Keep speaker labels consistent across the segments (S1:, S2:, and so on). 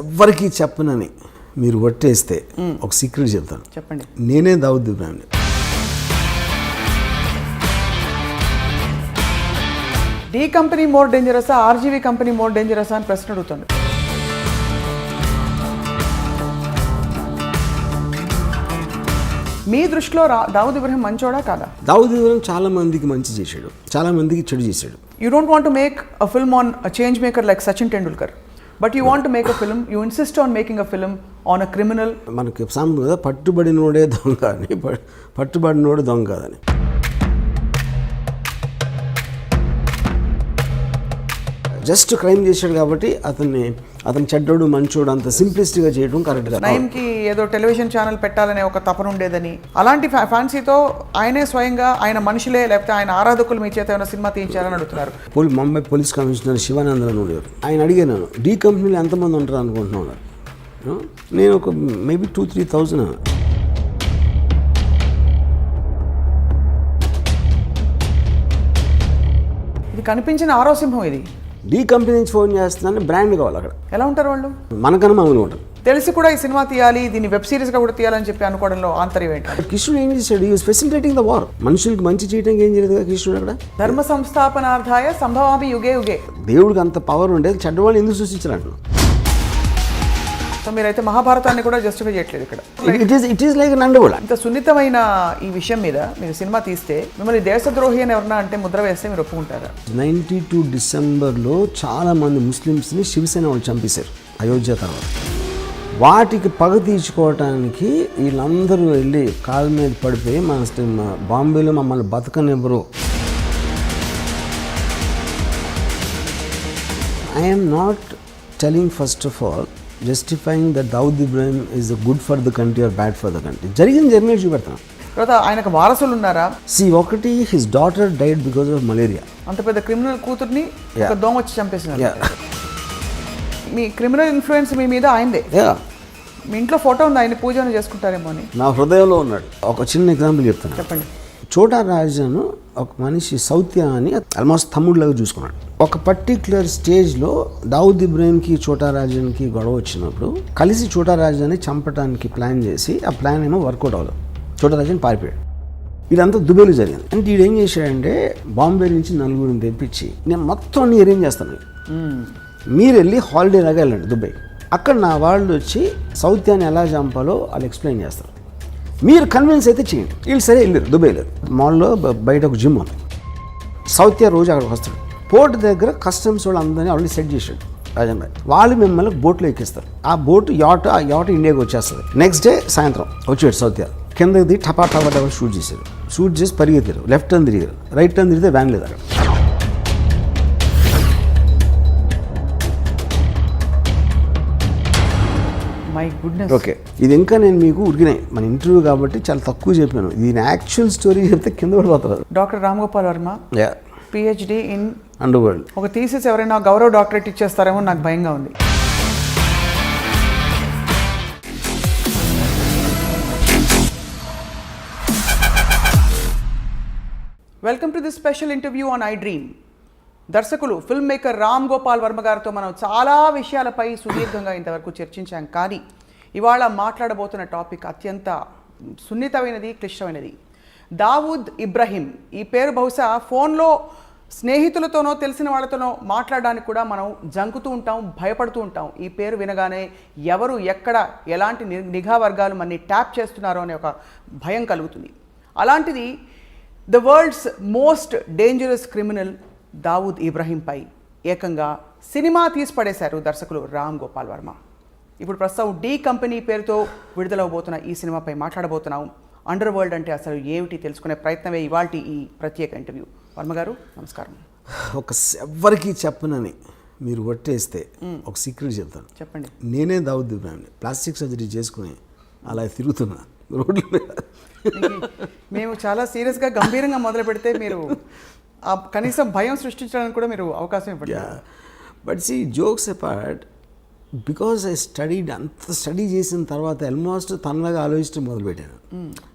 S1: ఎవ్వరికి చెప్పనని మీరు ఒట్టేస్తే ఒక సీక్రెట్ చెప్తాను.
S2: చెప్పండి.
S1: నేనే దావుద్ ఇబ్రాహింని.
S2: డి కంపెనీ మోర్ డేంజరసా, ఆర్జీవీ కంపెనీ మోర్ డేంజరసా అని ప్రశ్న అడుగుతుంది. మీ దృష్టిలో దావుద్ ఇబ్రాహిం మంచోడా కాదా?
S1: దావుద్ ఇబ్రాహిం చాలా మందికి మంచి చేశాడు, చాలా మందికి చెడు చేశాడు.
S2: You don't want to make a film on a change maker like Sachin Tendulkar, but you want to make a film, you insist on making a film on a criminal.
S1: మనకి సాంప్రదాయ పట్టుబడినోడే దొంగ అని, పట్టుబడినోడు దొంగ కాదని. జస్ట్ క్రైమ్ చేశాడు కాబట్టి అతను చెడ్డోడు మంచోడు అంత సింప్లిస్ట్గా చేయడం కరెక్ట్ కాదు.
S2: నయంకి ఏదో టెలివిజన్ ఛానల్ పెట్టాలనే ఒక తపన ఉండేదని, అలాంటి ఫ్యాన్సీతో ఆయనే స్వయంగా ఆయన మనుషులే లేకపోతే ఆయన ఆరాధకులు మీ చేత ఏమైనా సినిమా తీయించారని అడుగుతున్నారు.
S1: ముంబై పోలీస్ కమిషనర్ శివానందన్ ఉండేవారు. ఆయన అడిగాను, డి కంపెనీలో ఎంతమంది ఉంటారు అనుకుంటున్నాను. నేను ఒక మేబీ 2,000-3,000.
S2: ఇది కనిపించిన ఆరో సింహం. ఇది
S1: డి కంపెనీ నుంచి ఫోన్ చేస్తున్నాను, బ్రాండ్ కావాలి అక్కడ.
S2: ఎలా ఉంటారు వాళ్ళు?
S1: మనకన్నా మామూలుగా ఉంటారు.
S2: తెలిసి కూడా ఈ సినిమా తీయాలి, దీన్ని వెబ్ సిరీస్గా కూడా తీయాలని చెప్పి అనుకోవడంలో ఆంతర్యం ఏంటి?
S1: కృష్ణుడు ఏం చేశాడు? ఈ ఫెసిలిటేటింగ్ ద వార్. మనుషులకి మంచి చేయడానికి ఏం చేయలేదు కదా కృష్ణుడు అక్కడ.
S2: ధర్మ సంస్థాపనార్థాయ సంభవామి యుగే యుగే.
S1: దేవుడికి అంత పవర్ ఉండేది, చెడ్డవాళ్ళు ఎందుకు సృష్టించారు?
S2: సో మీరైతే మహాభారతాన్ని కూడా జస్టిఫై చేయట్లేదు ఇక్కడ.
S1: ఇట్ ఈస్ లైక్ నండగోళ.
S2: ఇంత సున్నితమైన ఈ విషయం మీద మీరు సినిమా తీస్తే మిమ్మల్ని దేశద్రోహి అని ఎవరన్నా అంటే ముద్ర వేస్తే మీరు ఒప్పుకుంటారా?
S1: 92 డిసెంబర్లో చాలా మంది ముస్లిమ్స్ని శివసేన వాళ్ళు చంపేశారు అయోధ్య తర్వాత. వాటికి పగ తీర్చుకోవటానికి వీళ్ళందరూ వెళ్ళి కాళ్ళ మీద పడిపోయి మన బాంబేలో మమ్మల్ని బతకనివ్వరు. I'm not telling first of all justifying that Dawood Ibrahim is good for the country or bad for the country. జరిగిన జర్నీ చూపెడతాను.
S2: తర్వాత ఆయనకు వారసులు ఉన్నారా?
S1: ఒకటి his daughter died because of malaria.
S2: అంత పెద్ద క్రిమినల్ కూతుర్ని ఒక దోమ వచ్చి చంపేసినారు. మీ క్రిమినల్ ఇన్ఫ్లుయెన్స్ మీ మీద అయిందే. మీ ఇంట్లో ఫోటో ఉంది, ఆయన పూజను చేసుకుంటారేమో అని
S1: నా హృదయంలో ఉన్నాడు. ఒక చిన్న ఎగ్జాంపుల్ చెప్తాను.
S2: చెప్పండి.
S1: చోటా రాజాను ఒక మనిషి సౌత్య అని ఆల్మోస్ట్ తమ్ముడిలాగా చూసుకున్నాడు. ఒక పర్టిక్యులర్ స్టేజ్లో దావుద్ ఇబ్రాహింకి చోటా రాజానికి గొడవ వచ్చినప్పుడు కలిసి చోటా రాజాని చంపడానికి ప్లాన్ చేసి ఆ ప్లాన్ ఏమో వర్కౌట్ అవ్వదు. చోటా రాజాని పారిపోయాడు. ఇదంతా దుబాయ్లో జరిగింది. అంటే వీడు ఏం చేశాడంటే బాంబే నుంచి నలుగురిని తెప్పించి నేను మొత్తం అన్ని అరేంజ్ చేస్తాను, మీరు వెళ్ళి హాలిడే లాగా వెళ్ళండి దుబాయ్. అక్కడ నా వాళ్ళు వచ్చి సౌత్యాన్ని ఎలా చంపాలో వాళ్ళు ఎక్స్ప్లెయిన్ చేస్తారు, మీరు కన్విన్స్ అయితే చేయండి. వీళ్ళు సరే వెళ్ళారు దుబాయ్లో. మాల్లో బయట ఒక జిమ్ ఉంది. సౌత్య రోజు అక్కడికి వస్తాడు. పోర్ట్ దగ్గర కస్టమ్స్ వాళ్ళు అందరినీ ఆల్రెడీ సెట్ చేశాడు రాజన్ భాయ్. వాళ్ళు మిమ్మల్ని బోట్లో ఎక్కిస్తారు. ఆ బోట్ ఆ యాట్ ఇండియాకి వచ్చేస్తుంది. నెక్స్ట్ డే సాయంత్రం వచ్చాడు సౌత్య. కిందకి దిగి టపా షూట్ చేశారు. షూట్ చేసి పరిగెత్తారు. లెఫ్ట్ టర్న్ తిరిగారు. రైట్ టర్న్ తిరిగితే వ్యాన్ లేదు అక్కడ.
S2: My goodness.
S1: ఓకే, ఇది ఇంకా నేను మీకు ఉడికినాయి మన ఇంటర్వ్యూ కాబట్టి చాలా తక్కువ చెప్పాను. దీని యాక్చువల్ స్టోరీ చెప్తే కింద పడిపోతారు.
S2: Doctor Ram Gopal Varma, PhD in
S1: under world.
S2: ఒక థీసిస్ ఎవరైనా గౌరవ డాక్టరేట్ ఇచ్చేస్తారేమో నాకు భయంగా ఉంది. Welcome to this special interview on I dream. దర్శకులు ఫిల్మ్ మేకర్ రామ్ గోపాల్ వర్మ గారితో మనం చాలా విషయాలపై సుదీర్ఘంగా ఇంతవరకు చర్చించాం. కానీ ఇవాళ మాట్లాడబోతున్న టాపిక్ అత్యంత సున్నితమైనది, క్లిష్టమైనది. దావూద్ ఇబ్రాహిం. ఈ పేరు బహుశా ఫోన్లో స్నేహితులతోనో తెలిసిన వాళ్ళతోనో మాట్లాడడానికి కూడా మనం జంకుతూ ఉంటాం, భయపడుతూ ఉంటాం. ఈ పేరు వినగానే ఎవరు ఎక్కడ ఎలాంటి నిఘా వర్గాలు మనని ట్యాప్ చేస్తున్నారో అనే ఒక భయం కలుగుతుంది. అలాంటిది the world's most dangerous criminal Dawood ఇబ్రాహింపై ఏకంగా సినిమా తీసి పడేశారు దర్శకులు రామ్ గోపాల్ వర్మ. ఇప్పుడు ప్రస్తుతం డి కంపెనీ పేరుతో విడుదలవబోతున్న ఈ సినిమాపై మాట్లాడబోతున్నాం. అండర్ వరల్డ్ అంటే అసలు ఏమిటి తెలుసుకునే ప్రయత్నమే ఇవాల్టి ఈ ప్రత్యేక ఇంటర్వ్యూ. వర్మ గారు నమస్కారం.
S1: ఎవ్వరికి చెప్పనని మీరు ఒట్టేస్తే ఒక సీక్రెట్ చెప్తాను.
S2: చెప్పండి.
S1: నేనే దావూద్ ఇబ్రాహింని. ప్లాస్టిక్ సర్జరీ చేసుకుని అలా తిరుగుతున్నా రోడ్ల మీద.
S2: మేము చాలా సీరియస్గా గంభీరంగా మొదలు పెడితే మీరు కనీసం భయం సృష్టించడానికి కూడా మీరు అవకాశం ఇవ్వండి.
S1: But see jokes apart, because I studied, అంత స్టడీ చేసిన తర్వాత ఆల్మోస్ట్ తనలాగా ఆలోచించడం మొదలుపెట్టాను.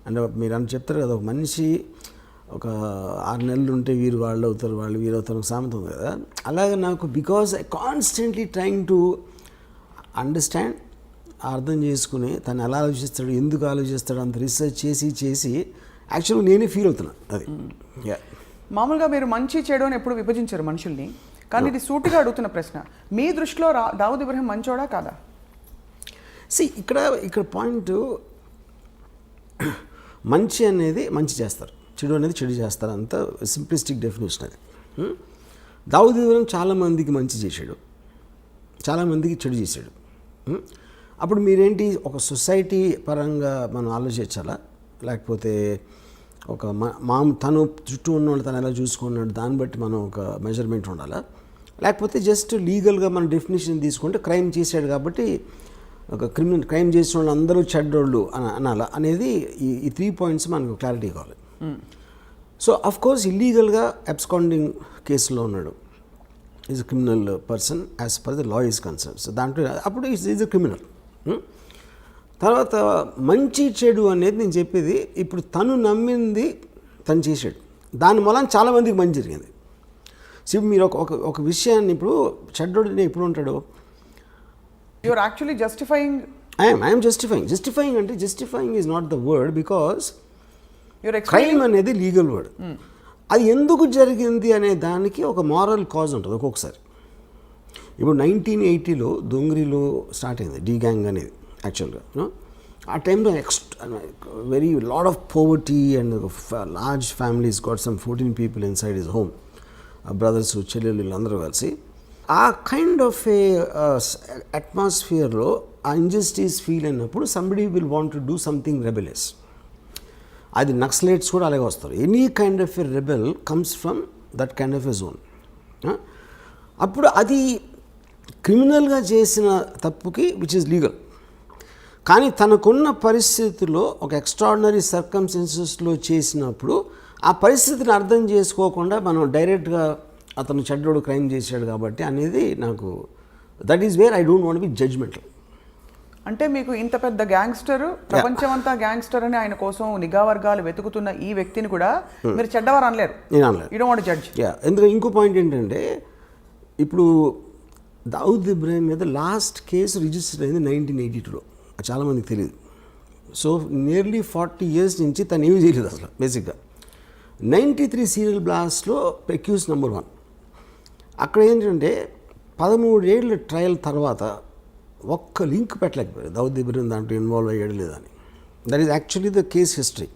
S1: అంటే మీరు అని చెప్తారు కదా, ఒక మనిషి ఒక 6 నెలలు ఉంటే వీరు వాళ్ళు అవుతారు, వాళ్ళు వీరు అవుతారు, సామెత ఉంది కదా. అలాగే నాకు because I constantly trying to understand, అర్థం చేసుకుని తను ఎలా ఆలోచిస్తాడు, ఎందుకు ఆలోచిస్తాడు, అంత రీసెర్చ్ చేసి యాక్చువల్గా నేనే ఫీల్ అవుతున్నాను. అది
S2: మామూలుగా మీరు మంచి చెడు అని ఎప్పుడు విభజించారు మనుషుల్ని, కానీ ఇది సూటిగా అడుగుతున్న ప్రశ్న, మీ దృష్టిలో దావుద్ ఇబ్రహీం మంచోడా కాదా?
S1: ఇక్కడ పాయింట్, మంచి అనేది మంచి చేస్తారు, చెడు అనేది చెడు చేస్తారు, అంత సింప్లిస్టిక్ డెఫినేషన్ అది. దావుద్ ఇబ్రహీం చాలామందికి మంచి చేశాడు, చాలామందికి చెడు చేశాడు. అప్పుడు మీరేంటి, ఒక సొసైటీ పరంగా మనం ఆలోచించాలా, లేకపోతే ఒక తను చుట్టూ ఉన్న వాళ్ళు తను ఎలా చూసుకున్నాడు దాన్ని బట్టి మనం ఒక మెజర్మెంట్ ఉండాలా, లేకపోతే జస్ట్ లీగల్గా మన డెఫినేషన్ తీసుకుంటే క్రైమ్ చేశాడు కాబట్టి ఒక క్రైమ్ చేసిన వాళ్ళు అందరూ చెడ్డోళ్ళు అనాలా అనేది ఈ 3 పాయింట్స్ మనకు క్లారిటీ కావాలి. సో అఫ్ కోర్స్ ఇల్లీగల్గా అబ్స్కాండింగ్ కేసులో ఉన్నాడు, is a criminal person as per the law is concern. So దాంట్లో అప్పుడు ఈజ్ అ క్రిమినల్. తర్వాత మంచి చెడు అనేది నేను చెప్పేది, ఇప్పుడు తను నమ్మింది తను చేశాడు, దాని మూలం చాలామందికి మంచి జరిగింది. సో మీరు ఒక విషయాన్ని, ఇప్పుడు చెడ్డోడిని ఎప్పుడు ఉంటాడు,
S2: you're actually justifying.
S1: I'm justifying అంటే justifying is not the word, because crime అనేది లీగల్ వర్డ్. అది ఎందుకు జరిగింది అనే దానికి ఒక మారల్ కాజ్ ఉంటుంది ఒక్కొక్కసారి. ఇప్పుడు 1980లో దొంగరిలో స్టార్ట్ అయింది డి గ్యాంగ్ అనేది యాక్చువల్గా. ఆ టైంలో very lot of poverty and large families got some 14 people inside his home, brothers చెల్లెళ్ళు వీళ్ళందరూ కలిసి. ఆ కైండ్ ఆఫ్ ఏ అట్మాస్ఫియర్లో ఆ ఇంజస్టిస్ ఫీల్ అయినప్పుడు somebody will want to do something rebellious. అది నక్సలైట్స్ కూడా అలాగే వస్తారు. Any kind of a rebel comes from that kind of a zone. అప్పుడు అది క్రిమినల్గా చేసిన తప్పుకి విచ్ ఇస్ లీగల్, కానీ తనకున్న పరిస్థితుల్లో ఒక ఎక్స్ట్రాడినరీ సర్కమ్స్టెన్సెస్లో చేసినప్పుడు ఆ పరిస్థితిని అర్థం చేసుకోకుండా మనం డైరెక్ట్గా అతను చెడ్డోడు క్రైమ్ చేశాడు కాబట్టి అనేది నాకు, that is where I don't want be judgemental.
S2: అంటే మీకు ఇంత పెద్ద గ్యాంగ్స్టర్, ప్రపంచమంతా గ్యాంగ్స్టర్ అని ఆయన కోసం నిఘా వర్గాలు వెతుకుతున్న ఈ వ్యక్తిని కూడా మీరు చెడ్డవారు అనలేరు.
S1: నేను అనలేదు.
S2: You don't want judge.
S1: ఎందుకంటే ఇంకో పాయింట్ ఏంటంటే, ఇప్పుడు దావుద్ ఇబ్రహీం మీద లాస్ట్ కేసు రిజిస్టర్ అయింది 1982లో, చాలామందికి తెలియదు. సో నియర్లీ 40 years నుంచి తను ఏమీ చేయలేదు అసలు. బేసిక్గా 93 సీరియల్ బ్లాస్ట్లో అక్యూజ్ నెంబర్ 1. అక్కడ ఏంటంటే 13 ఏళ్ళ ట్రయల్ తర్వాత ఒక్క లింక్ పెట్టలేకపోయాడు దావుద్ ఇబ్రహీం దాంట్లో ఇన్వాల్వ్ అయ్యాడు లేదని. That is actually the case history.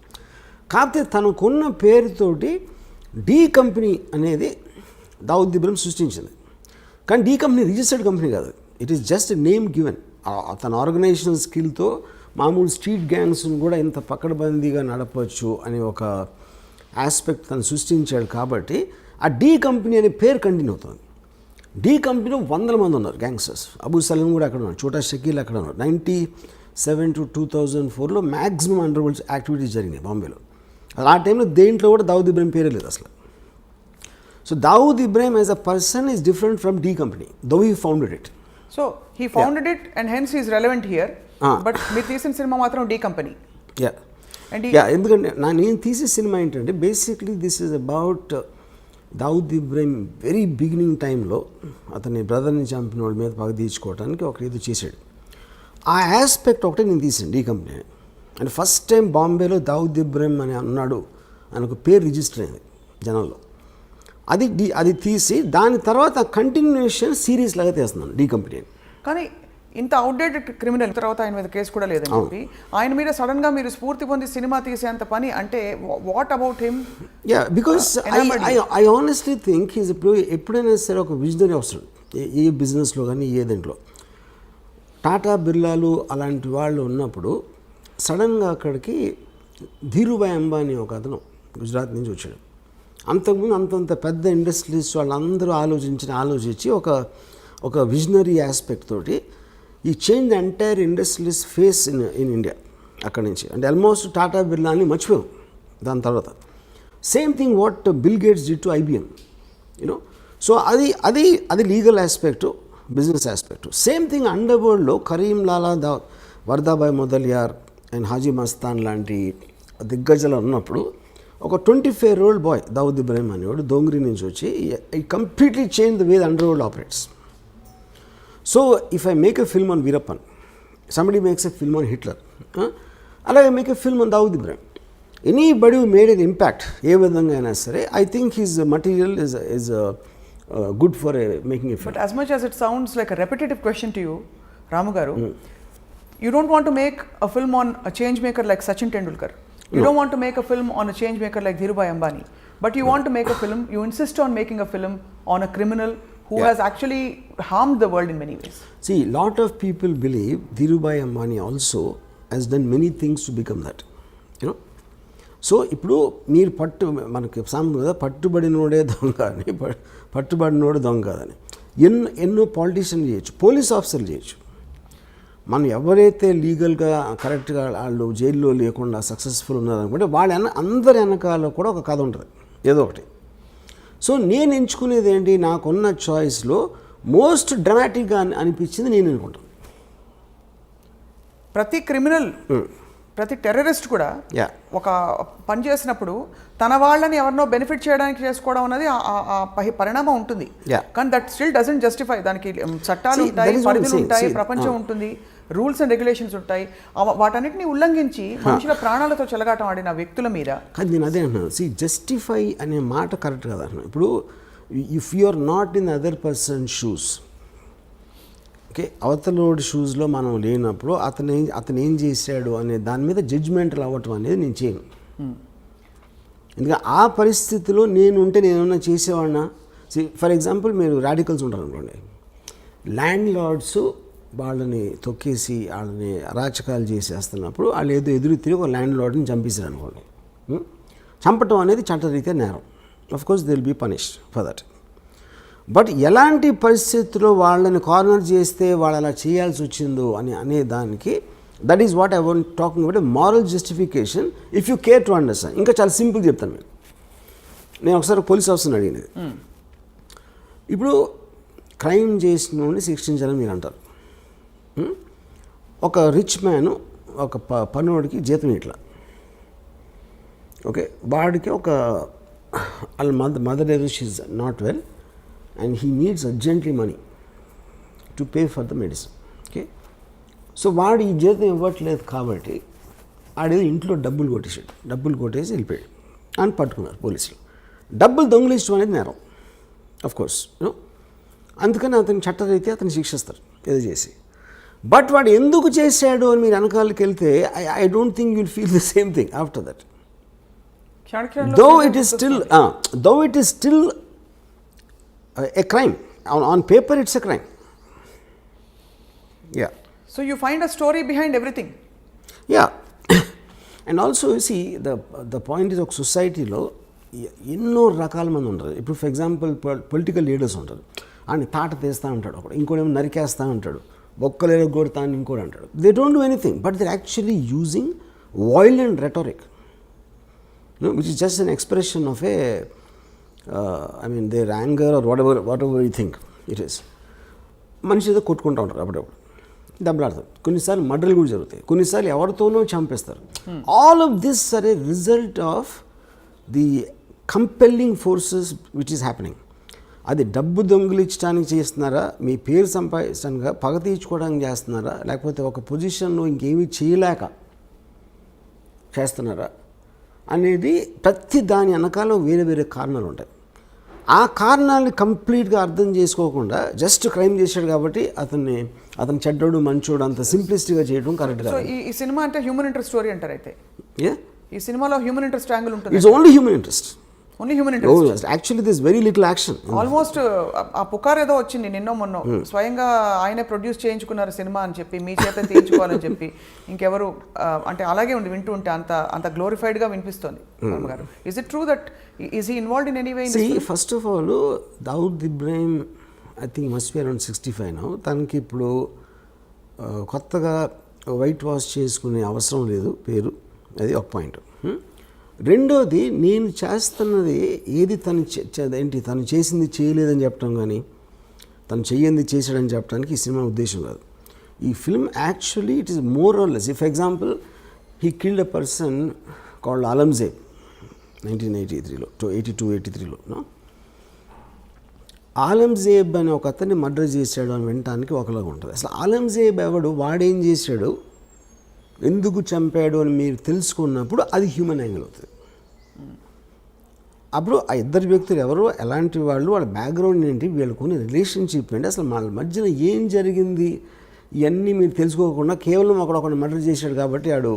S1: కాకపోతే తనకున్న పేరుతోటి డి కంపెనీ అనేది దావుద్ ఇబ్రహీం సృష్టించింది, కానీ డి కంపెనీ రిజిస్టర్డ్ కంపెనీ కాదు, it is just name given. తన ఆర్గనైజేషన్ స్కిల్తో మామూలు స్ట్రీట్ గ్యాంగ్స్ని కూడా ఇంత పకడ్బందీగా నడపవచ్చు అనే ఒక ఆస్పెక్ట్ తను సృష్టించాడు. కాబట్టి ఆ డి కంపెనీ అనే పేరు కంటిన్యూ అవుతుంది. డి కంపెనీలో 100 మంది ఉన్నారు గ్యాంగ్స్టర్స్. అబూ సలీం కూడా అక్కడ ఉన్నారు, చోటా షకీల్ అక్కడ ఉన్నారు. 97 to 2004లో మ్యాక్సిమం అండర్ వరల్డ్ యాక్టివిటీస్ జరిగినాయి బాంబేలో. ఆ టైంలో దేంట్లో కూడా దావుద్ ఇబ్రహీం పేరే లేదు అసలు. So Dawood Ibrahim as a person is different from D company, though he founded it.
S2: So he founded it and hence is relevant here. But మీరు తీసిన సినిమా మాత్రం డి కంపెనీ.
S1: ఎందుకంటే నేను తీసే సినిమా ఏంటంటే basically this is about Dawood Ibrahim very beginning టైంలో అతని బ్రదర్ని చంపిన వాళ్ళ మీద పగ తీర్చుకోవడానికి ఒక ఏదో చేశాడు. ఆ ఆస్పెక్ట్ ఒకటే నేను తీసాను D company. And first time బాంబేలో దావుద్ ఇబ్రహీం అని అన్నాడు అని ఒక పేరు రిజిస్టర్ అయింది జనంలో. అది తీసి దాని తర్వాత కంటిన్యూషన్ సిరీస్ లాగా తీస్తున్నాను డి కంపెనీ.
S2: కానీ ఇంత అవుట్డేటెడ్ క్రిమినల్ తర్వాత ఆయన మీద కేసు కూడా లేదని చెప్పి ఆయన మీద సడన్గా మీరు స్ఫూర్తి పొంది సినిమా తీసేంత పని అంటే what about him?
S1: Because I honestly think is ఎప్పుడైనా సరే ఒక విజనరీ అవసరం ఏ బిజినెస్లో కానీ ఏ దాంట్లో. టాటా బిర్లాలు అలాంటి వాళ్ళు ఉన్నప్పుడు సడన్గా అక్కడికి ధీరుభాయ్ అంబానీ ఒక అతను గుజరాత్ నుంచి వచ్చాడు. అంతకుముందు అంతంత పెద్ద ఇండస్ట్రీస్ వాళ్ళందరూ ఆలోచించి ఒక విజనరీ ఆస్పెక్ట్ తోటి ఈ change the entire industries face in India అక్కడి నుంచి. అంటే ఆల్మోస్ట్ టాటా బిర్లాని మర్చిపోయాం దాని తర్వాత. Same thing what Bill Gates did to IBM, you know. So అది legal aspect business aspect. Same thing under వరల్డ్లో కరీం లాలా వర్దాబాయ్ మొదలియార్ అండ్ హాజీ మస్తాన్ లాంటి దిగ్గజాలు ఉన్నప్పుడు ఒక 25-year-old బాయ్ దావుద్ ఇబ్రాహిం అనేవాడు దోంగ్రీ నుంచి వచ్చి ఈ completely change the way the under world operates. So if I make a film on Veerappan, somebody makes a film on Hitler, అలాగే make a film on Dawood Ibrahim. Anybody who made an impact ఏ విధంగా అయినా సరే, I think his material is good for making a film.
S2: But as much as it sounds like a repetitive question to you, Ramu garu, you don't want to make a film on a change maker like Sachin Tendulkar. You don't want to make a film on a change maker like Dhirubhai Ambani. But you want to make a film, you insist on making a film on a criminal who has actually harmed the world in many ways.
S1: See, lot of people believe Dhirubhai Ambani also has done many things to become that. You know? So ఇప్పుడు మీరు మనకి సామెత కదా, పట్టుబడినోడే దొంగ అని, పట్టుబడినోడు దొంగ కాదని. ఎన్నో పాలిటీషియన్లు చేయొచ్చు, పోలీస్ ఆఫీసర్లు చేయొచ్చు. మనం ఎవరైతే లీగల్గా కరెక్ట్గా వాళ్ళు జైల్లో లేకుండా సక్సెస్ఫుల్ ఉన్నారనుకుంటే వాళ్ళ అందరి వెనకాల కూడా ఒక కథ ఉంటుంది ఏదో ఒకటి. సో నేను ఎంచుకునేది ఏంటి, నాకున్న చాయిస్లో మోస్ట్ డ్రామాటిక్గా అనిపించింది నేను అనుకుంటాను.
S2: ప్రతి క్రిమినల్, ప్రతి టెర్రరిస్ట్ కూడా ఒక పని చేసినప్పుడు తన వాళ్ళని ఎవరినో బెనిఫిట్ చేయడానికి చేసుకోవడం అనేది పరిణామం ఉంటుంది. కానీ దట్ స్టిల్ డజంట్ జస్టిఫై. దానికి చట్టాలు ఉంటాయి, పరిధులు ఉంటాయి, ప్రపంచం ఉంటుంది, రూల్స్ అండ్ రెగ్యులేషన్స్ ఉంటాయి. వాటన్నిటిని ఉల్లంఘించి మనుషుల ప్రాణాలతో చెలగాటం ఆడిన వ్యక్తుల మీద.
S1: కానీ నేను అదే అంటున్నాను, సి జస్టిఫై అనే మాట కరెక్ట్ కదా అంటున్నాను. ఇప్పుడు if you are not in other person shoes, okay, అవతలోడి షూస్లో మనం లేనప్పుడు అతను ఏం చేశాడు అనే దాని మీద జడ్జ్మెంటల్ అవ్వటం అనేది నేను చేయను. ఎందుకంటే ఆ పరిస్థితిలో నేను ఉంటే నేనేమన్నా చేసేవాడినా. ఫర్ ఎగ్జాంపుల్ మీరు రాడికల్స్ ఉంటారు అనుకోండి, ల్యాండ్ లార్డ్స్ వాళ్ళని తొక్కేసి వాళ్ళని అరాచకాలు చేసేస్తున్నప్పుడు వాళ్ళు ఏదో ఎదురు తిరిగి ఒక ల్యాండ్ లార్డ్ని చంపేశారు అనుకోండి. చంపటం అనేది చట్టరీత్యా నేరం. Of course they will be punished for that. But ఎలాంటి పరిస్థితుల్లో వాళ్ళని కార్నర్ చేస్తే వాళ్ళు అలా చేయాల్సి వచ్చిందో అనే దానికి, that is what I want talking about moral justification if you care to understand. ఇంకా చాలా సింపుల్ చెప్తాను మీకు. నేను ఒకసారి పోలీస్ ఆఫీసర్ని అడిగినది, ఇప్పుడు క్రైమ్ చేసిన శిక్షించాలని మీరు అంటారు. ఒక రిచ్ మ్యాన్ ఒక పనివాడికి జీతం ఇట్లా, ఓకే, వాడికి ఒక వాళ్ళ mother is not well and he needs urgently money to pay for the medicine, okay. So వాడు ఈ జీతం ఇవ్వట్లేదు కాబట్టి ఆడేదో ఇంట్లో డబ్బులు కొట్టేసి వెళ్ళిపోయాడు అని పట్టుకున్నారు పోలీసులు. డబ్బులు దొంగిలించడం అనేది నేరం, ఆఫ్ కోర్స్, యూనో. అందుకని అతని చట్టరీత్యా అతను శిక్షిస్తారు ఏదో చేసి. బట్ వాడు ఎందుకు చేశాడు అని మీరు వెనకాలకి వెళ్తే I don't think you'll feel the same thing after that. Though it is still a crime. On paper it's a crime. Yeah.
S2: So you find a story behind everything.
S1: Yeah. And also you see the point is ఒక సొసైటీలో ఎన్నో రకాల మంది ఉంటారు. ఇప్పుడు for example political leaders ఉంటారు, ఆయన తాట తీస్తూ ఉంటాడు, ఒకడు ఇంకోటేమో నరికేస్తూ ఉంటాడు, బొక్కలేరు కొడతా అని ఇంకోటి అంటాడు. They don't do anything but they actually using violent rhetoric, you know, which is just an expression of a I mean their anger or whatever you think it is. మనిషి ఏదో కొట్టుకుంటూ ఉంటారు, అప్పుడప్పుడు దెబ్బలాడతారు, కొన్నిసార్లు మర్డర్లు కూడా జరుగుతాయి, కొన్నిసార్లు ఎవరితోనో చంపేస్తారు. All of this are a result of the compelling forces which is happening. అది డబ్బు దొంగిలించడానికి చేస్తున్నారా, మీ పేరు సంపాదించడానికి, పగ తీర్చుకోవడానికి చేస్తున్నారా, లేకపోతే ఒక పొజిషన్లో ఇంకేమీ చేయలేక చేస్తున్నారా అనేది ప్రతి దాని వెనకాల వేరే వేరే కారణాలు ఉంటాయి. ఆ కారణాలని కంప్లీట్గా అర్థం చేసుకోకుండా జస్ట్ క్రైమ్ చేశాడు కాబట్టి అతను చెడ్డోడు మంచోడు అంత సింప్లిస్టిక్గా చేయడం కరెక్ట్ కాదు.
S2: ఈ సినిమా అంటే హ్యూమన్ ఇంట్రెస్ట్ స్టోరీ అంటారు. అయితే ఈ సినిమాలో హ్యూమన్ ఇంట్రెస్ట్ యాంగిల్ ఉంటుంది.
S1: It's only human interest.
S2: Only human interest.
S1: Actually this very little action.
S2: Almost ఆ పుకార్ ఏదో వచ్చింది నిన్నో మొన్నో, స్వయంగా ఆయనే ప్రొడ్యూస్ చేయించుకున్నారు సినిమా అని చెప్పి, మీ చేత తీయించుకోవాలని చెప్పి. ఇంకెవరు అంటే అలాగే ఉండి వింటూ ఉంటే అంత గ్లోరిఫైడ్గా వినిపిస్తుంది. గారు, is it true that is he involved in any way?
S1: First of all Dawood Ibrahim I think must be around 65 now. తనకి ఇప్పుడు కొత్తగా వైట్ వాష్ చేసుకునే అవసరం లేదు పేరు, అది ఒక పాయింట్. రెండోది, నేను చేస్తున్నది ఏది తను చేసింది చేయలేదని చెప్పడం కానీ, తను చెయ్యింది చేశాడని చెప్పడానికి ఈ సినిమా ఉద్దేశం కాదు. ఈ film actually it is more or less. For example he killed a person called Alamzeb 1983లో 82-83లో. ఆలంజేబ్ అని ఒక అతన్ని మర్డర్ చేశాడు అని వినటానికి ఒకలాగా ఉంటుంది. అసలు ఆలంజేబ్ ఎవడు, వాడేం చేశాడు, ఎందుకు చంపాడు అని మీరు తెలుసుకున్నప్పుడు అది హ్యూమన్ యాంగిల్ అవుతుంది. అప్పుడు ఆ ఇద్దరు వ్యక్తులు ఎవరు, ఎలాంటి వాళ్ళు, వాళ్ళ బ్యాక్గ్రౌండ్ ఏంటి, వీళ్ళకున్న రిలేషన్షిప్ ఏంటి, అసలు వాళ్ళ మధ్యన ఏం జరిగింది, ఇవన్నీ మీరు తెలుసుకోకుండా కేవలం ఒకడు మర్డర్ చేశాడు కాబట్టి ఆడు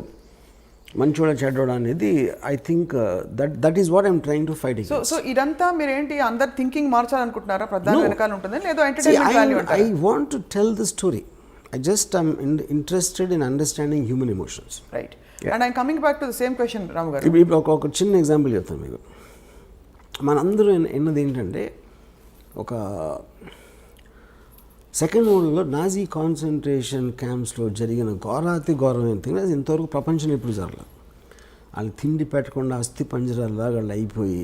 S1: మంచోడ చెడ్డోడ అనేది I think that is what I'm trying to fight.
S2: So ఇదంతా మీరు ఏంటి అందరు థింకింగ్ మార్చాలనుకుంటున్నారా, ప్రధాన వెనకాల ఉంటుంది లేదో ఎంటర్టైన్మెంట్ వాల్యూ అంటారా?
S1: I want to tell the story. I just am interested in understanding human emotions.
S2: Right. Yeah. And I'm coming back to the same question, Ramu garu.
S1: ఇప్పుడు ఒక చిన్న ఎగ్జాంపుల్ చెప్తాను మీకు. మనందరూ ఎన్నది ఏంటంటే, ఒక సెకండ్ వరల్డ్లో నాజీ కాన్సన్ట్రేషన్ క్యాంప్స్లో జరిగిన ఘోరాతి ఘోరమైన థింగ్ అది ఇంతవరకు ప్రపంచంలో ఎప్పుడు జరగలేదు. వాళ్ళు తిండి పెట్టకుండా అస్థి పంజరాల్లాగా వాళ్ళు అయిపోయి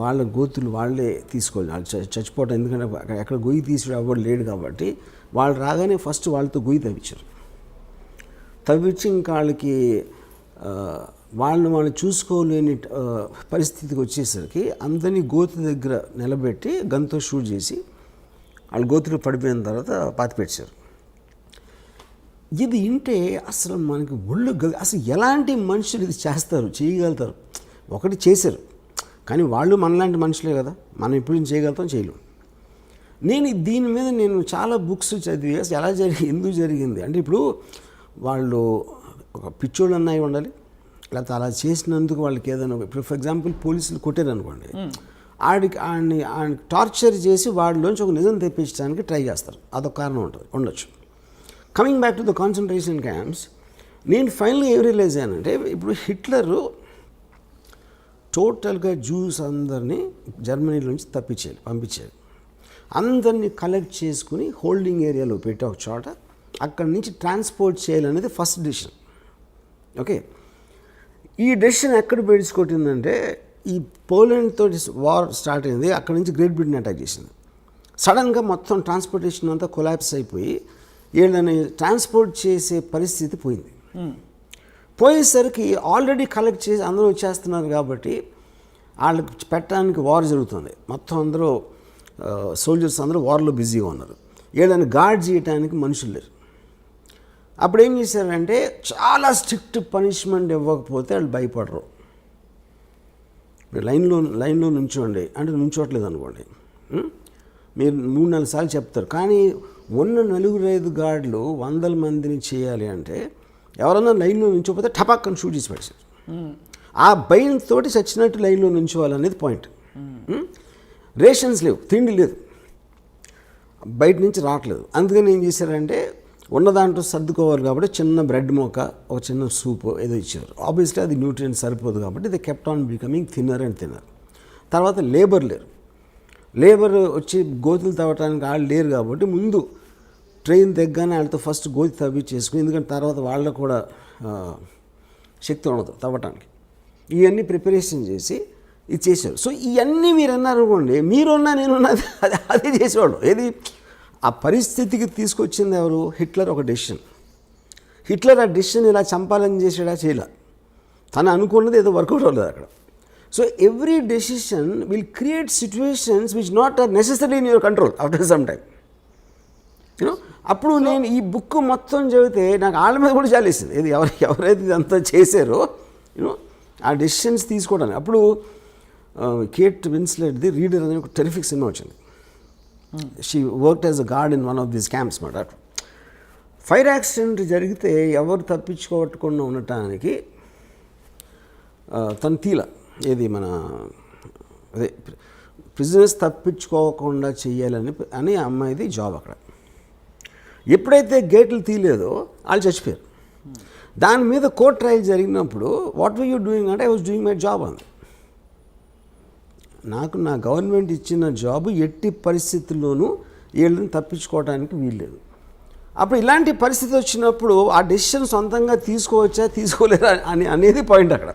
S1: వాళ్ళ గోతులు వాళ్ళే తీసుకోవాలి, వాళ్ళు చచ్చిపోవటం. ఎందుకంటే ఎక్కడ గొయ్యి తీసి అవ్వడు లేడు కాబట్టి వాళ్ళు రాగానే ఫస్ట్ వాళ్ళతో గొయ్యి తవ్వించారు. తవ్వించి ఇంకా వాళ్ళకి వాళ్ళు చూసుకోలేని పరిస్థితికి వచ్చేసరికి అందరినీ గోతు దగ్గర నిలబెట్టి గన్తో షూట్ చేసి వాళ్ళు గోతులు పడిపోయిన తర్వాత పాతిపెట్టారు. ఇది వింటే అసలు మనకి ఒళ్ళు అసలు ఎలాంటి మనుషులు ఇది చేస్తారు, చేయగలుగుతారు. ఒకటి చేశారు, కానీ వాళ్ళు మనలాంటి మనుషులే కదా, మనం ఇప్పుడు చేయగలుగుతాం, చేయలేం. దీని మీద నేను చాలా బుక్స్ చదివి అసలు ఎలా ఎందుకు జరిగింది అంటే, ఇప్పుడు వాళ్ళు ఒక పిచ్చోళ్ళు అన్నవి ఉండాలి, లేకపోతే అలా చేసినందుకు వాళ్ళకి ఏదైనా, ఇప్పుడు ఫర్ ఎగ్జాంపుల్ పోలీసులు కొట్టారు అనుకోండి, ఆడిని టార్చర్ చేసి వాడిలోంచి ఒక నిజం తెప్పించడానికి ట్రై చేస్తారు, అదొక కారణం ఉండొచ్చు. Coming back to the concentration camps, నేను ఫైనల్గా ఏం రియలైజ్ అయ్యానంటే, ఇప్పుడు హిట్లరు టోటల్గా జ్యూస్ అందరినీ జర్మనీ నుంచి పంపించారు. అందరినీ కలెక్ట్ చేసుకుని హోల్డింగ్ ఏరియాలో పెట్టి ఒక చోట అక్కడి నుంచి ట్రాన్స్పోర్ట్ చేయాలనేది ఫస్ట్ డెసిషన్. ఓకే, ఈ డెసిషన్ ఎక్కడ బెడిచుకొట్టిందంటే, ఈ పోలాండ్ తోటి వార్ స్టార్ట్ అయింది, అక్కడి నుంచి గ్రేట్ బ్రిటన్ అటాక్ చేసింది. సడన్గా మొత్తం ట్రాన్స్పోర్టేషన్ అంతా కొలాప్స్ అయిపోయి వీళ్ళని ట్రాన్స్పోర్ట్ చేసే పరిస్థితి పోయింది. పోయేసరికి ఆల్రెడీ కలెక్ట్ చేసి అందరూ వచ్చేస్తున్నారు కాబట్టి వాళ్ళకి పెట్టడానికి వార్ జరుగుతుంది. మొత్తం అందరూ సోల్జర్స్ అందరూ వార్లో బిజీగా ఉన్నారు. వీళ్ళని గార్డ్ చేయడానికి మనుషులు లేరు. అప్పుడు ఏం చేశారంటే, చాలా స్ట్రిక్ట్ పనిష్మెంట్ ఇవ్వకపోతే వాళ్ళు భయపడరు. లైన్లో నుంచోండి అంటే నుంచోట్లేదు అనుకోండి, మీరు 3-4 సార్లు చెప్తారు. కానీ ఉన్న 4-5 గార్డులు 100 మందిని చేయాలి అంటే ఎవరన్నా లైన్లో నుంచోపోతే టపాక్కని షూట్ చేసి పడేశారు. ఆ భయంతో చచ్చినట్టు లైన్లో నుంచోవాలనేది పాయింట్. రేషన్స్ లేవు, తిండి లేదు, బయట నుంచి రావట్లేదు. అందుకని ఏం చేశారంటే, ఉన్న దాంట్లో సర్దుకోవాలి కాబట్టి చిన్న బ్రెడ్ మొక్క, ఒక చిన్న సూప్ ఏదో ఇచ్చారు. ఆబ్వియస్లీ అది న్యూట్రియంట్ సరిపోదు కాబట్టి the kept on becoming thinner and thinner. తర్వాత లేబర్ వచ్చి గోతులు తవ్వటానికి వాళ్ళు లేరు కాబట్టి ముందు ట్రైన్ దగ్గరనే వాళ్ళతో ఫస్ట్ గోతి తవ్వి చేసుకుని, ఎందుకంటే తర్వాత వాళ్ళకు కూడా శక్తి ఉండదు తవ్వటానికి. ఇవన్నీ ప్రిపరేషన్ చేసి ఇది చేశారు. సో ఇవన్నీ మీరు అన్నారనుకోండి, మీరున్నా నేనున్నా అదే చేసేవాడు. ఏది ఆ పరిస్థితికి తీసుకొచ్చింది ఎవరు? హిట్లర్. ఒక డెసిషన్. హిట్లర్ ఆ డెసిషన్ ఇలా చంపాలని చేసాడా? చేయలే. తను అనుకున్నది ఏదో వర్కౌట్ అవ్వలేదు అక్కడ. So every decision will create situations which not are necessary in your control after some time. You know, అప్పుడు నేను ఈ బుక్ మొత్తం చదివితే నాకు వాళ్ళ మీద కూడా జాలేసింది. ఇది ఎవరైతే ఇదంతా చేశారో యూనో ఆ డెసిషన్స్ తీసుకోవడానికి. అప్పుడు కేట్ విన్స్లెట్ది రీడర్ అనే ఒక టెరిఫిక్ సినిమా వచ్చింది. She worked as a guard in one of these camps మాట. ఫైర్ యాక్సిడెంట్ జరిగితే ఎవరు తప్పించుకోవట్టుకుండా ఉండటానికి తన తీల ఏది మన అదే ప్రిజనర్స్ తప్పించుకోకుండా చెయ్యాలని అమ్మాయిది జాబ్ అక్కడ. ఎప్పుడైతే గేట్లు తీయలేదో వాళ్ళు చచ్చిపోయారు. దాని మీద కోర్ట్ ట్రయల్ జరిగినప్పుడు వాట్ వర్ యూ డూయింగ్ అంటే, I was doing my job అంది. నాకు నా గవర్నమెంట్ ఇచ్చిన జాబు ఎట్టి పరిస్థితుల్లోనూ వీళ్ళని తప్పించుకోవడానికి వీల్లేదు. అప్పుడు ఇలాంటి పరిస్థితి వచ్చినప్పుడు ఆ డెసిషన్ సొంతంగా తీసుకోవచ్చా తీసుకోలేరా అనేది పాయింట్ అక్కడ.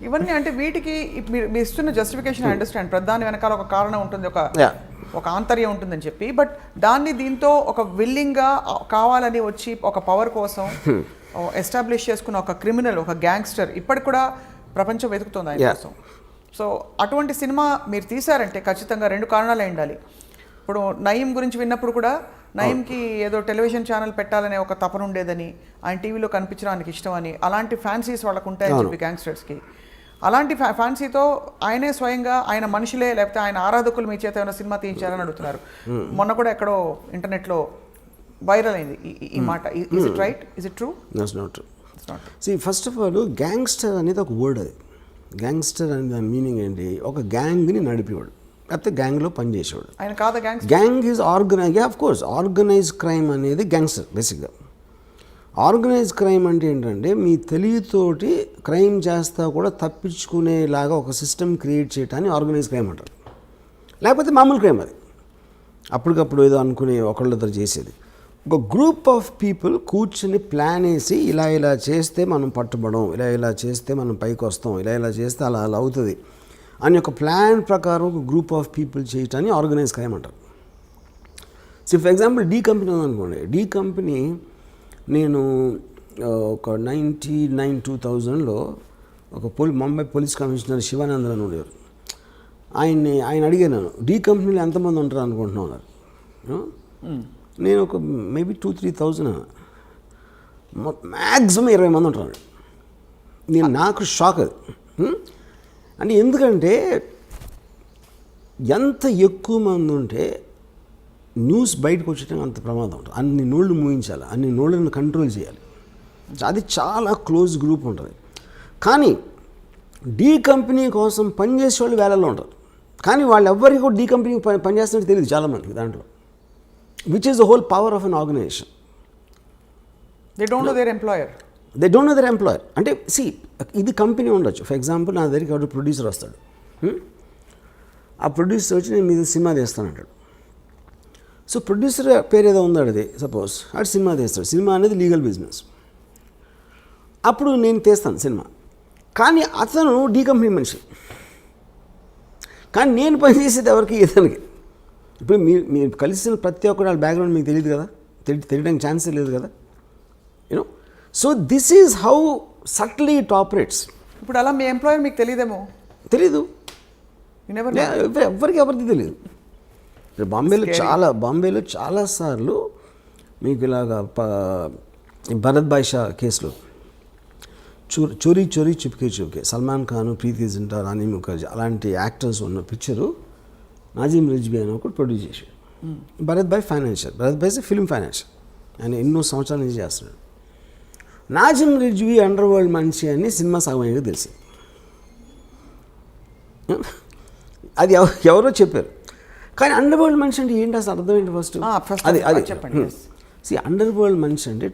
S2: ఇవన్నీ అంటే వీటికి మీరు ఇస్తున్న జస్టిఫికేషన్ అండర్స్టాండ్, ప్రధాని వెనకాల ఒక కారణం ఉంటుంది, ఒక ఒక ఆంతర్యం ఉంటుందని చెప్పి, బట్ దాన్ని దీంతో ఒక విల్లింగ్గా కావాలని వచ్చి ఒక పవర్ కోసం ఎస్టాబ్లిష్ చేసుకున్న ఒక క్రిమినల్, ఒక గ్యాంగ్స్టర్ ఇప్పటికి కూడా ప్రపంచం వెతుకుతుంది ఆయన కోసం. సో అటువంటి సినిమా మీరు తీశారంటే ఖచ్చితంగా 2 కారణాలు ఉండాలి. ఇప్పుడు నయీం గురించి విన్నప్పుడు కూడా నయీంకి ఏదో టెలివిజన్ ఛానల్ పెట్టాలనే ఒక తపన ఉండేదని, ఆయన టీవీలో కనిపించడానికి ఇష్టం అని, అలాంటి ఫ్యాన్సీస్ వాళ్ళకు ఉంటాయని చెప్పి గ్యాంగ్స్టర్స్కి, అలాంటి ఫ్యాన్సీతో ఆయనే స్వయంగా ఆయన మనుషులే లేకపోతే ఆయన ఆరాధకులు మీ చేత ఏమైనా సినిమా తీయించారని అడుగుతున్నారు. మొన్న కూడా ఎక్కడో ఇంటర్నెట్లో వైరల్ అయింది ఈ మాట. Is it right? Is it true?
S1: That's not true. First of all gangster అనేది ఒక వర్డ్. అది గ్యాంగ్స్టర్ అనే దాని మీనింగ్ ఏంటి? ఒక గ్యాంగ్ని నడిపేవాడు, లేకపోతే గ్యాంగ్లో పనిచేసేవాడు.
S2: ఆయన కాదా gangster?
S1: Gang is organise, of course organise crime అనేది గ్యాంగ్స్టర్ బేసిక్గా. ఆర్గనైజ్ క్రైమ్ అంటే ఏంటంటే మీ తెలివితోటి క్రైమ్ చేస్తా కూడా తప్పించుకునేలాగా ఒక సిస్టమ్ క్రియేట్ చేయటాన్ని ఆర్గనైజ్ క్రైమ్ అంటారు. లేకపోతే మామూలు క్రైమ్ అది, అప్పటికప్పుడు ఏదో అనుకునే ఒకళ్ళిద్దరు చేసేది. ఒక గ్రూప్ ఆఫ్ పీపుల్ కూర్చుని ప్లాన్ వేసి ఇలా చేస్తే మనం పట్టుబడం, ఇలా చేస్తే మనం పైకి వస్తాం, ఇలా చేస్తే అలా అవుతుంది అని ఒక ప్లాన్ ప్రకారం ఒక గ్రూప్ ఆఫ్ పీపుల్ చేయటాన్ని ఆర్గనైజ్ క్రైమ్ అంటారు. So for example D company ఉందనుకోండి. డీ కంపెనీ నేను ఒక 1999-2000లో ఒక ముంబై పోలీస్ కమిషనర్ శివానందన్ అని ఉండేవారు. ఆయన అడిగాను, డీ కంపెనీలో ఎంతమంది ఉంటారు అనుకుంటున్నారు? నేను ఒక మేబీ 2,000-3,000, మ్యాక్సిమం 20 మంది ఉంటారు. నాకు షాక్ అది. అంటే ఎందుకంటే ఎంత ఎక్కువ మంది ఉంటే న్యూస్ బయటకు వచ్చేటం అంత ప్రమాదం ఉంటుంది. అన్ని నోళ్ళు మూయించాలి, అన్ని నోళ్ళని కంట్రోల్ చేయాలి. అది చాలా క్లోజ్ గ్రూప్ ఉంటుంది. కానీ డీ కంపెనీ కోసం పనిచేసే వాళ్ళు వేలల్లో ఉంటారు. కానీ వాళ్ళు ఎవ్వరికి కూడా డీ కంపెనీకి పనిచేస్తున్నట్టు తెలియదు చాలామందికి దాంట్లో. Which is the whole power of an organisation.
S2: They don't know their employer.
S1: అంటే ఇది కంపెనీ ఉండొచ్చు. ఫర్ ఎగ్జాంపుల్ నా దగ్గరికి ఒక ప్రొడ్యూసర్ వస్తాడు. ఆ ప్రొడ్యూసర్ వచ్చి నేను మీద సినిమా తీస్తానంటాడు. సో ప్రొడ్యూసర్ పేరు ఏదో ఉందాడు, అది సపోజ్ అటు సినిమా తీస్తాడు. సినిమా అనేది లీగల్ బిజినెస్. అప్పుడు నేను తీస్తాను సినిమా, కానీ అతను డీ కంపెనీ మనిషి. కానీ నేను పనిచేసేది ఎవరికి? ఇతనికి. ఇప్పుడు మీరు కలిసిన ప్రతి ఒక్కరు వాళ్ళ బ్యాక్గ్రౌండ్ మీకు తెలియదు కదా, తెలియడానికి ఛాన్సే లేదు కదా, you know. So this is how సట్లీ it operates.
S2: ఇప్పుడు అలా మీ ఎంప్లాయర్ మీకు తెలియదేమో?
S1: తెలీదు, ఎవరికి తెలియదు. బాంబేలో చాలాసార్లు మీకు ఇలాగా భరత్ భాయ్ షా కేసులో చోరీ చుప్కే సల్మాన్ ఖాన్, ప్రీతి జింటా, రాణి ముఖర్జీ అలాంటి యాక్టర్స్ ఉన్న పిక్చరు నాజీం రిజ్వీ అని ఒకటి ప్రొడ్యూస్ చేశాడు. భరత్ భాయ్ ఫిల్మ్ ఫైనాన్షియల్, ఆయన ఎన్నో సంవత్సరాల నుంచి చేస్తున్నాడు. నాజీం రిజ్వీ అండర్ వరల్డ్ మనిషి అని సినిమా సగమయ్యేది తెలిసి, అది ఎవరో చెప్పారు. కానీ అండర్ వరల్డ్ మనిషి అంటే ఏంటి అసలు అర్థం ఏంటి? ఫస్ట్ అది
S2: చెప్పండి.
S1: అండర్ వరల్డ్ మనిషి అంటే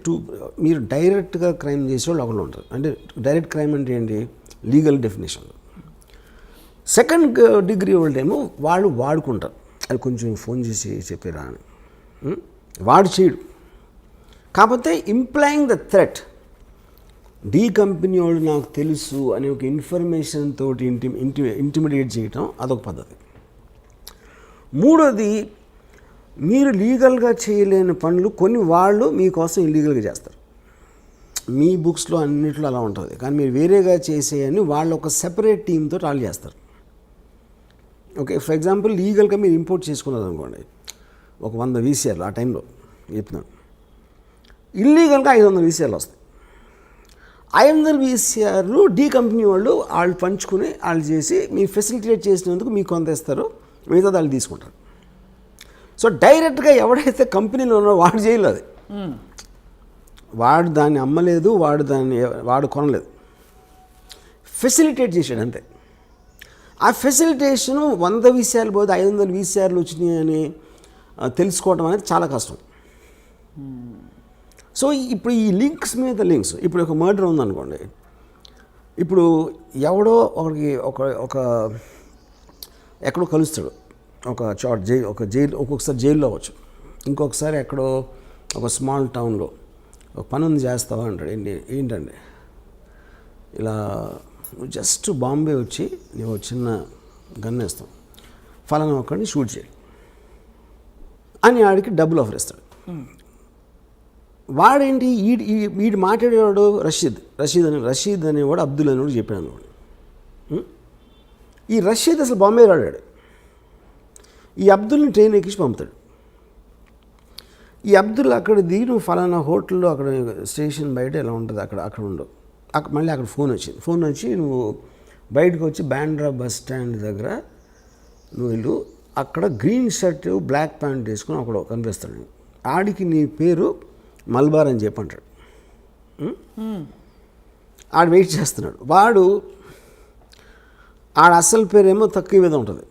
S1: మీరు డైరెక్ట్గా క్రైమ్ చేసే వాళ్ళు ఒకళ్ళు ఉంటారు. అంటే డైరెక్ట్ క్రైమ్ అంటే ఏంటి? లీగల్ డెఫినేషన్లో. సెకండ్ డిగ్రీ వాళ్ళేమో వాళ్ళు వాడుకుంటారు, అది కొంచెం ఫోన్ చేసి చెప్పారా అని. వాడు చేయడు. కాకపోతే employing the threat, D company వాళ్ళు నాకు తెలుసు అనే ఒక ఇన్ఫర్మేషన్ తోటి ఇంటిమిడియేట్ చేయటం అదొక పద్ధతి. మూడోది, మీరు లీగల్గా చేయలేని పనులు కొన్ని వాళ్ళు మీకోసం ఇల్లీగల్గా చేస్తారు. మీ బుక్స్లో అన్నిట్లో అలా ఉంటుంది, కానీ మీరు వేరేగా చేసేయని వాళ్ళు ఒక సెపరేట్ టీంతో వాళ్ళు చేస్తారు. ఓకే, ఫర్ ఎగ్జాంపుల్ లీగల్గా మీరు ఇంపోర్ట్ చేసుకున్నారు అనుకోండి, ఒక 100 వీసీఆర్లు ఆ టైంలో చెప్తున్నాను, ఇల్లీగల్గా 500 వీసీఆర్లు వస్తాయి. 500 వీసీఆర్లు డీ కంపెనీ వాళ్ళు పంచుకుని వాళ్ళు చేసి మీరు ఫెసిలిటేట్ చేసినందుకు మీకు కొంత ఇస్తారు, మిగతా వాళ్ళు తీసుకుంటారు. సో డైరెక్ట్గా ఎవడైతే కంపెనీలో ఉన్నాడో వాడు చేయలేదు, అది వాడు దాన్ని అమ్మలేదు, వాడు కొనలేదు, ఫెసిలిటేట్ చేశాడు అంతే. ఆ ఫెసిలిటేషను 100 వీసీఆర్లు పోతే 500 వీసీఆర్లు వచ్చినాయి అని తెలుసుకోవడం అనేది చాలా కష్టం. సో ఇప్పుడు ఈ లింక్స్ మీద లింక్స్, ఇప్పుడు ఒక మర్డర్ ఉందనుకోండి, ఇప్పుడు ఎవడో ఒక ఎక్కడో కలుస్తాడు, ఒక జైలు, ఒక్కొక్కసారి జైల్లో అవ్వచ్చు, ఇంకొకసారి ఎక్కడో ఒక స్మాల్ టౌన్లో ఒక పని ఉంది చేస్తావా అంటాడు. ఏంటండి ఇలా జస్ట్ బాంబే వచ్చి నీకు చిన్న గన్ వేస్తాం, ఫలానా ఒక్కడిని షూట్ చేయాలి. అని ఆడికి డబ్బులు ఆఫర్ ఇస్తాడు. వాడేంటి వీడు మాట్లాడేవాడు రషీద్ అనేవాడు అబ్దుల్ అనేవాడు చెప్పాడు అన్నవాడు. ఈ రషీద్ అసలు బాంబే రాడాడు. ఈ అబ్దుల్ని ట్రైన్ ఎక్కించి పంపుతాడు. ఈ అబ్దుల్ అక్కడ దిగి నువ్వు ఫలానా హోటల్లో అక్కడ స్టేషన్ బయట ఎలా ఉంటుంది అక్కడ ఉండవు. మళ్ళీ అక్కడ ఫోన్ వచ్చి నువ్వు బయటకు వచ్చి బాండ్రా బస్ స్టాండ్ దగ్గర నువ్వు వెళ్ళు, అక్కడ గ్రీన్ షర్ట్ బ్లాక్ ప్యాంట్ వేసుకుని అక్కడ కనిపిస్తాడు. ఆడికి నీ పేరు మల్బార్ అని చెప్పి అంటాడు. ఆడు వెయిట్ చేస్తున్నాడు. ఆడ అసలు పేరేమో తక్కువ మీద ఉంటుంది,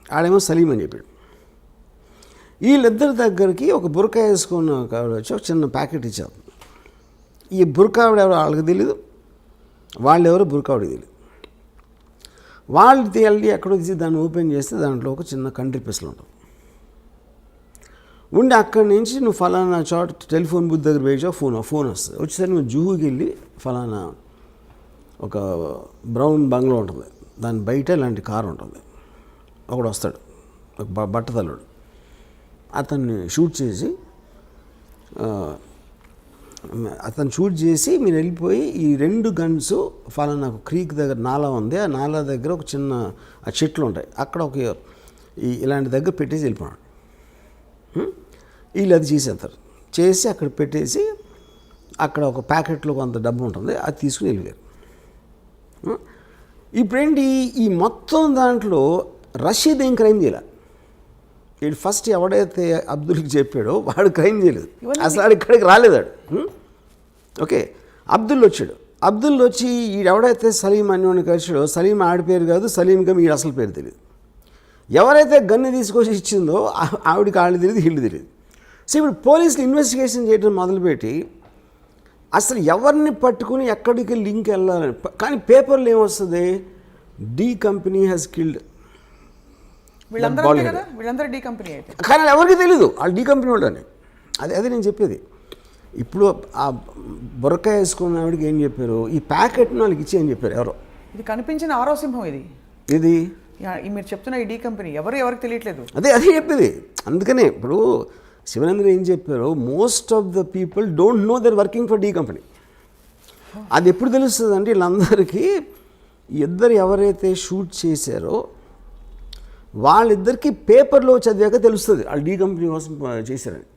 S1: ఆడేమో సలీం అని చెప్పాడు. వీళ్ళిద్దరి దగ్గరికి ఒక బురకా వేసుకున్న ఆవిడ వచ్చి ఒక చిన్న ప్యాకెట్ ఇచ్చారు. ఈ బురకా ఆవిడ ఎవరో వాళ్ళకి తెలియదు, వాళ్ళెవరో బురకా ఆవిడకి తెలియదు. వాళ్ళు వెళ్ళి ఎక్కడో తీసి దాన్ని ఓపెన్ చేస్తే దాంట్లో ఒక చిన్న కంట్రీ పిస్టల్ ఉంటుంది. ఉండి అక్కడి నుంచి నువ్వు ఫలానా చోట టెలిఫోన్ బూత్ దగ్గర వేయచో ఫోన్ వస్తుంది. వచ్చేసరికి నువ్వు జూహుకి వెళ్ళి ఫలానా ఒక బ్రౌన్ బంగ్లో ఉంటుంది, దాని బయట ఇలాంటి కారు ఉంటుంది. ఒకడు వస్తాడు, ఒక బట్టతల్లుడు, అతన్ని షూట్ చేసి మీరు వెళ్ళిపోయి ఈ 2 గన్స్ ఫలానా క్రీక్ దగ్గర నాలా ఉంది, ఆ నాలా దగ్గర ఒక చిన్న ఆ చెట్లు ఉంటాయి, అక్కడ ఒక ఇలాంటి దగ్గర పెట్టేసి వెళ్ళిపోయాడు. వీళ్ళు అది చేసి అక్కడ పెట్టేసి అక్కడ ఒక ప్యాకెట్లో కొంత డబ్బు ఉంటుంది, అది తీసుకుని వెళ్ళిపోయారు. ఇప్పుడేంటి ఈ మొత్తం దాంట్లో రషీద్ ఏం క్రైమ్ చేయలే. వీడు ఫస్ట్ ఎవడైతే అబ్దుల్కి చెప్పాడో వాడు క్రైమ్ చేయలేదు, అసలు ఆడు ఇక్కడికి రాలేదాడు. ఓకే, అబ్దుల్ వచ్చాడు. అబ్దుల్ వచ్చి ఎవడైతే సలీం అన్నోని కలిసాడో సలీం ఆడి పేరు కాదు, సలీంగా వీడు అసలు పేరు తెలియదు. ఎవరైతే గన్ను తీసుకొచ్చి ఇచ్చిందో ఆవిడికి వాళ్ళు తెలియదు, వీళ్ళు తెలియదు. సో ఇప్పుడు పోలీసులు ఇన్వెస్టిగేషన్ చేయడం మొదలుపెట్టి అసలు ఎవరిని పట్టుకుని ఎక్కడికి లింక్ వెళ్ళాలని, కానీ పేపర్లో ఏమొస్తుంది, డి కంపెనీ హ్యాస్ కిల్డ్. కానీ ఎవరికి తెలీదు వాళ్ళు డి కంపెనీ వాళ్ళని. అదే నేను చెప్పేది. ఇప్పుడు ఆ బురకా వేసుకున్న ఆవిడకి ఏం చెప్పారు, ఈ ప్యాకెట్ను వాళ్ళకి ఇచ్చి అని చెప్పారు ఎవరో.
S2: ఇది కనిపించిన ఆరో సింహం ఇది మీరు చెప్తున్న ఈ డి కంపెనీ ఎవరికి తెలియట్లేదు. అదే
S1: చెప్పేది. అందుకనే ఇప్పుడు శివనంద్ర ఏం చెప్పారు, most of the people don't know they're working for D company. అది ఎప్పుడు తెలుస్తుంది అంటే వీళ్ళందరికీ ఇద్దరు ఎవరైతే షూట్ చేశారో వాళ్ళిద్దరికీ పేపర్లో చదివాక తెలుస్తుంది వాళ్ళు డి కంపెనీ కోసం చేశారని.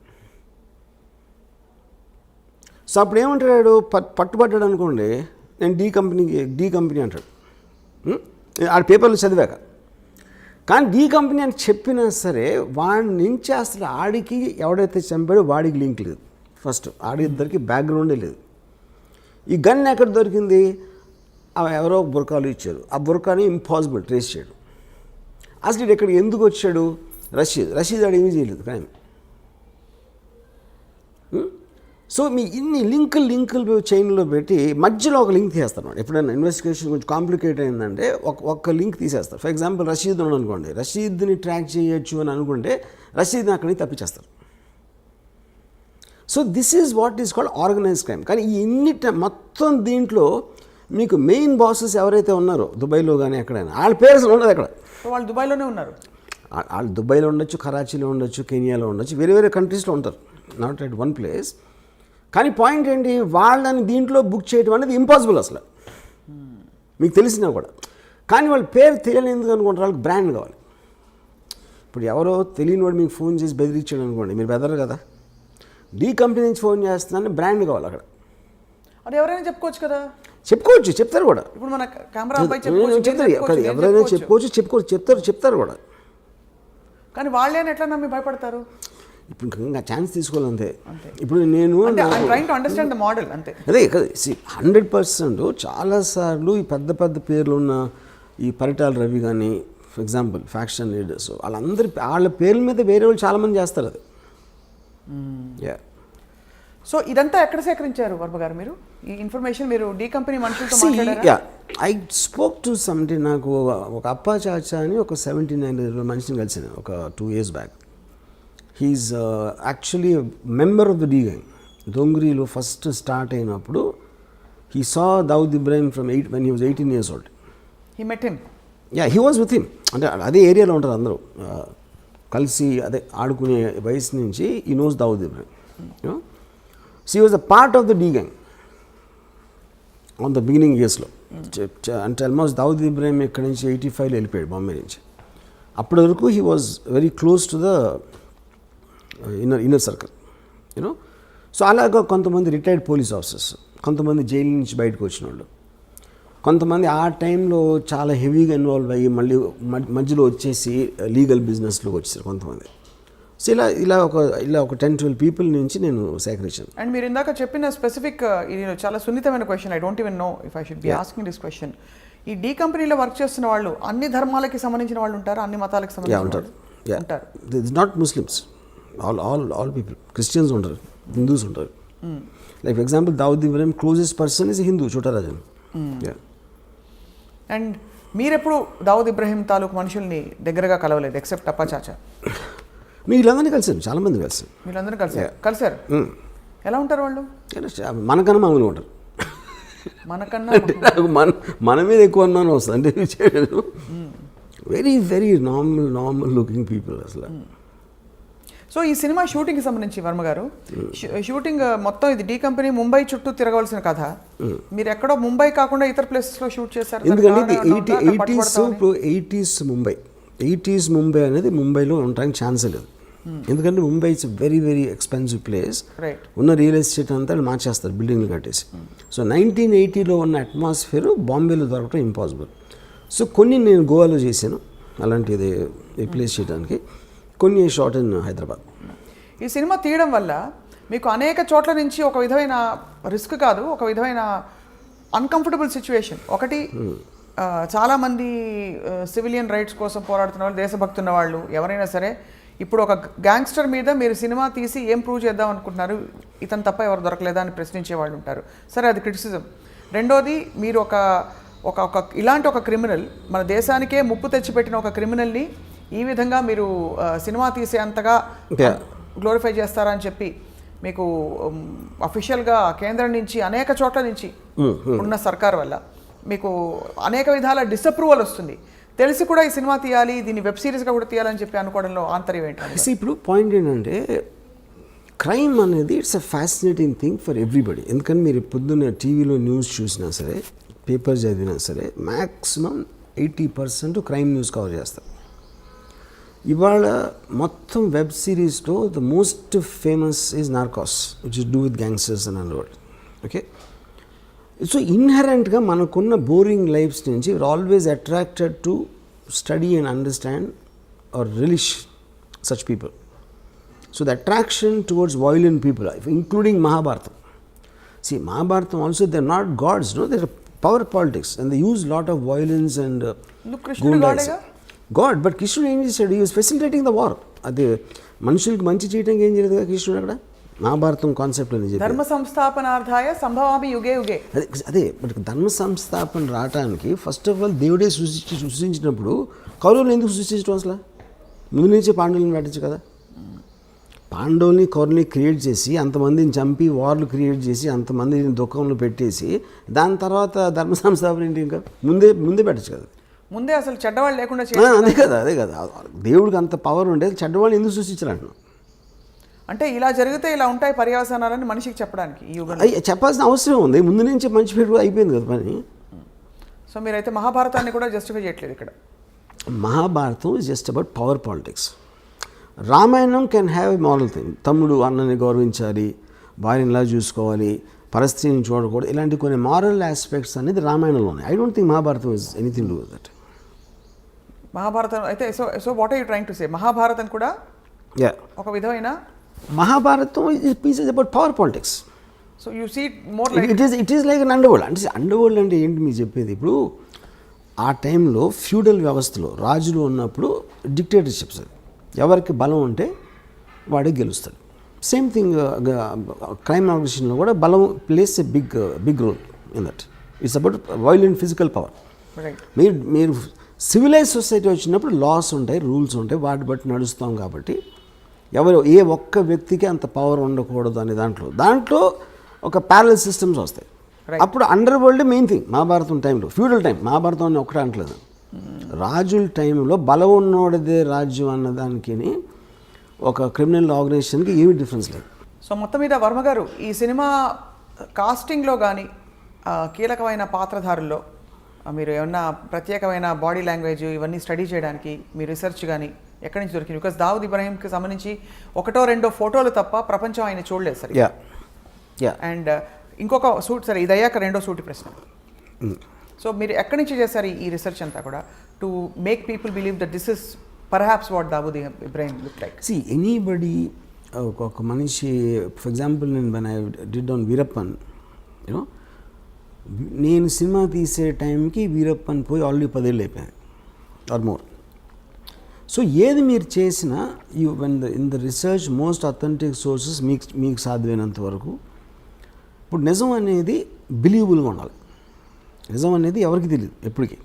S1: సో అప్పుడు ఏమంటాడు, పట్టుబడ్డాడు అనుకోండి, నేను డి కంపెనీ అంటాడు ఆ పేపర్లో చదివాక. కానీ డి కంపెనీ అని చెప్పినా సరే వాడి నుంచి అసలు ఆడికి ఎవడైతే చంపాడో వాడికి లింక్ లేదు. ఫస్ట్ ఆడిద్దరికి బ్యాక్గ్రౌండే లేదు. ఈ గన్ ఎక్కడ దొరికింది, ఎవరో బురకాలు ఇచ్చారు, ఆ బురకాని ఇంపాసిబుల్ ట్రేస్ చేయడం. అసలు ఇక్కడ ఎందుకు వచ్చాడు, రషీద్ ఆడు ఏమీ చేయలేదు కానీ. సో మీ ఇన్ని లింకులు చైన్లో పెట్టి మధ్యలో ఒక లింక్ తీసేస్తాను. ఎప్పుడైనా ఇన్వెస్టిగేషన్ కొంచెం కాంప్లికేట్ అయిందంటే ఒక్క లింక్ తీసేస్తారు. ఫర్ ఎగ్జాంపుల్ రషీద్ ఉన్నాడు అనుకోండి, రషీద్ని ట్రాక్ చేయొచ్చు అని అనుకుంటే రషీద్ని అక్కడికి తప్పించేస్తారు. So this is what is called organised crime. కానీ మొత్తం దీంట్లో మీకు మెయిన్ బాసెస్ ఎవరైతే ఉన్నారో దుబాయ్లో కానీ ఎక్కడైనా వాళ్ళ పేర్స్ ఉండదు. అక్కడ
S2: వాళ్ళు దుబాయ్లోనే ఉన్నారు.
S1: వాళ్ళు దుబాయ్లో ఉండొచ్చు, కరాచీలో ఉండొచ్చు, కెనియాలో ఉండొచ్చు, వేరే కంట్రీస్లో ఉంటారు, నాట్ ఎట్ వన్ ప్లేస్. కానీ పాయింట్ ఏంటి, వాళ్ళని దీంట్లో బుక్ చేయడం అనేది ఇంపాసిబుల్ అసలు మీకు తెలిసినా కూడా. కానీ వాళ్ళ పేరు తెలియని ఎందుకు అనుకుంటారు, వాళ్ళకి బ్రాండ్ కావాలి. ఇప్పుడు ఎవరో తెలియని వాడు మీకు ఫోన్ చేసి బెదిరించాడు అనుకోండి, మీరు బెదరు కదా. డి కంపెనీ నుంచి ఫోన్ చేస్తున్నాను బ్రాండ్ కావాలి అక్కడ.
S2: అది ఎవరైనా చెప్పుకోవచ్చు కదా.
S1: చెప్తారు కూడా.
S2: ఇప్పుడు మన కెమెరా
S1: చెప్తారు, ఎవరైనా చెప్తారు కూడా.
S2: కానీ వాళ్ళని ఎట్లా నమ్మి భయపడతారు?
S1: ఇప్పుడు ఇంకా ఛాన్స్ తీసుకోవాలంతే. ఇప్పుడు నేను
S2: అదే
S1: 100% చాలాసార్లు ఈ పెద్ద పేర్లు ఉన్న ఈ పరిటాల రవి కానీ ఫర్ ఎగ్జాంపుల్ ఫ్యాక్షన్ లీడర్స్ వాళ్ళ పేర్ల మీద వేరే వాళ్ళు చాలామంది చేస్తారు అది.
S2: సో ఇదంతా ఎక్కడ సేకరించారు వర్మ గారు మీరు ఈ ఇన్ఫర్మేషన్? మీరు డి కంపెనీ మనుషులతో మాట్లాడారా?
S1: I spoke to something. నాకు ఒక అప్పా చాచా అని ఒక 79 మనిషిని కలిసాను ఒక 2 years back. He is actually member of the D gang. దొంగరీలో ఫస్ట్ స్టార్ట్ అయినప్పుడు he saw Dawood Ibrahim from when he was 18 years old.
S2: He met him?
S1: Yeah, he was with him. అంటే అదే ఏరియాలో ఉంటారు అందరూ, కలిసి అదే ఆడుకునే వయసు నుంచి he knows Dawood Ibrahim. She was a part of the D gang on the beginning ఇయర్స్లో. అంటే ఆల్మోస్ట్ దావుద్ ఇబ్రాహిం ఇక్కడి నుంచి 85లో వెళ్ళిపోయాడు బాంబే నుంచి. అప్పటి వరకు he was very close to the inner circle you know. So అలాగా కొంతమంది రిటైర్డ్ పోలీస్ ఆఫీసర్స్, కొంతమంది జైలు నుంచి బయటకు వచ్చిన వాళ్ళు, కొంతమంది ఆ టైంలో చాలా హెవీగా ఇన్వాల్వ్ అయ్యి మళ్ళీ మధ్యలో వచ్చేసి లీగల్ బిజినెస్లోకి వచ్చేసారు కొంతమంది. సో ఇలా ఒక 10-12 పీపుల్ నుంచి నేను సేకరించాను.
S2: అండ్ మీరు ఇందాక చెప్పిన స్పెసిఫిక్ ఇది చాలా సున్నితమైన question. I don't even know if I should be asking this question. ఈ డీ కంపెనీలో వర్క్ చేస్తున్న వాళ్ళు అన్ని ధర్మాలకి సంబంధించిన వాళ్ళు ఉంటారు, అన్ని మతాలకు సంబంధించిన
S1: ఉంటారు.
S2: ఉంటారు.
S1: It's not Muslims, all people. Christians ఉంటారు, హిందూస్ ఉంటారు. Like for example Dawood Ibrahim closest person is Hindu, చోటా రాజన్.
S2: అండ్ మీరెప్పుడు దావుద్ ఇబ్రాహిం తాలూకు మనుషుల్ని దగ్గరగా కలవలేదు ఎక్సెప్ట్ అప్పా చాచా?
S1: వీళ్ళందరినీ కలిసాను, చాలామంది కలిసాను.
S2: వీళ్ళందరూ కలిసారు. ఎలా ఉంటారు వాళ్ళు?
S1: మనకన్నా మామూలుగా ఉంటారు.
S2: మనకన్నా
S1: మన మీద ఎక్కువ అనుమానం వస్తుంది. అంటే very very normal looking people అసలు.
S2: సో ఈ సినిమా షూటింగ్కి సంబంధించి వర్మ గారు, షూటింగ్ మొత్తం ఇది డీ కంపెనీ ముంబై చుట్టూ తిరగవలసిన కథ. మీరు ఎక్కడో ముంబై కాకుండా ఇతర ప్లేసెస్లో షూట్ చేశారు.
S1: ఎందుకంటే 80s ముంబై అనేది ముంబైలో ఉండడానికి ఛాన్సే లేదు. ఎందుకంటే Mumbai it's very very expensive place. ఉన్న రియల్ ఎస్టేట్ అంతా మార్చేస్తారు బిల్డింగ్లు కట్టేసి. సో 1980లో ఉన్న అట్మాస్ఫియర్ బాంబేలో దొరకడం ఇంపాసిబుల్. సో కొన్ని నేను గోవాలో చేశాను అలాంటిది రీప్లేస్ చేయడానికి, కొన్ని షార్ట్ ఇన్ హైదరాబాద్.
S2: ఈ సినిమా తీయడం వల్ల మీకు అనేక చోట్ల నుంచి ఒక విధమైన రిస్క్ కాదు, ఒక విధమైన అన్కంఫర్టబుల్ సిచ్యువేషన్. ఒకటి చాలామంది సివిలియన్ రైట్స్ కోసం పోరాడుతున్న వాళ్ళు, దేశభక్తున్న వాళ్ళు ఎవరైనా సరే ఇప్పుడు ఒక గ్యాంగ్స్టర్ మీద మీరు సినిమా తీసి ఏం ప్రూవ్ చేద్దాం అనుకుంటున్నారు, ఇతను తప్ప ఎవరు దొరకలేదా అని ప్రశ్నించే వాళ్ళు ఉంటారు. సరే, అది క్రిటిసిజం. రెండోది, మీరు ఒక ఇలాంటి ఒక క్రిమినల్, మన దేశానికే ముప్పు తెచ్చిపెట్టిన ఒక క్రిమినల్ని ఈ విధంగా మీరు సినిమా తీసే అంతగా గ్లోరిఫై చేస్తారా అని చెప్పి మీకు అఫీషియల్గా కేంద్రం నుంచి అనేక చోట్ల నుంచి ఉన్న సర్కార్ వల్ల మీకు అనేక విధాల డిసప్రూవల్ వస్తుంది. తెలిసి కూడా ఈ సినిమా తీయాలి, దీన్ని వెబ్ సిరీస్గా కూడా తీయాలని చెప్పి అనుకోవడంలో ఆంతర్యం ఏంటంటే,
S1: ఇప్పుడు పాయింట్ ఏంటంటే క్రైమ్ అనేది it's a fascinating thing for everybody. ఎందుకంటే మీరు పొద్దున్న టీవీలో న్యూస్ చూసినా సరే, పేపర్ చదివినా సరే, మ్యాక్సిమం 80% క్రైమ్ న్యూస్ కవర్ చేస్తారు. ఇవాళ మొత్తం వెబ్ సిరీస్లో the most famous is Narcos, which is do with gangsters and అన్వర్డ్. ఓకే, సో ఇన్హెరెంట్గా మనకున్న బోరింగ్ లైఫ్స్ నుంచి we're always attracted to study and understand or relish such people. So the attraction towards violent people, including Mahabharatam. See, Mahabharatam also, they're not gods, no, they're power politics and they use lot of violence and
S2: Krishna
S1: God, but Krishna ఏం చేశాడు? He was facilitating the war. అదే మనుషులకి మంచి చేయడానికి ఏం చేయలేదు కదా కృష్ణుడు అక్కడ. మహాభారతం కాన్సెప్ట్ అని చెప్పి
S2: ధర్మ సంస్థాపనార్థాయ సంభవామి యుగే యుగే.
S1: అదే బట్ ధర్మ సంస్థాపన రావడానికి ఫస్ట్ ఆఫ్ ఆల్ దేవుడే సృష్టించినప్పుడు కౌరవులు ఎందుకు సృష్టించడం అసలు? ముందు నుంచే పాండవులను పెట్టచ్చు కదా. పాండవుల్ని కౌరవుల్ని క్రియేట్ చేసి అంతమందిని చంపి వార్లు క్రియేట్ చేసి అంతమందిని దుఃఖంలో పెట్టేసి దాని తర్వాత ధర్మ సంస్థాపన ఏంటి? ఇంకా ముందే పెట్టచ్చు కదా.
S2: ముందే అసలు చెడ్డవాళ్ళు లేకుండా
S1: అదే కదా దేవుడికి అంత పవర్ ఉండేది. చెడ్డవాళ్ళు ఎందుకు సృష్టించాలంటున్నాం
S2: అంటే ఇలా జరిగితే ఇలా ఉంటాయి పర్యవసానాలని మనిషికి చెప్పడానికి ఈ యుగంలో
S1: చెప్పాల్సిన అవసరం ఉంది. ముందు నుంచి మంచి పేరు అయిపోయింది కదా పని.
S2: సో మీరైతే మహాభారతాన్ని కూడా జస్టిఫై చేయట్లేదు ఇక్కడ.
S1: Mahabharatam is just about power politics. Ramayanam can have a moral thing. తమ్ముడు అన్నని గౌరవించాలి, భార్యనిలా చూసుకోవాలి, పరిస్థితిని చూడకూడదు, ఇలాంటి కొన్ని మారల్ ఆస్పెక్ట్స్ అనేది రామాయణంలో ఉన్నాయి. I don't think Mahabharatam is anything to that.
S2: Mahabharatam అయితే so what are you trying to say? Mahabharatam కూడా ఒక విధమైన
S1: Mahabharatam is about power politics.
S2: So you see more like
S1: it is like an underworld. అంటే అండర్వరల్డ్ అంటే ఏంటి మీకు చెప్పేది? ఇప్పుడు ఆ టైంలో ఫ్యూడల్ వ్యవస్థలో రాజులు ఉన్నప్పుడు డిక్టేటర్షిప్స్, ఎవరికి బలం ఉంటే వాడే గెలుస్తాడు. సేమ్ థింగ్ క్రైమ్ ఆర్గనైజేషన్లో కూడా బలం places a big role in that. It's about violent physical power. మీరు సివిలైజ్ సొసైటీ వచ్చినప్పుడు లాస్ ఉంటాయి, రూల్స్ ఉంటాయి, వాటి బట్టి నడుస్తాం. కాబట్టి ఏ ఒక్క వ్యక్తికి అంత పవర్ ఉండకూడదు అనే దాంట్లో ఒక ప్యారలల్ సిస్టమ్స్ వస్తాయి. అప్పుడు under world main thing. Mahabharatam టైంలో ఫ్యూడల్ టైం, మహాభారతం అని ఒకటే అంటలేదు. రాజుల టైంలో బలం ఉన్నోడిదే రాజ్యం అన్నదానికి ఒక క్రిమినల్ ఆర్గనైజేషన్కి ఏమీ డిఫరెన్స్ లేదు.
S2: సో మొత్తం మీద వర్మ గారు ఈ సినిమా కాస్టింగ్లో కానీ కీలకమైన పాత్రధారుల్లో మీరు ఏమన్నా ప్రత్యేకమైన బాడీ లాంగ్వేజ్ ఇవన్నీ స్టడీ చేయడానికి మీ రీసెర్చ్ కానీ ఎక్కడి నుంచి దొరికింది? బికాస్ దావుద్ ఇబ్రాహీంకి సంబంధించి 1-2 ఫోటోలు తప్ప ప్రపంచం ఆయన చూడలేదు సరే. అండ్ ఇంకొక సూట్ సరే ఇది అయ్యాక రెండో సూటి ప్రశ్న. సో మీరు ఎక్కడి నుంచి చేశారు ఈ రీసెర్చ్ అంతా కూడా to make people believe that this is perhaps what Dawood Ibrahim look like?
S1: See anybody ఒక మనిషి ఫర్ ఎగ్జాంపుల్ నేను when I did on Veerappan you know నేను సినిమా తీసే టైంకి వీరప్పన్ పోయి ఆల్రెడీ 10 ఏళ్ళు అయిపోయాయి ఆర్ మోర్. సో ఏది మీరు చేసినా in the research most authentic sources మీకు సాధ్యమైనంత వరకు. ఇప్పుడు నిజం అనేది బిలీవబుల్గా ఉండాలి. నిజం అనేది ఎవరికి తెలియదు ఎప్పటికీ,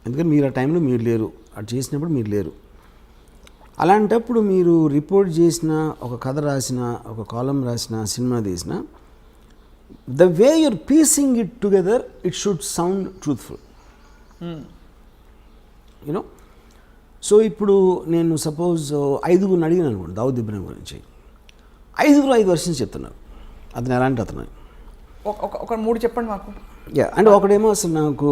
S1: ఎందుకంటే మీరు ఆ టైంలో మీరు లేరు, అది చేసినప్పుడు మీరు లేరు. అలాంటప్పుడు మీరు రిపోర్ట్ చేసిన, ఒక కథ రాసిన, ఒక కాలం రాసిన, సినిమా తీసిన, the way your piecing it together it should sound truthful you know. So ఇప్పుడు నేను సపోజ్ 5 అడిగినాను అనుకోండి దావుద్ ఇబ్రాహీం గురించి, 5 వర్షన్స్ చెప్తున్నారు అతను ఎలాంటి అతను.
S2: ఒక 3 చెప్పండి మాకు.
S1: అంటే ఒకడేమో అసలు నాకు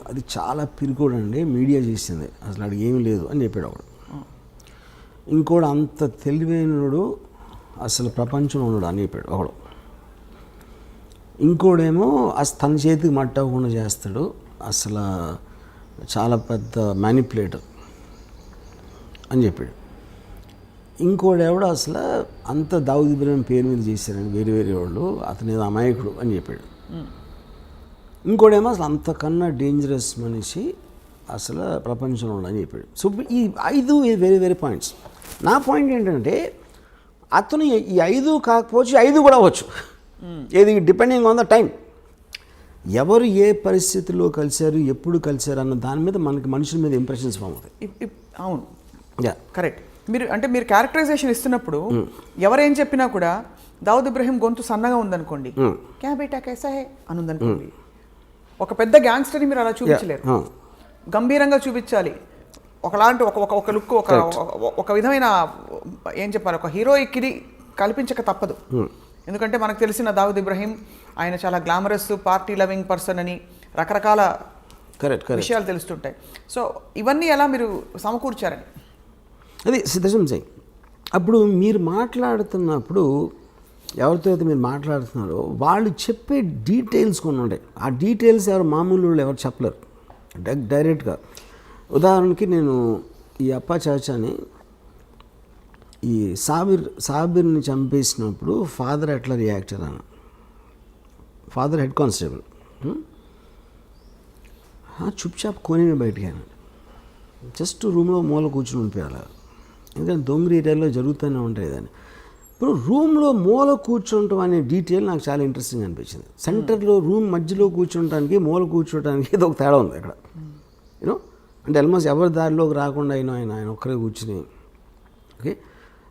S1: అది చాలా పిరికోడు అండి, మీడియా చేసింది, అసలు అడిగి ఏమీ లేదు అని చెప్పాడు ఒకడు. ఇంకోడు అంత తెలివైనడు అసలు ప్రపంచంలో ఉన్నాడు అని చెప్పాడు ఒకడు. ఇంకోడేమో అసలు తన చేతికి మట్టకుండా చేస్తాడు, అసలు చాలా పెద్ద మ్యానిపులేటర్ అని చెప్పాడు. ఇంకోడెవడో అసలు అంత దావుద్ ఇబ్రాహీం పేరు మీద చేశారని వేరే వాళ్ళు, అతని ఏదో అమాయకుడు అని చెప్పాడు. ఇంకోడేమో అసలు అంతకన్నా డేంజరస్ మనిషి అసలు ప్రపంచంలో అని చెప్పాడు. సో ఈ 5 వేరే పాయింట్స్. నా పాయింట్ ఏంటంటే అతను ఈ 5 కాకపోవచ్చు, 5 కూడా అవ్వచ్చు, ఏది డిపెండింగ్ ఆన్ ద టైం. ఎవరు ఏ పరిస్థితుల్లో కలిశారు, ఎప్పుడు కలిశారు అన్న దాని మీద మనకి మనుషుల మీద ఇంప్రెషన్స్ ఫామ్ అవుతాయి.
S2: అవును, కరెక్ట్. మీరు క్యారెక్టరైజేషన్ ఇస్తున్నప్పుడు ఎవరేం చెప్పినా కూడా దావుద్ ఇబ్రాహీం గొంతు సన్నగా ఉందనుకోండి, క్యా బేటా కైసా హే అని ఉందనుకోండి, ఒక పెద్ద గ్యాంగ్స్టర్ని మీరు అలా చూపించలేరు, గంభీరంగా చూపించాలి. ఒకలాంటి ఒక లుక్, ఒక విధమైన ఏం చెప్పాలి, ఒక హీరోయిక్ ఇది కల్పించక తప్పదు. ఎందుకంటే మనకు తెలిసిన దావుద్ ఇబ్రాహీం ఆయన చాలా గ్లామరస్, పార్టీ లవింగ్ పర్సన్ అని రకరకాల విషయాలు తెలుస్తుంటాయి. సో ఇవన్నీ ఎలా మీరు సమకూర్చారని
S1: అది సిద్ధం చేయి. అప్పుడు మీరు మాట్లాడుతున్నప్పుడు ఎవరితో అయితే మీరు మాట్లాడుతున్నారో వాళ్ళు చెప్పే డీటెయిల్స్ కొన్ని ఉంటాయి. ఆ డీటెయిల్స్ ఎవరు మామూలు ఎవరు చెప్పలేరు డైరెక్ట్గా. ఉదాహరణకి నేను ఈ అప్పా చాచాని, ఈ సాబిర్ని చంపేసినప్పుడు ఫాదర్ ఎట్లా రియాక్ట్ అయ్యాను. ఫాదర్ హెడ్ కానిస్టేబుల్, చుప్చాప్ కోనేమి బయటికి అయినా జస్ట్ రూమ్లో మూల కూర్చుని ఉండిపోయాలి, ఎందుకంటే దొంగరి ఏరియాలో జరుగుతూనే ఉంటాయి దాన్ని. ఇప్పుడు రూమ్లో మూల కూర్చుంటాం అనే డీటెయిల్ నాకు చాలా ఇంట్రెస్టింగ్ అనిపించింది. సెంటర్లో రూమ్ మధ్యలో కూర్చుంటానికి, మూల కూర్చోటానికి ఏదో ఒక తేడా ఉంది అక్కడ యూనో. అంటే ఆల్మోస్ట్ ఎవరి దారిలోకి రాకుండా ఆయన ఒక్కరే కూర్చుని. ఓకే,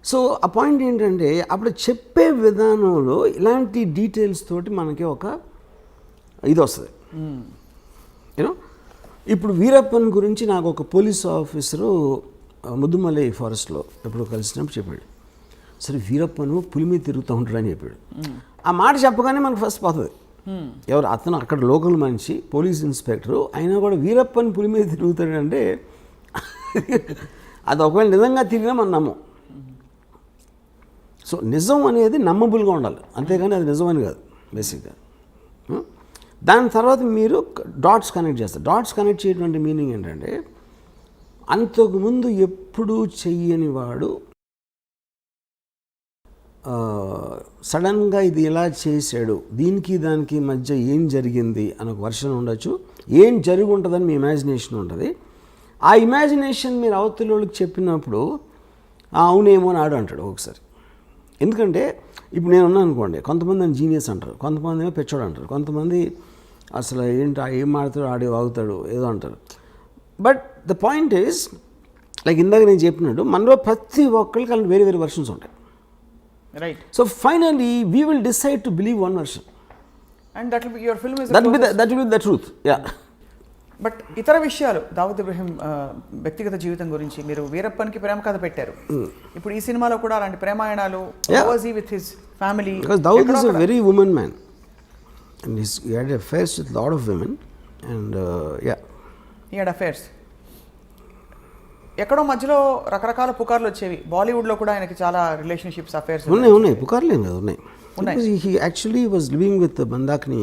S1: సో ఆ పాయింట్ ఏంటంటే అప్పుడు చెప్పే విధానంలో ఇలాంటి డీటెయిల్స్ తోటి మనకి ఒక ఇది వస్తుంది యూనో. ఇప్పుడు వీరప్పన్ గురించి నాకు ఒక పోలీస్ ఆఫీసరు ముద్దుమలై ఫారెస్ట్లో ఎప్పుడు కలిసినప్పుడు చెప్పాడు, సరే వీరప్పను పులి మీద తిరుగుతూ ఉంటాడని చెప్పాడు. ఆ మాట చెప్పగానే మనకు ఫస్ట్ పోతుంది ఎవరు అతను, అక్కడ లోకల్ మనిషి, పోలీస్ ఇన్స్పెక్టరు, అయినా కూడా వీరప్పని పులి మీద తిరుగుతాడంటే అది ఒకవేళ నిజంగా తిరిగినా మనం నమ్మం. సో నిజం అనేది నమ్మబుల్గా ఉండాలి, అంతేగాని అది నిజమని కాదు బేసిక్గా. దాని తర్వాత మీరు డాట్స్ కనెక్ట్ చేస్తారు. డాట్స్ కనెక్ట్ చేయటువంటి మీనింగ్ ఏంటంటే అంతకుముందు ఎప్పుడూ చెయ్యని వాడు సడన్గా ఇది ఎలా చేశాడు, దీనికి దానికి మధ్య ఏం జరిగింది అని ఒక వర్షన్ ఉండొచ్చు, ఏం జరిగి ఉంటుందని మీ ఇమాజినేషన్ ఉంటుంది. ఆ ఇమాజినేషన్ మీరు అవతలకి చెప్పినప్పుడు అవునేమో అని ఆడు అంటాడు ఒకసారి. ఎందుకంటే ఇప్పుడు నేను ఉన్నాను అనుకోండి, కొంతమంది నన్ను జీనియస్ అంటారు, కొంతమంది ఏమో పెచ్చోడు అంటారు, కొంతమంది అసలు ఏంటి ఏం మాడతాడు ఆడే వాగుతాడు ఏదో అంటారు. But the point is like ఇందాక నేను చెప్పినట్టు మనలో ప్రతి ఒక్కరికి అలాంటి వేరే వేరే వర్షన్స్ ఉంటాయి.
S2: Right.
S1: So finally we will decide to believe one version
S2: and that will be your film is
S1: that will be the truth. Yeah.
S2: But ఇతర విషయాలు దావుద్ ఇబ్రహీం వ్యక్తిగత జీవితం గురించి మీరు వీరప్పన్కి ప్రేమ కథ పెట్టారు. ఇప్పుడు ఈ సినిమాలో కూడా అలాంటి ప్రేమాయణాలు with his family.
S1: Because Dawood is a very woman man, and he had affairs with a lot of women, and
S2: he had affairs. ఎక్కడో మధ్యలో రకరకాల పుకార్లు వచ్చేవి. బాలీవుడ్లో కూడా ఆయనకి చాలా రిలేషన్షిప్స్ అఫేర్స్
S1: ఉన్నాయి పుకార్లేం కదా ఉన్నాయి. Because he actually was living with Mandakini,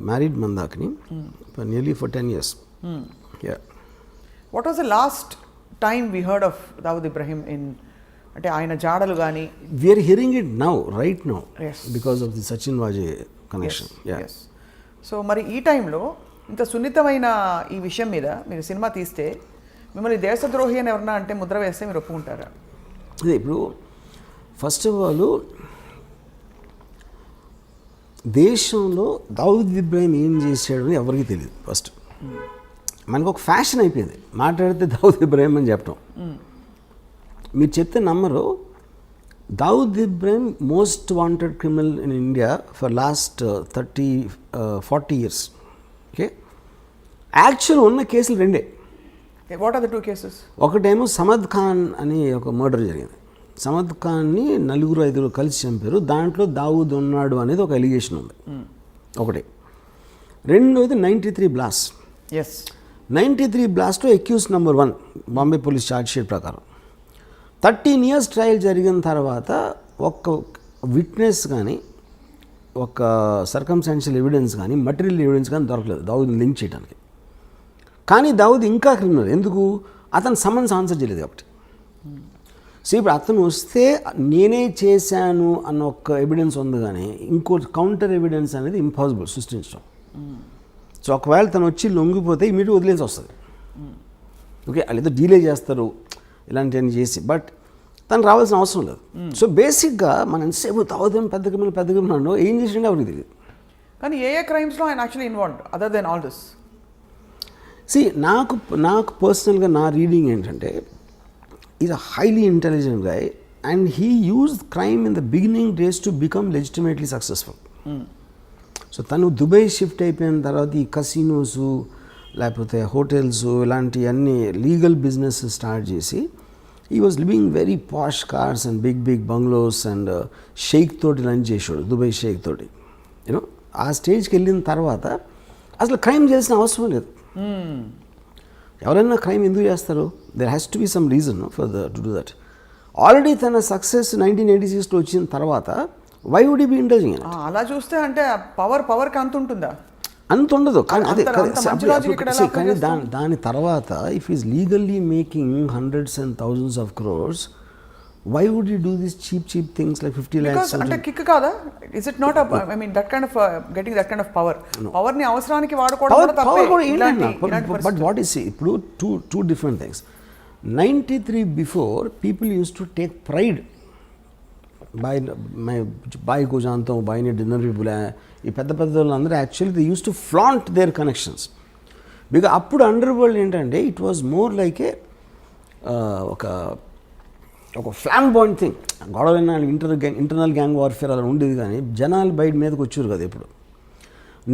S1: married Mandakini, for nearly 10 years. Yeah.
S2: What was the last time we heard of Dawood Ibrahim in అంటే ఆయన జాడలు కానీ?
S1: We are hearing it now, right now,
S2: yes,
S1: because of the Sachin Vajay connection.
S2: Yes. So మరి ఈ టైంలో ఇంత సున్నితమైన ఈ విషయం మీద మీరు సినిమా తీస్తే మిమ్మల్ని దేశద్రోహి అని ఎవరన్నా అంటే ముద్ర వేస్తే మీరు ఒప్పుకుంటారా?
S1: అదే ఇప్పుడు ఫస్ట్ ఆఫ్ ఆల్ దేశంలో దావుద్ ఇబ్రాహిం ఏం చేశాడని ఎవరికి తెలియదు. ఫస్ట్ మనకు ఒక ఫ్యాషన్ అయిపోయింది మాట్లాడితే దావుద్ ఇబ్రాహిం అని చెప్పడం. మీరు చెప్తే నమ్మరు, Dawood Ibrahim most wanted criminal in India for last 30-40 years. Okay, actual ఉన్న కేసులు రెండే.
S2: What are the 2 cases?
S1: ఒకటేమో సమద్ ఖాన్ అని ఒక మర్డర్ జరిగింది. సమద్ ఖాన్ని 4-5 కలిసి చంపారు. దాంట్లో దావూద్ ఉన్నాడు అనేది ఒక ఎలిగేషన్ ఉంది, ఒకటి. రెండోది 93 బ్లాస్ట్. 93 బ్లాస్ట్లో accused number 1 Bombay police charge sheet ప్రకారం 13 years ట్రయల్ జరిగిన తర్వాత ఒక్క విట్నెస్ కానీ ఒక సర్కమ్స్టాన్షియల్ ఎవిడెన్స్ కానీ మటీరియల్ ఎవిడెన్స్ కానీ దొరకలేదు దావూద్ని లింక్ చేయడానికి. కానీ దావూద్ ఇంకా క్రిమినల్. ఎందుకు? అతను సమన్స్ ఆన్సర్ చేయలేదు కాబట్టి. సో ఇప్పుడు అతను వస్తే నేనే చేశాను అన్న ఒక ఎవిడెన్స్ ఉంది, కానీ ఇంకో కౌంటర్ ఎవిడెన్స్ అనేది ఇంపాసిబుల్ సృష్టించడం. సో ఒకవేళ తను వచ్చి లొంగిపోతే ఇమీడియట్ వదిలేసి వస్తుంది. ఓకే, వాళ్ళు ఏదో డీలే చేస్తారు ఇలాంటివన్నీ చేసి, బట్ తను రావాల్సిన అవసరం లేదు. సో బేసిక్గా మనం ఎంతసేపు తాగుదాం పెద్ద క్రిమినల్ ఏం చేసిండే ఎవరికి తెలియదు.
S2: కానీ ఏ క్రైమ్స్లో ఆయన actually involved other than all this?
S1: నాకు పర్సనల్గా నా రీడింగ్ ఏంటంటే, is a highly intelligent guy and he used crime in the beginning days to become legitimately successful. So తను దుబాయ్ షిఫ్ట్ అయిపోయిన తర్వాత ఈ కసినోస్ లేకపోతే హోటల్స్ ఇలాంటి అన్ని లీగల్ బిజినెస్ స్టార్ట్ చేసి he was living very posh cars and big bungalows and sheikh తోటి lunch చేసాడు, దుబాయ్ షేక్ తోటి. యూనో ఆ స్టేజ్కి వెళ్ళిన తర్వాత అసలు క్రైమ్ చేసిన అవసరం లేదు. ఎవరైనా క్రైమ్ ఎందుకు చేస్తారు? There has to be some reason for to do that. Already తన సక్సెస్ 1986లో వచ్చిన తర్వాత why would he be indulging?
S2: అలా చూస్తే అంటే పవర్కి అంత ఉంటుందా?
S1: అంత ఉండదు. కానీ అదే కానీ దాని తర్వాత if is legally making hundreds and thousands of crores, why would you do these cheap things like 50 lakhs?
S2: అంటే కిక్ కాదా? Is it not I mean that kind of getting that kind of power? Power ని అవసరానికి వాడుకోవడం కూడా తప్పే.
S1: But what is ఇప్పుడు two different things. 93 before people used to take pride బాయ్ को जानता हूँ, బాయ్ని డిన్నర్ भी बुलाया. ఈ పెద్ద వాళ్ళందరూ actually they used to flaunt their connections. Because అప్పుడు అండర్ వరల్డ్ ఏంటంటే it was more like a ఒక ఫ్లాంబాయింట్ థింగ్. గొడవైనా ఇంటర్నల్ గ్యాంగ్ వార్ఫేర్ అలా ఉండేది, కానీ జనాలు బయట మీదకి వచ్చారు కదా. ఇప్పుడు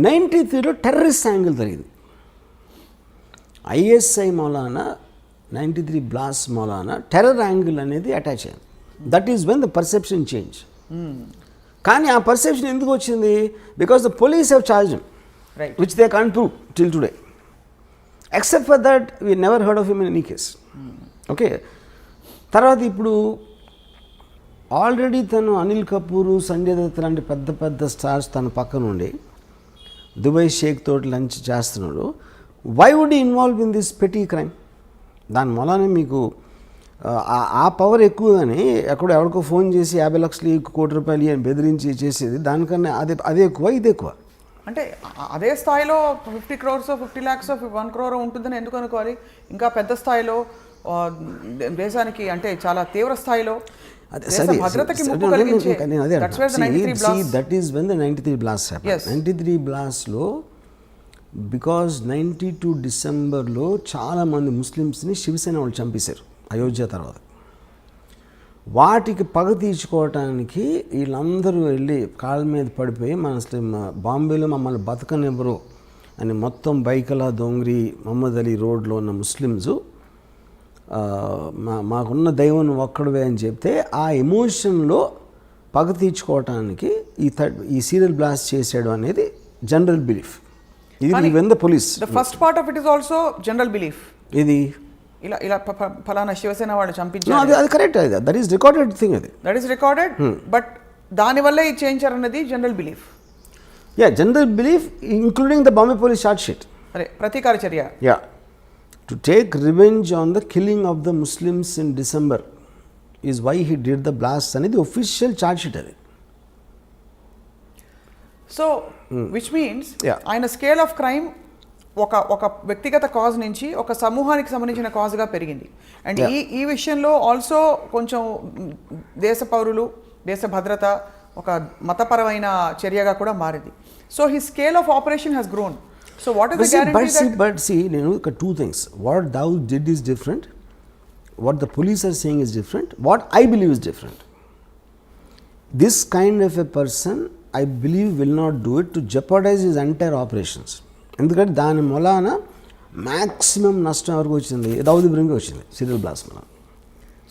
S1: 93లో టెర్రరిస్ట్ యాంగిల్ జరిగింది. ఐఎస్ఐ మౌలానా 93 బ్లాస్ట్ మౌలానా టెర్రర్ యాంగిల్ అనేది అటాచ్ అయింది. That is when the perception change. కానీ ఆ పర్సెప్షన్ ఎందుకు వచ్చింది? Because the police have charged him, which they can't prove till today. Except for that we never heard of him in any case. Okay, తర్వాత ఇప్పుడు already తను అనిల్ కపూర్, సంజయ్ దత్ లాంటి పెద్ద stars తన పక్కన ఉండి దుబాయ్ షేక్ తోటి లంచ్ చేస్తున్నాడు. Why would involve in this petty crime? దాని మూలానే మీకు ఆ పవర్ ఎక్కువ, కానీ ఎవరికో ఫోన్ చేసి 50 లక్షలు 1 కోటి రూపాయలు అని బెదిరించి చేసేది దానికన్నా అదే ఎక్కువ, ఇది ఎక్కువ.
S2: అంటే అదే స్థాయిలో 50 crores 50 lakhs 1 crore ఉంటుందని ఎందుకు అనుకోవాలి? ఇంకా పెద్ద స్థాయిలో దేశానికి అంటే చాలా తీవ్ర స్థాయిలో భద్రతకి ముప్పు కలిగించే.
S1: That is when the 93 blast happened. 93 బ్లాస్ట్లో బికాజ్ 92 డిసెంబర్లో చాలామంది ముస్లిమ్స్ని శివసేన వాళ్ళు చంపేశారు అయోధ్య తర్వాత. వాటికి పగ తీర్చుకోవటానికి వీళ్ళందరూ వెళ్ళి కాళ్ళ మీద పడిపోయి మన అసలు బాంబేలో మమ్మల్ని బతకనివ్వరు అని మొత్తం బైకలా దొంగరి మహమ్మద్ అలీ రోడ్లో ఉన్న ముస్లిమ్స్ మాకున్న దైవం ఒక్కడవే అని చెప్తే ఆ ఎమోషన్లో పగ తీర్చుకోవటానికి ఈ సీరియల్ బ్లాస్ట్ చేసాడు అనేది జనరల్ బిలీఫ్. ఇది even the police.
S2: The first part of it is also general belief.
S1: ఇది
S2: ఇలా ఫలానా శివసేన వాళ్ళు చంపించారు,
S1: అది correct, that is recorded thing,
S2: that is recorded. But దానివల్లే ఇది చేయించారన్నది general belief.
S1: Yeah, general belief including the Bombay police charge sheet.
S2: అదే ప్రతీకార చర్య.
S1: Yeah, to take revenge on the killing of the Muslims in December is why he did the blast అనేది official charge sheet అది.
S2: So which means ఆయన scale of crime ఒక వ్యక్తిగత cause నుంచి ఒక సమూహానికి సంబంధించిన కాజ్గా పెరిగింది. అండ్ ఈ విషయంలో ఆల్సో కొంచెం దేశ పౌరులు, దేశ భద్రత, ఒక మతపరమైన చర్యగా కూడా మారింది. So he scale of operation has grown. So what is the guarantee?
S1: But see, నేను ఒక two things. What Dawood did is different, what the police are saying is different, what I believe is different. This kind of a person, I believe, will not do it to jeopardize his entire operations. ఎందుకంటే దాని మూలాన maximum నష్టం వరకు వచ్చింది దావుద్ ఇబ్రహీంకి వచ్చింది serial blast మూలం.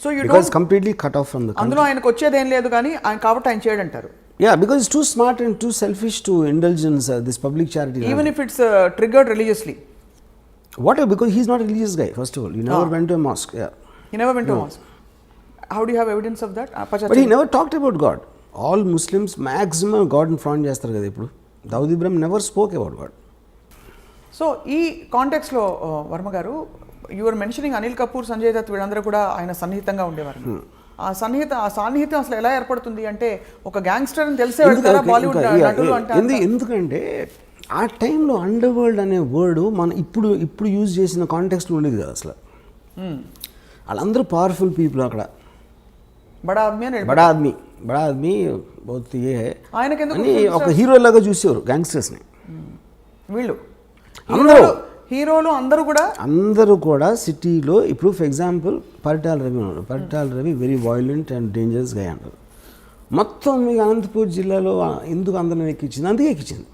S2: So you
S1: don't completely cut off from the country.
S2: అందులో ఆయనకు వచ్చేది ఏం లేదు కానీ ఆయన కాబట్టి ఆయన చేయడంటారు.
S1: Yeah, because it's too smart and too selfish to indulge in this public charity.
S2: Even if it's triggered religiously.
S1: Whatever, because he's not a religious guy, first of all. He never went to a mosque. Yeah.
S2: He never went to a mosque. How do you have evidence of that?
S1: But he never talked about God. All Muslims maximum God in front చేస్తారు కదా ఇప్పుడు. Dawood Ibrahim never spoke about God.
S2: So ఈ కాంటెక్స్లో Varma garu, you are mentioning Anil Kapoor, Sanjay Dutt, వీళ్ళందరూ కూడా ఆయన సన్నిహితంగా ఉండేవారు. ఆ సాన్నిహిత్యం అసలు ఎలా ఏర్పడుతుంది అంటే ఒక గ్యాంగ్స్టర్ అని తెలిసే వెళ్తారా బాలీవుడ్ నటులు అంటే?
S1: ఎందుకంటే ఆ టైంలో అండర్ వరల్డ్ అనే వర్డ్ మనం ఇప్పుడు యూజ్ చేసిన కాంటెక్స్లో ఉండేది కదా అసలు. వాళ్ళందరూ పవర్ఫుల్ పీపుల్ అక్కడ.
S2: బడా ఆద్మీ
S1: బహుత్ ఏ
S2: ఆయనకి
S1: ఒక హీరో లాగా చూసేవారు గ్యాంగ్స్టర్స్ని.
S2: వీళ్ళు
S1: హీరోలు అందరూ కూడా సిటీలో. ఇప్పుడు ఫర్ ఎగ్జాంపుల్ పరిటాల రవి ఉన్నాడు. Paritala Ravi very violent and dangerous గా అంటారు. మొత్తం మీకు అనంతపూర్ జిల్లాలో ఎందుకు అందరం ఎక్కించింది? అందుకే ఎక్కించింది.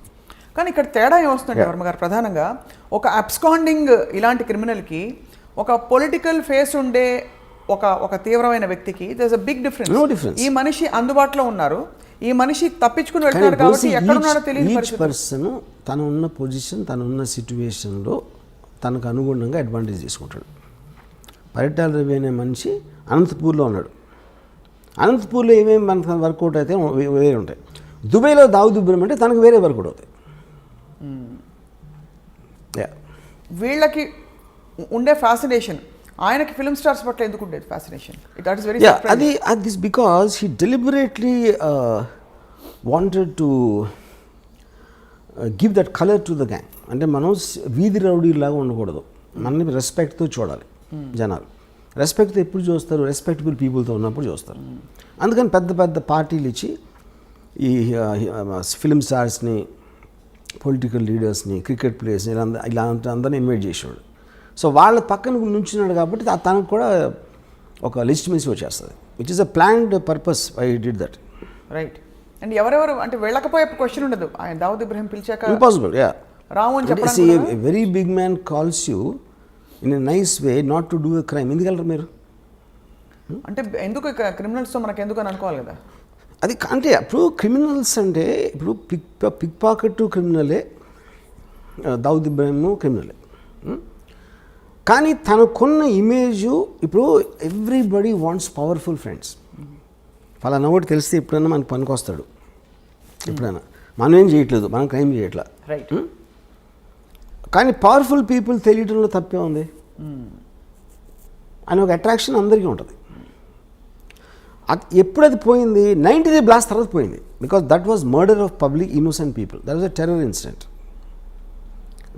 S2: కానీ ఇక్కడ తేడా ఏమొస్తుంది వర్మ గారు? ప్రధానంగా ఒక అబ్స్కాండింగ్ ఇలాంటి క్రిమినల్కి ఒక పొలిటికల్ ఫేస్ ఉండే ఒక తీవ్రమైన వ్యక్తికి there is a big difference. ఈ మనిషి అందుబాటులో ఉన్నారు, ఈ మనిషి తప్పించుకుని వెళ్తున్నాడు కాబట్టి ఎక్కడున్నాడో తెలియదు.
S1: ఈచ్ పర్సన్ తను ఉన్న పొజిషన్, తను ఉన్న సిచ్యువేషన్లో తనకు అనుగుణంగా అడ్వాంటేజ్ తీసుకుంటాడు. పరిటాల రవి అనే మనిషి అనంతపూర్లో ఉన్నాడు. అనంతపూర్లో ఏమేమి మనకు వర్కౌట్ అయితే వేరే ఉంటాయి. దుబాయ్లో దావుద్ ఇబ్రహీం అంటే తనకు వేరే వర్కౌట్ అవుతాయి.
S2: వీళ్ళకి ఉండే ఫ్యాసినేషన్ ఆయనకి ఫిల్మ్ స్టార్స్ పట్ల ఎందుకు ఉండేది ఫ్యాసినేషన్? దట్ ఇస్ వెరీ
S1: అది because he deliberately wanted to give that colour to the gang. అంటే మనం వీధి రౌడీలాగా ఉండకూడదు, మనని రెస్పెక్ట్తో చూడాలి. జనాలు రెస్పెక్ట్తో ఎప్పుడు చూస్తారు? రెస్పెక్టబుల్ పీపుల్తో ఉన్నప్పుడు చూస్తారు. అందుకని పెద్ద పెద్ద పార్టీలు ఇచ్చి ఈ ఫిల్మ్ స్టార్స్ని, పొలిటికల్ లీడర్స్ని, క్రికెట్ ప్లేయర్స్ని ఇలా అందరినీ ఇన్వైట్ చేసేవాడు. సో వాళ్ళ పక్కన నుంచున్నాడు కాబట్టి తనకు కూడా ఒక లెజిటిమసీ వచ్చేస్తుంది, which is a planned purpose. I did that.
S2: Right. And ఎవరెవరు అంటే వెళ్ళకపోయే క్వశ్చన్ ఉండదు. ఆయన దావుద్ ఇబ్రహీం పిలిచాక
S1: ఇంపాసిబుల్. యా,
S2: రావు అని చెప్పి
S1: a very big man calls you in a nice way not to do a crime. ఎందుకు వెళ్ళరు మీరు?
S2: అంటే ఎందుకు క్రిమినల్స్తో మనకు ఎందుకు అని అనుకోవాలి కదా.
S1: అది అంటే ఇప్పుడు క్రిమినల్స్ అంటే ఇప్పుడు పిక్ పాకెట్ క్రిమినలే, దావుద్ ఇబ్రహీం క్రిమినలే. కానీ తనకున్న ఇమేజు ఇప్పుడు ఎవ్రీబడి వాంట్స్ పవర్ఫుల్ ఫ్రెండ్స్. ఫలానా ఒకటి తెలిస్తే ఎప్పుడైనా మనకు పనికొస్తాడు. ఎప్పుడైనా మనం ఏం చేయట్లేదు, మనం క్రైమ్ చేయట్లా.
S2: రైట్.
S1: కానీ పవర్ఫుల్ పీపుల్ తెలియటంలో తప్పే ఉంది అని ఒక అట్రాక్షన్ అందరికీ ఉంటుంది. ఎప్పుడు అది పోయింది? 93 బ్లాస్ట్ తర్వాత పోయింది. Because that was murder of public innocent people. That was a terror incident.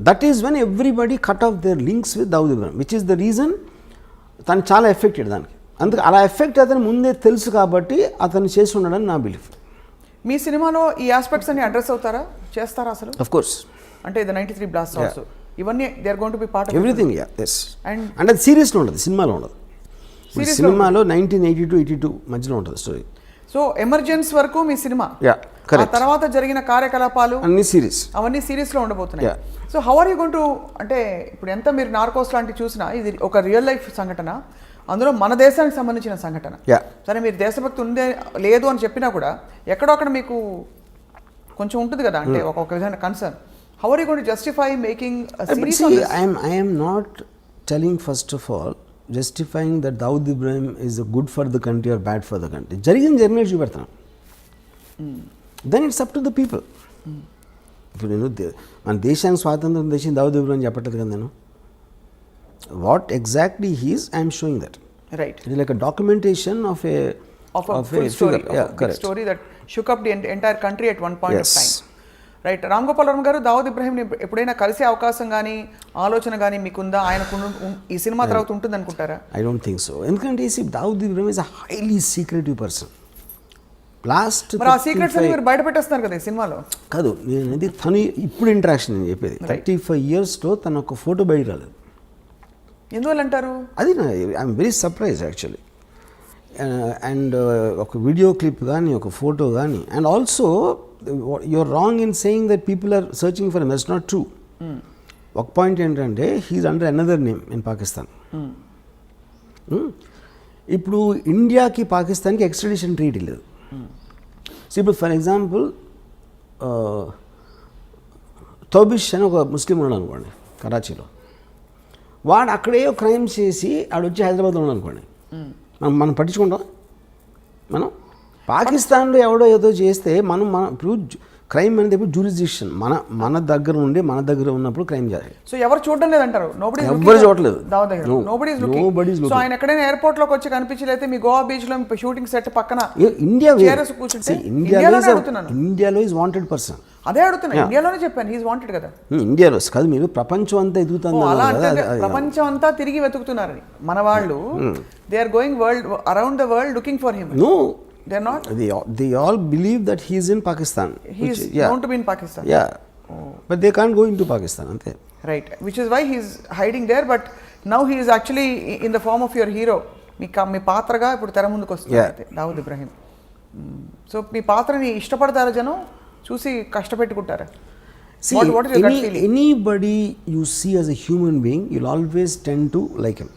S1: That is when everybody cut of their links with Dawood Ibrahim, which is the reason తను చాలా ఎఫెక్టెడ్ దానికి. అందుకే అలా ఎఫెక్ట్ అతను ముందే తెలుసు కాబట్టి అతను చేసి ఉండడని నా బిలీఫ్.
S2: మీ సినిమాలో ఈ ఆస్పెక్ట్స్ అన్ని అడ్రస్ అవుతారా, చేస్తారా అసలు?
S1: Of course.
S2: అంటే ద 93 బ్లాస్ట్ ఆల్సో ఇవన్నీ they are going to be part of
S1: everything. Yeah, yes. And అది సీరియస్లో ఉండదు, సినిమాలో ఉండదు. సినిమాలో 1982 మధ్యలో ఉంటుంది స్టోరీ.
S2: సో ఎమర్జెన్స్ వరకు మీ సినిమా.
S1: యా,
S2: ఆ తర్వాత జరిగిన కార్యకలాపాలు
S1: అన్ని సిరీస్
S2: అవన్నీ సిరీస్లో ఉండబోతున్నాయి. So how are you going to, అంటే ఇప్పుడు ఎంత మీరు నార్కోస్ లాంటివి చూసినా ఇది ఒక రియల్ లైఫ్ సంఘటన, అందులో మన దేశానికి సంబంధించిన సంఘటన. సరే మీరు దేశభక్తి ఉందే లేదు అని చెప్పినా కూడా ఎక్కడో అక్కడ మీకు కొంచెం ఉంటుంది కదా, అంటే ఒక విధమైన concern. How are you going to justify making series on this?
S1: I am not telling first of all justifying that Dawood Ibrahim is good for the country or bad for the country. జరిగిన చూపెడతాను. Then it's up to the people. ఇప్పుడు నేను మన దేశానికి స్వాతంత్రం తెచ్చిన దావుద్ ఇబ్రాహిం చెప్పట్లేదు కదా నేను. What exactly he's I'm showing that.
S2: Right.
S1: It like a documentation of A
S2: story that shook up the entire country at one point of time. Right. Ram Gopal Varma గారు, దావుద్ ఇబ్రాహింని ఎప్పుడైనా కలిసే అవకాశం కానీ ఆలోచన కానీ మీకుందా? ఆయనకు ఈ సినిమా తర్వాత ఉంటుంది అనుకుంటారా?
S1: I don't think so. ఎందుకంటే Dawood Ibrahim is a highly secretive person. Last
S2: మరి ఆ సీక్రెట్స్ అన్ని మీరు బయట పెట్టేస్తున్నారు కదా ఈ సినిమాలో.
S1: కాదు, నేను అనేది తను ఇప్పుడు ఇంటరాక్షన్ నేను చెప్పేది. 35 yearsలో తన ఒక ఫోటో బయట రాలేదు.
S2: ఎందువల్ల అంటారు? అది
S1: I'm very surprise actually. And ఒక వీడియో క్లిప్ కానీ ఒక ఫోటో కానీ. And also you're wrong in saying that people are searching for him. That's not true. ఒక పాయింట్ ఏంటంటే he is under another name in Pakistan. ఇప్పుడు ఇండియాకి పాకిస్తాన్కి ఎక్స్ట్రాడిషన్ ట్రీటీ లేదు. సో ఇప్పుడు ఫర్ ఎగ్జాంపుల్ తౌబిష్ అని ఒక ముస్లిం ఉన్నాడు అనుకోండి కరాచీలో. వాడు అక్కడే క్రైమ్ చేసి ఆడొచ్చి హైదరాబాద్లో ఉన్నాడు అనుకోండి, మనం పట్టించుకుంటాం. మనం పాకిస్తాన్లో ఎవడో ఏదో చేస్తే మనం ఇప్పుడు క్రైమ్ అనేది ఇప్పుడు జ్యూరిస్డిక్షన్ మన దగ్గర ఉండి మన దగ్గర ఉన్నప్పుడు క్రైమ్ చేయాలి.
S2: సో ఎవరు చూడడం లేదంటారు?
S1: ఎవరు చూడలేదు.
S2: సో ఆయన ఎక్కడైనా ఎయిర్పోర్ట్ లోకి వచ్చి కనిపించలేతే మీ గోవా బీచ్ లో షూటింగ్ సెట్ పక్కన
S1: ఇండియాలో ఈజ్ వాంటెడ్ పర్సన్.
S2: అదే అడుగుతున్నా, ఇండియాలోనే చెప్పాను హీస్ వాంటెడ్ కదా.
S1: ఇండియాలో కాదు, మీరు ప్రపంచం అంతా ఎదుగుతుంది.
S2: ప్రపంచం అంతా తిరిగి వెతుకుతున్నారని మన వాళ్ళు. They are going around the world looking for him.
S1: No,
S2: they're not.
S1: They all believe that he is in Pakistan.
S2: He is known to be in Pakistan.
S1: Yeah. But they can't go into Pakistan, ante.
S2: Right. Which is why he is hiding there. But now he is actually in the form of your hero. మీ పాత్రగా ఇప్పుడు తెర ముందుకు వస్తుంది Dawood Ibrahim. So మీ పాత్రని ఇష్టపడతారా జనం? చూసి కష్టపెట్టుకుంటారా?
S1: See, anybody you see as a human being, you'll always tend to like him.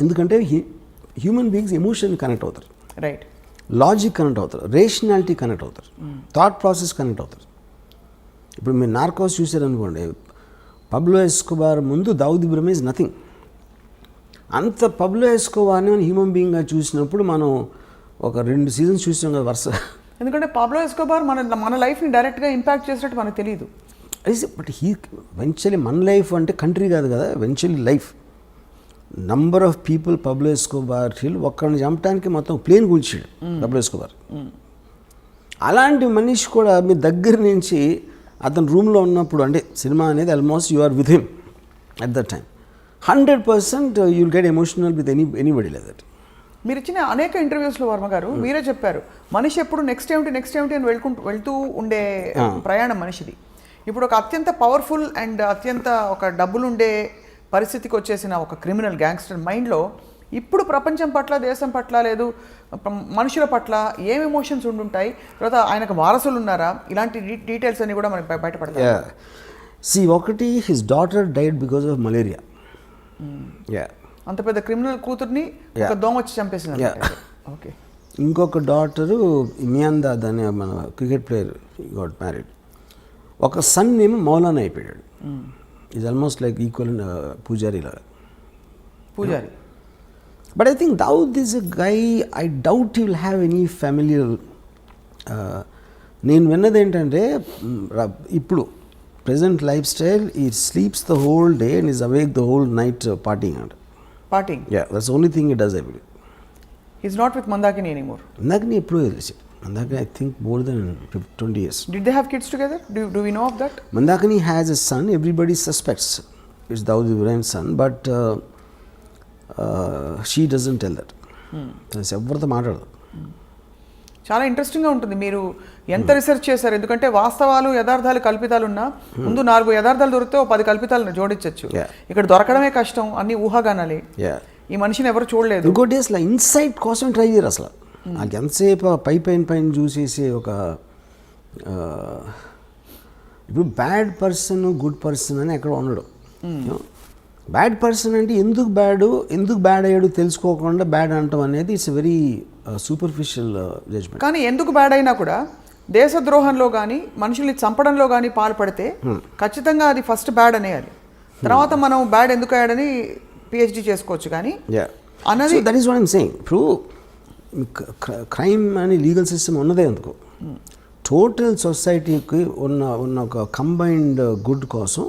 S1: ఎందుకంటే హ్యూమన్ బీయింగ్స్ ఎమోషన్ కనెక్ట్ అవుతారు.
S2: రైట్.
S1: లాజిక్ కనెక్ట్ అవుతారు, రేషనాలిటీ కనెక్ట్ అవుతారు, థాట్ ప్రాసెస్ కనెక్ట్ అవుతారు. ఇప్పుడు మీరు నార్కోస్ చూసారనుకోండి, పబ్లో ఎస్కోబార్ ముందు దావుద్ ఇబ్రాహిం ఈజ్ నథింగ్. అంత పబ్లో ఎస్కోబార్ని మనం హ్యూమన్ బీయింగ్గా చూసినప్పుడు మనం ఒక 2 seasons చూసాం కదా వరుస.
S2: ఎందుకంటే పబ్లో ఎస్కోబార్ మన లైఫ్ని డైరెక్ట్గా ఇంపాక్ట్ చేసినట్టు మనకు తెలియదు.
S1: బట్ వెంచువల్లీ మన లైఫ్ అంటే కంట్రీ కాదు కదా, eventually life. Number of people Pablo Escobar ఒక్కడిని చంపడానికి మొత్తం ప్లేన్ కూల్చాడు పబ్లో ఎస్కోబార్. అలాంటి మనిషి కూడా మీ దగ్గర నుంచి అతను రూమ్లో ఉన్నప్పుడు, అంటే సినిమా అనేది almost you are with him at that time. 100% you'll get emotional with anybody like that.
S2: మీరు ఇచ్చిన అనేక ఇంటర్వ్యూస్లో వర్మ గారు మీరే చెప్పారు, మనిషి ఎప్పుడు నెక్స్ట్ ఏమిటి అని వెళ్తూ ఉండే ప్రయాణం మనిషిది. ఇప్పుడు ఒక అత్యంత పవర్ఫుల్ అండ్ అత్యంత ఒక డబ్బులుండే పరిస్థితికి వచ్చేసిన ఒక క్రిమినల్ గ్యాంగ్స్టర్ మైండ్లో ఇప్పుడు ప్రపంచం పట్ల, దేశం పట్ల, లేదు మనుషుల పట్ల ఏం ఎమోషన్స్ ఉండుంటాయి, తర్వాత ఆయనకు వారసులు ఉన్నారా, ఇలాంటి డీటెయిల్స్ అన్ని కూడా మనకి బయటపడతాయి.
S1: ఒకటి his daughter died because of malaria.
S2: అంత పెద్ద క్రిమినల్ కూతుర్ని ఒక దోమ వచ్చి చంపేసింది. ఓకే.
S1: ఇంకొక డాటరు మియాందా అనే మన క్రికెట్ ప్లేయర్ గాట్ మ్యారీడ్. ఒక సన్ ఏమో మౌలానా అయిపోయాడు. Is almost like equal Pujari లాగా.
S2: Pujari.
S1: But I think Dawood is a guy, I doubt he will have any familiar. నేను విన్నది ఏంటంటే ఇప్పుడు present life style, he sleeps the whole day and is awake the whole night partying.
S2: Partying.
S1: Yeah, that's only thing he does I believe.
S2: He is not with Mandakini anymore.
S1: Mandakini ఎప్పుడూ తెలిసి. Mandakini, I think more than 20 years.
S2: Did they have kids together? Do we know of that?
S1: Mandakini has a son. Everybody suspects it's Dawood Ibrahim's son, but she doesn't tell that. ఎవరితో మాట్లాడదు.
S2: చాలా ఇంట్రెస్టింగ్గా ఉంటుంది. మీరు ఎంత research చేశారు? ఎందుకంటే వాస్తవాలు, యథార్థాలు, కల్పితాలు ఉన్నా ముందు 4 యథార్థాలు దొరికితే 10 కల్పితాలను జోడించవచ్చు. ఇక్కడ దొరకడమే కష్టం, అన్ని ఊహాగానాలే. ఈ మనిషిని ఎవరు చూడలేదు.
S1: ఇంకోటి అసలు ఇన్సైట్ కోసం ట్రై చేయరు అసలు. నాకు ఎంతసేపు పైన చూసేసి ఒక ఇప్పుడు బ్యాడ్ పర్సన్ గుడ్ పర్సన్ అని ఎక్కడ ఉండడు. బ్యాడ్ పర్సన్ అంటే ఎందుకు బ్యాడ్ అయ్యాడు తెలుసుకోకుండా బ్యాడ్ అంటాం అనేది ఇట్స్ వెరీ సూపర్ఫిషియల్ జడ్జ్మెంట్.
S2: కానీ ఎందుకు బ్యాడ్ అయినా కూడా దేశద్రోహంలో కానీ మనుషుల్ని చంపడంలో కానీ పాల్పడితే ఖచ్చితంగా అది ఫస్ట్ బ్యాడ్ అనేయాలి. తర్వాత మనం బ్యాడ్ ఎందుకు అయ్యాడని పిహెచ్డి చేసుకోవచ్చు. కానీ
S1: అన్నది that is what I'm saying. ఇప్పుడు క్రైమ్ అని లీగల్ సిస్టమ్ ఉన్నదే ఎందుకు, టోటల్ సొసైటీకి ఉన్న ఒక కంబైన్డ్ గుడ్ కోసం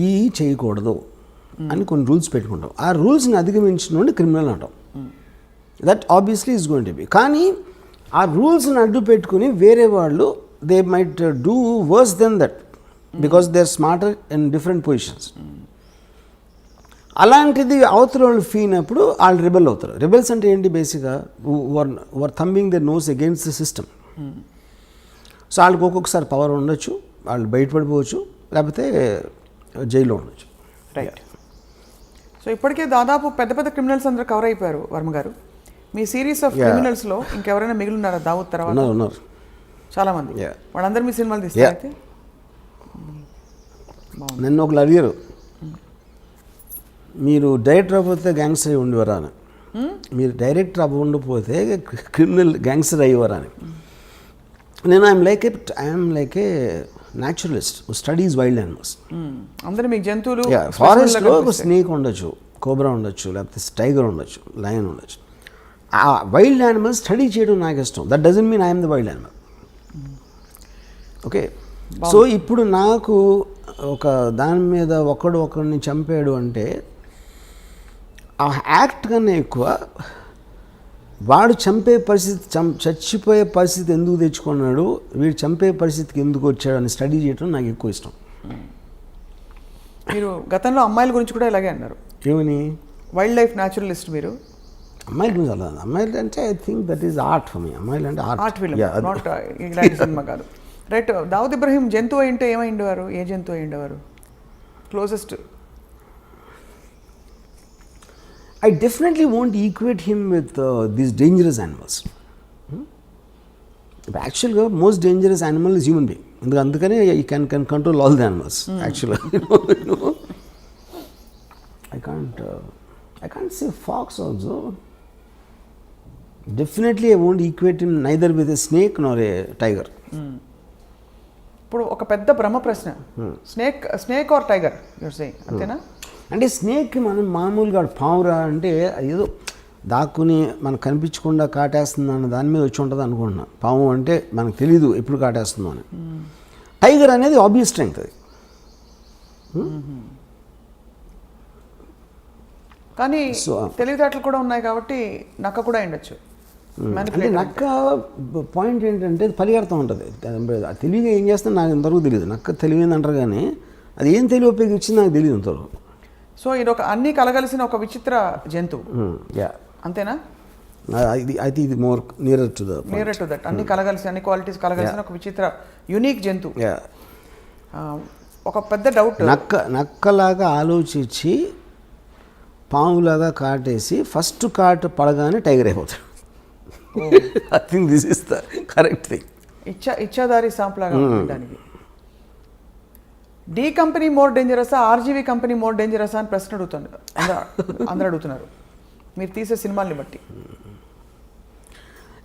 S1: ఈ చేయకూడదు అని కొన్ని రూల్స్ పెట్టుకుంటాం. ఆ రూల్స్ని అధిగమించిన నుండి క్రిమినల్ అంటాం. That obviously is going to be. కానీ ఆ రూల్స్ని అడ్డు పెట్టుకుని వేరే వాళ్ళు they might do worse than that because they are smarter in different positions. అలాంటిది అవతల వాళ్ళు ఫీల్ అయినప్పుడు వాళ్ళు రిబెల్ అవుతారు. రిబెల్స్ అంటే ఏంటి, బేసిక్గా were thumbing the nose against the system. So వాళ్ళకి ఒక్కొక్కసారి పవర్ ఉండొచ్చు, వాళ్ళు బయటపడిపోవచ్చు, లేకపోతే జైల్లో ఉండొచ్చు.
S2: రైట్. సో ఇప్పటికే దాదాపు పెద్ద పెద్ద క్రిమినల్స్ అందరూ కవర్ అయిపోయారు వర్మ గారు. మీ సిరీస్ ఆఫ్ క్రిమినల్స్లో ఇంకెవరైనా మిగిలిన్నారా దావుద్ తర్వాత?
S1: ఉన్నారు
S2: చాలామంది. వాళ్ళందరూ మీ సినిమాలు తీస్తారు అయితే?
S1: నన్ను ఒకళ్ళు అడిగారు, మీరు డైరెక్టర్ అవ్వకపోతే గ్యాంగ్స్టర్ అయి ఉండేవారా అని. మీరు డైరెక్టర్ అవ్వకపోతే క్రిమినల్ గ్యాంగ్స్టర్ అయ్యేవారా అని. నేను I'm like A naturalist studies wild animals.
S2: అందరూ మీకు జంతువులు,
S1: ఫారెస్ట్లో ఒక స్నేక్ ఉండొచ్చు, కోబ్రా ఉండొచ్చు, లేకపోతే టైగర్ ఉండొచ్చు, లయన్ ఉండొచ్చు. ఆ వైల్డ్ యానిమల్స్ స్టడీ చేయడం నాకు ఇష్టం. That doesn't mean I'm the wild animal. Okay. So ఇప్పుడు నాకు ఒక దాని మీద ఒకడిని చంపాడు అంటే ఆ యాక్ట్ కన్నా ఎక్కువ వాడు చంపే పరిస్థితి, చచ్చిపోయే పరిస్థితి ఎందుకు తెచ్చుకున్నాడు, వీడు చంపే పరిస్థితికి ఎందుకు వచ్చాడు అని స్టడీ చేయడం నాకు ఎక్కువ ఇష్టం.
S2: మీరు గతంలో అమ్మాయిల గురించి కూడా ఇలాగే అన్నారు.
S1: ఏమని?
S2: వైల్డ్ లైఫ్ న్యాచురలిస్ట్ మీరు.
S1: అమ్మాయిల గురించి అలా, అమ్మాయిలు అంటే I think that is art for me. అమ్మాయిలు అంటే
S2: ఆర్ట్ ఫిల్మ్, నాట్ ఇలాంటి సినిమా కాదు. రైట్. దావుద్ ఇబ్రహీం జంతువు అయింటే ఏమైండేవారు? ఏ జంతువు అయిండేవారు closest?
S1: I definitely won't equate him with these dangerous animals. Actually, most dangerous animal is human being. Andukane you can control all the animals. Actually, you know. I can't say fox also. Definitely, I won't equate him neither with a snake nor a tiger.
S2: ఇప్పుడు ఒక పెద్ద బ్రహ్మ ప్రశ్న, snake or tiger you're saying, అంతేనా?
S1: అంటే స్నేక్కి మనం మామూలుగా పావురా అంటే ఏదో దాక్కుని మనకు కనిపించకుండా కాటేస్తుంది అన్న దాని మీద వచ్చి ఉంటుంది అనుకుంటున్నా. పాము అంటే మనకు తెలీదు ఎప్పుడు కాటేస్తుందో అని. టైగర్ అనేది ఆబ్వియస్ స్ట్రెంగ్త్ అది.
S2: కానీ తెలివితేటలు కూడా ఉన్నాయి కాబట్టి నక్క కూడా ఉండొచ్చు.
S1: అంటే నక్క పాయింట్ ఏంటంటే పరిగెడతా ఉంటుంది. తెలివిగా ఏం చేస్తుందో నాకు ఇంతవరకు తెలియదు. నక్క తెలివింది అంటారు కానీ అది ఏం తెలివి ఉపయోగించింది నాకు తెలియదు ఇంతవరకు.
S2: సో ఇది ఒక అన్ని కలగలిసిన ఒక విచిత్ర జంతువు, అంతేనా?
S1: ఇది మోర్ నియర్ టు
S2: దట్. అన్ని కలగలిసి, అన్ని క్వాలిటీస్ కలగలిసిన ఒక విచిత్ర యూనిక్ జంతువు. ఒక పెద్ద డౌట్,
S1: నక్కలాగా ఆలోచించి పాములాగా కాటేసి ఫస్ట్ కాటు పడగానే టైగర్ అయిపోతాడు. I think this is the correct thing.
S2: ఇచ్చాదారి సాంప్లాగా దానికి. డి కంపెనీ మోర్ డేంజరసా, ఆర్జీవీ కంపెనీ మోర్ డేంజరసా అని ప్రశ్న అడుగుతున్నారు, అందరూ అడుగుతున్నారు మీరు తీసే సినిమాల్ని బట్టి.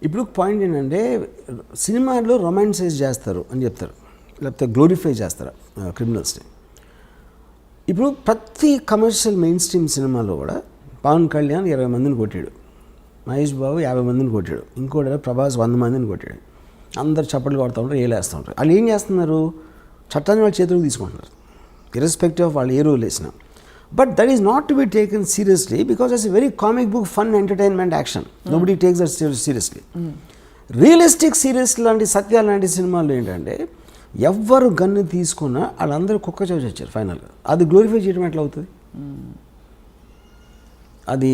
S1: ఇప్పుడు పాయింట్ ఏంటంటే సినిమాల్లో రొమాన్సైజ్ చేస్తారు అని చెప్తారు, లేకపోతే గ్లోరిఫై చేస్తారు క్రిమినల్స్ని. ఇప్పుడు ప్రతి కమర్షియల్ మెయిన్ స్ట్రీమ్ సినిమాలో కూడా పవన్ కళ్యాణ్ 20 మందిని కొట్టాడు, మహేష్ బాబు 50 మందిని కొట్టాడు, ఇంకోటి ప్రభాస్ 100 మందిని కొట్టాడు. అందరు చప్పట్లు కొడుతూ ఉంటారు, ఏలేస్తూ ఉంటారు. వాళ్ళు ఏం చేస్తున్నారు, చట్టాన్ని వాళ్ళ చేతులకు తీసుకుంటున్నారు, ఇర్రెస్పెక్టివ్ ఆఫ్ వాళ్ళు ఏ రోల్ వేసినా. But that is not to be taken seriously because it's a very comic book, fun, entertainment, action. Nobody takes that seriously. Realistic serious లాంటి, సత్యాలు లాంటి సినిమాలు ఏంటంటే ఎవ్వరు గన్ను తీసుకున్నా వాళ్ళందరూ కుక్క చోచి వచ్చారు ఫైనల్గా. అది గ్లోరిఫై చేయడం ఎట్లా అవుతుంది? అది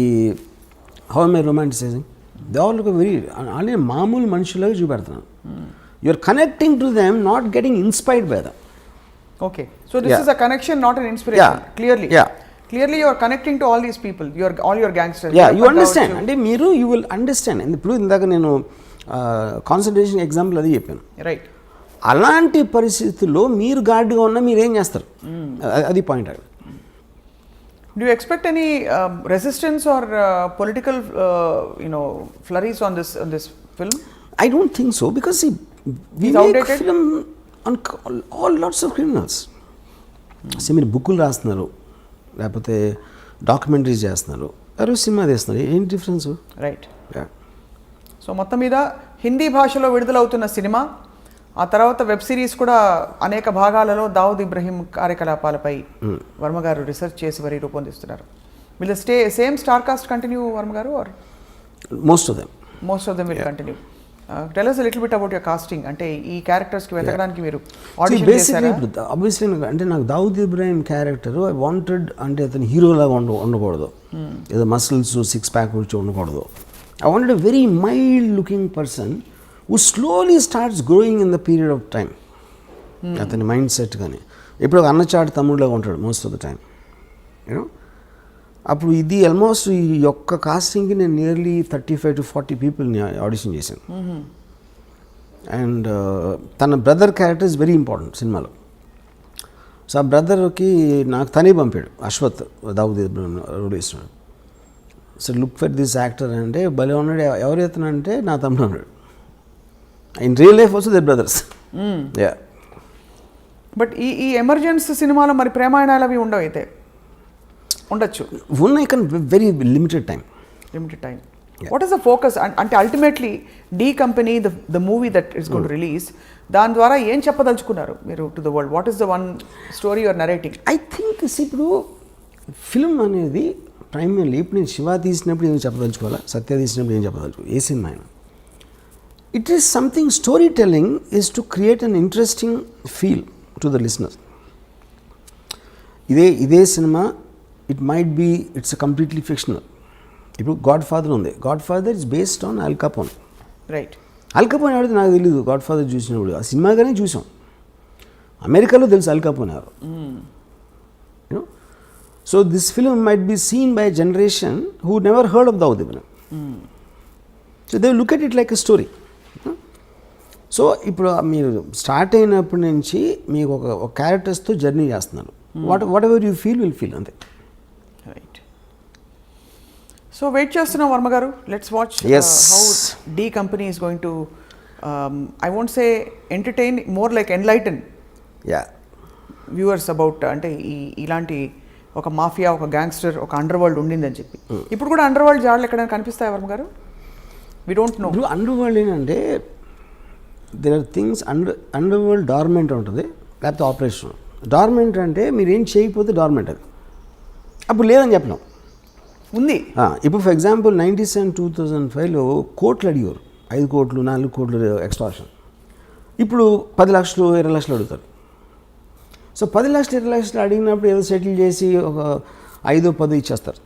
S1: how am I romanticising? They all look very అనే మామూలు మనుషులాగా చూపెడుతున్నాను. You are connecting to them, not getting inspired by them.
S2: Okay, so this is a connection, not an inspiration. Clearly you are connecting to all these people, all your gangsters.
S1: You understand, అంటే మీరు you will understand. ఇప్పుడు ఇందాక నేను concentration example అది చెప్పాను.
S2: Right.
S1: అలాంటి పరిస్థితుల్లో మీరు గార్డ్గా ఉన్నా మీరు ఏం చేస్తారు? అది point.
S2: Do you expect any resistance or political, flurries on this film?
S1: I don't think so, because see, we
S2: It's
S1: make
S2: outdated?
S1: film on all lots of criminals. See, మీరు బుక్కులు రాస్తున్నారు, లేకపోతే డాక్యుమెంటరీస్ చేస్తున్నారు, ఎవరు సినిమా తీస్తున్నారు, ఏం difference?
S2: Right. So మొత్తం మీద హిందీ భాషలో విడుదలవుతున్న సినిమా, ఆ తర్వాత వెబ్ సిరీస్ కూడా అనేక భాగాలలో దావుద్ ఇబ్రహీం కార్యకలాపాలపై వర్మ గారు రీసెర్చ్ చేసి మరి రూపొందిస్తున్నారు. Will same star cast continue Varma garu, or
S1: most of them
S2: will continue? Tell us a little bit about your casting. అంటే ఈ క్యారెక్టర్స్కి వెతకడానికి మీరు ఆడిషన్
S1: బేసిక్లీ
S2: చేశారా?
S1: ఇప్పుడు ఆబ్వియస్లీ అంటే నాకు Dawood Ibrahim character I wanted, అంటే అతను హీరోలాగా ఉండకూడదు, ఏదో మసిల్స్ సిక్స్ ప్యాక్ వచ్చి ఉండకూడదు. I wanted a very mild looking person who slowly starts growing in the period of time. అతని మైండ్ సెట్ కానీ ఇప్పుడు అన్నచాటు తమ్ముడులాగా ఉంటాడు most of the time, you know. అప్పుడు ఇది ఆల్మోస్ట్ ఈ యొక్క కాస్టింగ్కి నేను నియర్లీ 35 to 40 పీపుల్ని ఆడిషన్ చేశాను. అండ్ తన brother character is very important సినిమాలో. సో ఆ బ్రదర్కి నాకు తనే పంపాడు, అశ్వత్, దావుద్ ఇబ్రాహిం రోల్ ఇస్తున్నాడు. So look for this actor అంటే భలే ఉన్నాడు. ఎవరు ఎత్తునంటే నా తమ్ముడు అన్నాడు. In real life also they brothers. Yeah.
S2: But ఈ ఎమర్జెన్స్ సినిమాలో మరి ప్రేమాయణాలు అవి ఉండవు, అయితే ఉండొచ్చు,
S1: ఉన్నాయి కానీ very limited time.
S2: What is the focus? అంటే ultimately the company the movie that is going to release, దాని ద్వారా ఏం చెప్పదలుచుకున్నారు మీరు to the world? What is the one story your narrating?
S1: I think ఇప్పుడు ఫిల్మ్ అనేది ప్రైమర్లీ, ఇప్పుడు నేను శివ తీసినప్పుడు ఏం చెప్పదలుచుకోవాలా, సత్య తీసినప్పుడు ఏం చెప్పదలుచుకోవాలి, ఏ సినిమా అయినా, it is something, story telling is to create an interesting feel to the listener. ఇదే సినిమా it might be, it's completely fictional. ఇప్పుడు గాడ్ ఫాదర్ ఉంది, Godfather is based on Al Capone.
S2: Right.
S1: అల్ కపోన్ ఎవరైతే నాకు తెలియదు, గాడ్ ఫాదర్ చూసినప్పుడు ఆ సినిమాగానే చూసాం. అమెరికాలో తెలుసు అల్ కపోన్ ఎవరు, you know. So this film might be seen by a generation who never heard of Dawood Ibrahim. So they look at it like a story. So ఇప్పుడు మీరు స్టార్ట్ అయినప్పటి నుంచి మీకు ఒక క్యారెక్టర్స్తో జర్నీ చేస్తున్నారు. Whatever you feel will feel, అంతే.
S2: Right. So wait చేస్తున్నాం Varma garu. Let's watch how D company is going to, I won't say entertain, more like enlighten viewers about, అంటే ఇలాంటి ఒక మాఫియా, ఒక గ్యాంగ్స్టర్, ఒక అండర్ వరల్డ్ ఉండిందని చెప్పి. ఇప్పుడు కూడా అండర్ వరల్డ్ జాడలు ఎక్కడైనా కనిపిస్తాయి Varma garu? We don't know.
S1: ఇప్పుడు అండర్ వరల్డ్ ఏంటంటే there are things, underworld dormant ఉంటుంది, లేకపోతే ఆపరేషన్. డార్మెంట్ అంటే మీరు ఏం చేయకపోతే డార్మెంట్, అది అప్పుడు లేదని చెప్పినాం
S2: ఉంది.
S1: ఇప్పుడు ఫర్ ఎగ్జాంపుల్ 97, 2005లో కోట్లు అడిగారు, 5 కోట్లు 4 కోట్లు ఎక్స్ట్రాక్షన్. ఇప్పుడు 10 లక్షలు 20 లక్షలు అడుగుతారు. సో 10 లక్షలు 20 లక్షలు అడిగినప్పుడు ఏదో సెటిల్ చేసి ఒక 5-10 ఇచ్చేస్తారు.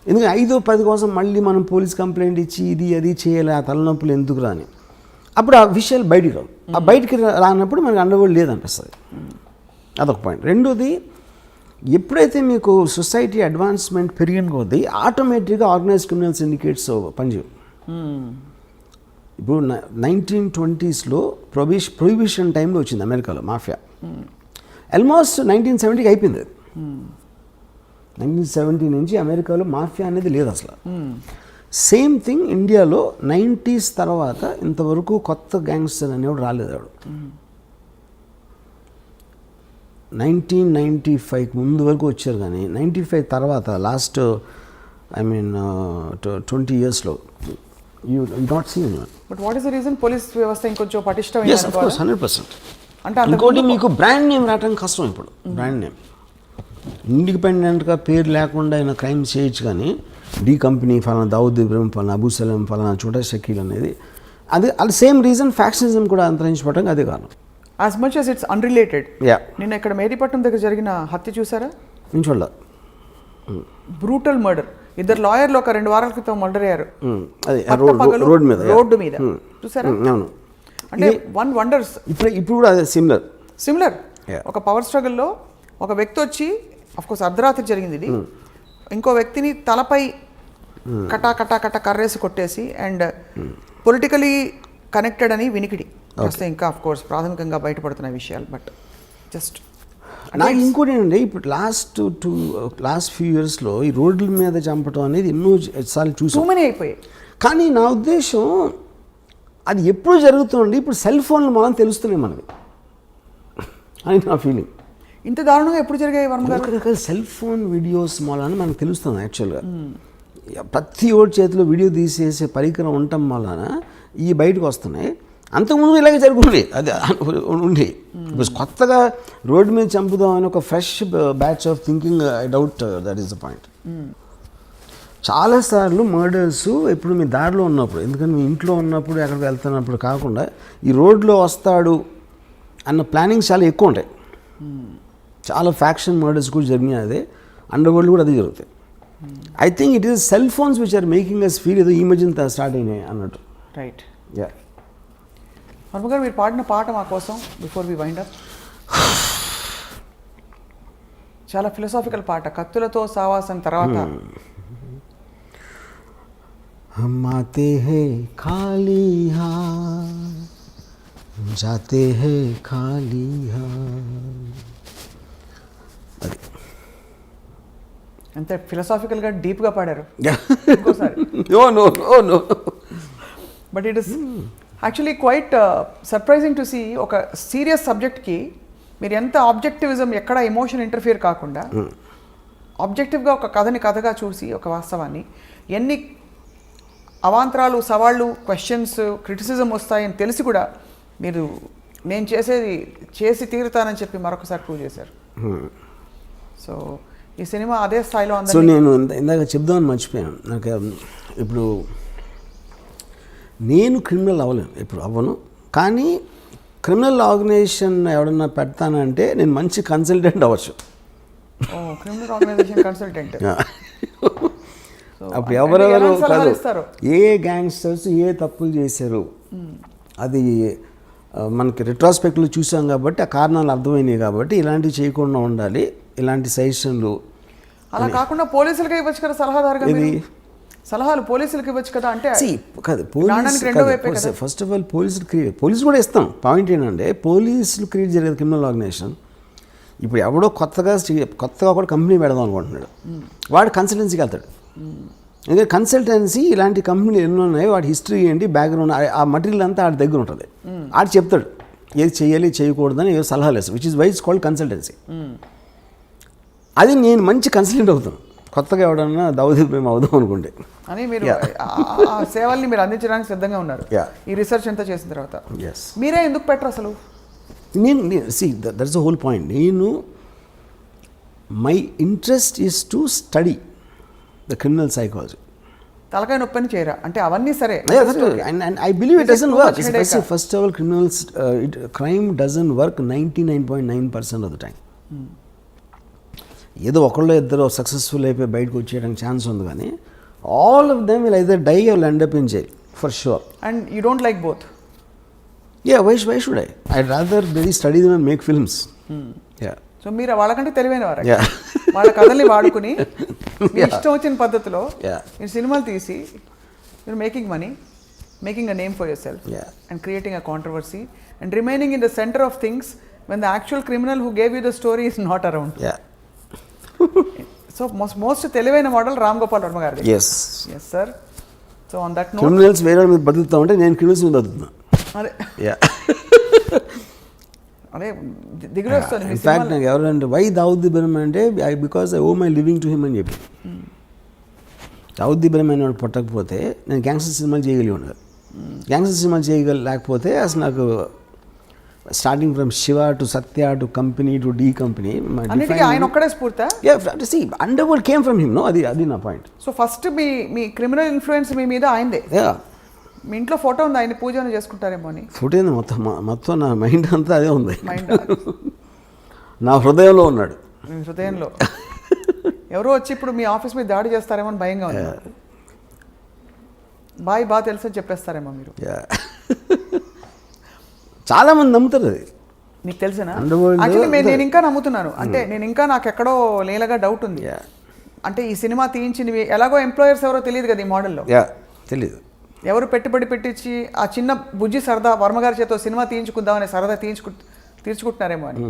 S1: ఎందుకంటే 5-10 కోసం మళ్ళీ మనం పోలీస్ కంప్లైంట్ ఇచ్చి ఇది అది చేయాలి, ఆ తలనొప్పులు ఎందుకు రాని, అప్పుడు ఆ విషయాలు బయటికి రావు. ఆ బయటికి రానప్పుడు మనకు అండర్ వరల్డ్ లేదనిపిస్తుంది. అదొక పాయింట్. రెండోది, ఎప్పుడైతే మీకు సొసైటీ అడ్వాన్స్మెంట్ పెరిగిన కొద్దీ ఆటోమేటిక్గా ఆర్గనైజ్ క్రిమినల్ సిండికేట్స్ పనిచేయవు. ఇప్పుడు 1920sలో ప్రొహిబిషన్ టైంలో వచ్చింది అమెరికాలో మాఫియా. ఆల్మోస్ట్ 1970కి అయిపోయింది. 1970 నుంచి అమెరికాలో మాఫియా అనేది లేదు అసలు. సేమ్ థింగ్ ఇండియాలో 90s తర్వాత ఇంతవరకు కొత్త గ్యాంగ్స్టర్ అనేవాడు రాలేదు. ఆవిడ 1995 ముందు వరకు వచ్చారు, కానీ 95 తర్వాత లాస్ట్ 20 yearsలో you not seen.
S2: But what is the reason? Police వ్యవస్థ ఇంకొంచెం పటిష్టమైన.
S1: yes, of course, 100%.
S2: అంటే
S1: ఇంకోటి మీకు బ్రాండ్ నేమ్ రావటం కష్టం. ఇప్పుడు బ్రాండ్ నేమ్ ఇండిపెండెంట్గా పేరు లేకుండా ఆయన క్రైమ్ చేయొచ్చు, కానీ డీ కంపెనీ ఫలానా దావుద్ ఇబ్రాహిం, ఫలానా అబూ సలీం, ఫలానా చోటా షకీల్ అనేది అది సేమ్ రీజన్. ఫ్యాక్షనిజం కూడా అంతరించిపోవడానికి అదే కారణం.
S2: As much as it's unrelated. నిన్న ఇక్కడ మేరీపట్నం దగ్గర జరిగిన హత్య చూసారా?
S1: నేను చూడలే.
S2: Brutal murder. 2 లాయర్లు ఒక 2 వారాల క్రితం మర్డర్ అయ్యారు. రోడ్డు మీద చూసారా?
S1: అవును.
S2: అంటే వన్ వండర్స్.
S1: ఇప్పుడు కూడా అదే సిమిలర్.
S2: ఒక పవర్ స్ట్రగుల్లో ఒక వ్యక్తి వచ్చి, అఫ్కోర్స్ అర్ధరాత్రి జరిగింది ఇది, ఇంకో వ్యక్తిని తలపై కటా కటా కటా కర్రేసి కొట్టేసి, అండ్ పొలిటికలీ కనెక్టెడ్ అని వినికిడి. వస్తే ఇంకా ఆఫ్ కోర్స్ ప్రాథమికంగా బయటపడుతున్న విషయాలు, బట్ జస్ట్
S1: నాకు ఇంకోటి ఏంటంటే ఇప్పుడు లాస్ట్ ఫ్యూ ఇయర్స్లో ఈ రోడ్ల మీద చంపడం అనేది ఎన్నో సార్లు చూసాం,
S2: మనీ అయిపోయాయి.
S1: కానీ నా ఉద్దేశం అది ఎప్పుడు జరుగుతుంది, ఇప్పుడు సెల్ ఫోన్లు మనం తెలుస్తున్నాయి మనకి అని నా ఫీలింగ్.
S2: ఇంత దారుణంగా ఎప్పుడు జరిగాయి వర్మ గారు?
S1: రకరకాల సెల్ ఫోన్ వీడియోస్ మూలాన మనకు తెలుస్తుంది యాక్చువల్గా. ప్రతి ఓడి చేతిలో వీడియో తీసేసే పరికరం ఉండటం వలన ఈ బయటకు వస్తున్నాయి. అంతకుముందు ఇలాగే జరుగుతుంది, అది ఉండి కొత్తగా రోడ్డు మీద చంపుదాం అని ఒక fresh batch of thinking, I doubt that is the point. చాలాసార్లు మర్డర్స్ ఎప్పుడు మీ దారిలో ఉన్నప్పుడు, ఎందుకంటే మీ ఇంట్లో ఉన్నప్పుడు ఎక్కడికి వెళ్తున్నప్పుడు కాకుండా ఈ రోడ్లో వస్తాడు అన్న ప్లానింగ్ చాలా ఎక్కువ ఉంటాయి. చాలా ఫ్యాక్షన్ మర్డర్స్ కూడా జరిగినాయి, అదే అండర్ వరల్డ్ కూడా అదే జరుగుతాయి. I think it is cell phones which are making us feel ఏదో ఈ మధ్యన స్టార్ట్ అయినాయి అన్నట్టు.
S2: రైట్.
S1: యా,
S2: వర్మ గారు మీరు పాడిన పాట మా కోసం బిఫోర్ వి వైండ్ అప్, చాలా ఫిలసాఫికల్ పాట, కత్తులతో సావాసం తర్వాత.
S1: हम आते हैं खाली हाथ, जाते हैं खाली हाथ.
S2: అంతే ఫిలసాఫికల్గా డీప్గా పాడారు. But it is actually quite surprising to see ఒక సీరియస్ సబ్జెక్ట్కి మీరు ఎంత ఆబ్జెక్టివిజం, ఎక్కడ ఎమోషన్ ఇంటర్ఫియర్ కాకుండా ఆబ్జెక్టివ్గా ఒక కథని కథగా చూసి ఒక వాస్తవాన్ని ఎన్ని అవాంతరాలు, సవాళ్ళు, క్వశ్చన్స్, క్రిటిసిజం వస్తాయని తెలిసి కూడా మీరు నేను చేసేది చేసి తీరుతానని చెప్పి మరొకసారి ప్రూవ్ చేశారు. సో ఈ సినిమా అదే స్థాయిలో ఉంది.
S1: సో నేను ఇందాక చెప్దామని మర్చిపోయాను. నాకు ఇప్పుడు నేను క్రిమినల్ అవ్వలేను, ఇప్పుడు అవ్వను. కానీ క్రిమినల్ ఆర్గనైజేషన్ ఎవడన్నా పెడతానంటే నేను మంచి కన్సల్టెంట్ అవ్వచ్చు.
S2: Criminal organisation consultant.
S1: అప్పుడు ఎవరెవరు కాదు, ఏ గ్యాంగ్స్టర్స్ ఏ తప్పులు చేశారు అది మనకి రిట్రాస్పెక్ట్లో చూసాం కాబట్టి ఆ కారణాలు అర్థమైనాయి. కాబట్టి ఇలాంటివి చేయకుండా ఉండాలి, ఇలాంటి సజెషన్లు.
S2: అలా కాకుండా పోలీసులకి ఇవ్వచ్చు కదా సలహాదారుగా, సలహాలు పోలీసులకి ఇవ్వచ్చు కదా. అంటే
S1: కాదు, ఫస్ట్ ఆఫ్ ఆల్ పోలీసులు కూడా ఇస్తాం. పాయింట్ ఏంటంటే పోలీసులు క్రియేట్ జరిగేది క్రిమినల్ ఆర్గనైజేషన్. ఇప్పుడు ఎవడో కొత్తగా కూడా కంపెనీ పెడదాం అనుకుంటున్నాడు, వాడు కన్సల్టెన్సీకి వెళ్తాడు. ఎందుకంటే కన్సల్టెన్సీ ఇలాంటి కంపెనీలు ఎన్నో ఉన్నాయి, వాడి హిస్టరీ ఏంటి, బ్యాక్గ్రౌండ్, ఆ మటీరియల్ అంతా ఆడి దగ్గర ఉంటుంది. ఆడు చెప్తాడు ఏది చేయాలి చేయకూడదని ఏదో సలహాలు వేస్తాడు, which is why it's called consultancy. అది నేను మంచి కన్సల్టెంట్ అవుతాను, కొత్తగా ఎవడన్నా దావుద్ ఇబ్రహీం అవుదాం అనుకుంటే
S2: అని. మీరు ఆ సేవల్ని మీరు అందించడానికి సిద్ధంగా ఉన్నారు ఈ రీసెర్చ్ అంతా చేసిన తర్వాత. మీరే ఎందుకు పెట్టరు అసలు?
S1: That's the whole point. My interest is to study the criminal psychology.
S2: తలకాయ నొప్పని చేయరా అంటే అవన్నీ సరే.
S1: And I believe it doesn't work. First of all, crime doesn't work 99.9% of the time. ఏదో ఒకళ్ళు ఇద్దరు సక్సెస్ఫుల్ అయిపోయి బయటకు వచ్చేయడానికి ఛాన్స్ ఉంది, కానీ all of them will either die or end up in jail for sure.
S2: And you don't like both?
S1: Yeah, why should I? I'd rather really study them and make films. Yeah.
S2: So మీరు వాళ్ళకంటే తెలివైన వారు. వాళ్ళ కథల్ని వాడుకుని మీ ఇష్టం వచ్చిన పద్ధతిలో మీరు సినిమాలు తీసి మీరు making money, making a name for yourself and creating a controversy and remaining in the centre of things when the actual criminal who gave you the story is not around. So most తెలివైన model Ram Gopal Varma garu.
S1: Yes
S2: sir. So on that note,
S1: criminals వేరే మీద బతుకుతా ఉంటే నేను criminals మీద బతుకుతున్నా.
S2: అదే అదే దిగులు వస్తుంది.
S1: ఇన్ఫాక్ట్ నాకు ఎవరంటే వై దావుద్ ఇబ్రహీం అంటే because I owe my living to him అని చెప్పి. దావుద్ ఇబ్రహీం అని పుట్టకపోతే నేను గ్యాంగ్స్టర్ సినిమాలు చేయగలిగి ఉండదు. గ్యాంగ్స్టర్ సినిమాలు లేకపోతే అసలు నాకు starting from Shiva to Satya to company to D company
S2: ఆయన ఒక్కడే స్ఫూర్తి.
S1: Underworld came from him. అది నా పాయింట్.
S2: సో ఫస్ట్ మీ క్రిమినల్ ఇన్ఫ్లుయెన్స్ మీ మీద ఆయనదే. మీ ఇంట్లో ఫోటో ఉంది, ఆయన పూజ చేసుకుంటారేమో అని.
S1: ఫోటో ఏంది, మొత్తం నా మైండ్ అంతా అదే ఉంది. నా హృదయంలో ఉన్నాడు.
S2: మీ హృదయంలో ఎవరో వచ్చి ఇప్పుడు మీ ఆఫీస్ మీద దాడి చేస్తారేమో అని భయంగా ఉంది. బాగా తెలుసు అని చెప్పేస్తారేమో మీరు.
S1: చాలా మంది నమ్ముతారు అది.
S2: మీకు తెలిసిన యాక్చువల్లీ నేను ఇంకా నమ్ముతున్నాను. అంటే నేను ఇంకా నాకు ఎక్కడో లేలగా డౌట్ ఉంది. అంటే ఈ సినిమా తీయించినవి ఎలాగో ఎంప్లాయర్స్ ఎవరో తెలియదు కదా ఈ మోడల్లో.
S1: తెలియదు.
S2: ఎవరు పెట్టుబడి పెట్టించి ఆ చిన్న బుజ్జి సరదా వర్మగారి చేతో సినిమా తీయించుకుందామనే సరదా తీర్చుకుంటున్నారేమో అని.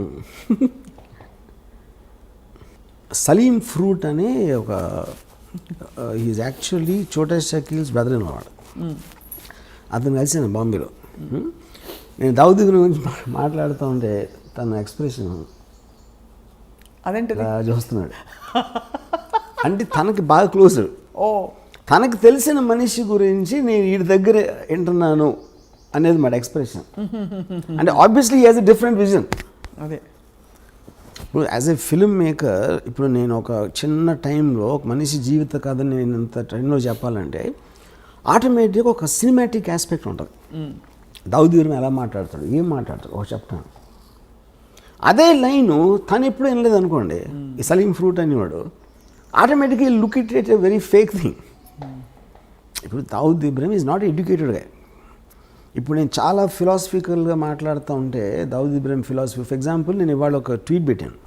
S1: సలీం ఫ్రూట్ అనే ఒక ఈజ్ యాక్చువల్లీ చోటా షకీల్స్ బ్రదర్ ఇన్ వాడు. అతను కలిసాను బాంబేలో. నేను దావుద్ గురించి మాట్లాడుతూ ఉంటే తన ఎక్స్ప్రెషన్
S2: అదేంటి
S1: చూస్తున్నాడు. అంటే తనకి బాగా క్లోజ్.
S2: ఓ,
S1: తనకు తెలిసిన మనిషి గురించి నేను వీడి దగ్గర వింటున్నాను అనేది మాట ఎక్స్ప్రెషన్. అంటే obviously he has a different vision.
S2: అదే
S1: ఇప్పుడు యాజ్ ఎ ఫిల్మ్ మేకర్ ఇప్పుడు నేను ఒక చిన్న టైంలో ఒక మనిషి జీవిత కథని నేను ఇంత టైంలో చెప్పాలంటే ఆటోమేటిక్గా ఒక సినిమాటిక్ ఆస్పెక్ట్ ఉంటుంది. దావుద్ ఇబ్రహీం ఎలా మాట్లాడతాడు, ఏం మాట్లాడతాడు ఒక చెప్తాను. అదే లైను తను ఎప్పుడు వినలేదు అనుకోండి, ఈ సలీం ఫ్రూట్ అనేవాడు ఆటోమేటిక్గా look it a very fake thing. ఇప్పుడు Dawood Ibrahim is not educated గా. ఇప్పుడు నేను చాలా ఫిలాసఫికల్గా మాట్లాడుతూ ఉంటే Dawood Ibrahim philosophy, for example నేను ఇవాళ ఒక ట్వీట్ పెట్టాను,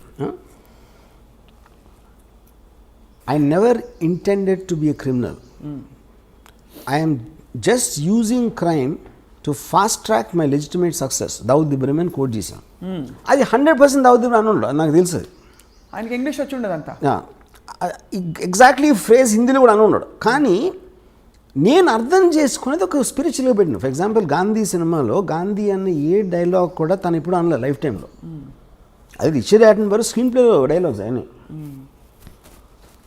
S1: I never intended to be a criminal, I'm just using crime to fast track my legitimate success. Dawood Ibrahim అని కోట్ చేశాను. అది 100% దావుద్ ఇబ్రహీం అని ఉండదు, నాకు తెలుసు.
S2: ఆయనకి ఇంగ్లీష్ వచ్చి ఉండదంతా
S1: ఎగ్జాక్ట్లీ ఫ్రేజ్ హిందీలో కూడా అని ఉన్నాడు. కానీ నేను అర్థం చేసుకునేది ఒక స్పిరిచువల్గా పెట్టిన. ఫర్ ఎగ్జాంపుల్ గాంధీ సినిమాలో గాంధీ అన్న ఏ డైలాగ్ కూడా తను ఇప్పుడు అనలేదు లైఫ్ టైంలో. అది రిచర్డ్ యాటన్బర్గ్ స్క్రీన్ ప్లేలో డైలాగ్స్ అయినాయి.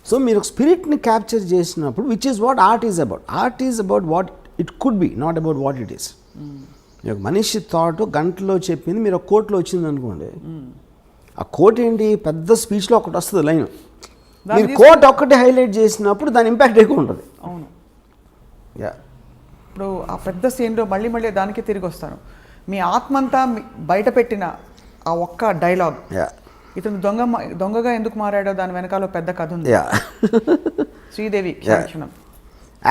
S1: సో మీరు ఒక స్పిరిట్ని క్యాప్చర్ చేసినప్పుడు which is what art is about. Art is about what it could be, not about what it is. ఒక మనిషి థాట్ గంటలో చెప్పింది మీరు ఒక కోట్లో వచ్చింది అనుకోండి, ఆ కోట్ ఏంటి పెద్ద స్పీచ్లో ఒకటి వస్తుంది లైన్, మీరు కోట్ ఒక్కటి హైలైట్ చేసినప్పుడు దాని ఇంపాక్ట్ ఎక్కువ ఉంటుంది.
S2: అవును. ఇప్పుడు ఆ పెద్ద సీన్లో మళ్ళీ మళ్ళీ దానికి తిరిగి వస్తాను. మీ ఆత్మంతా బయట పెట్టిన ఆ ఒక్క డైలాగ్, ఇతను దొంగగా ఎందుకు మారాడో దాని వెనకాల పెద్ద కథ ఉంది. శ్రీదేవి క్షణం.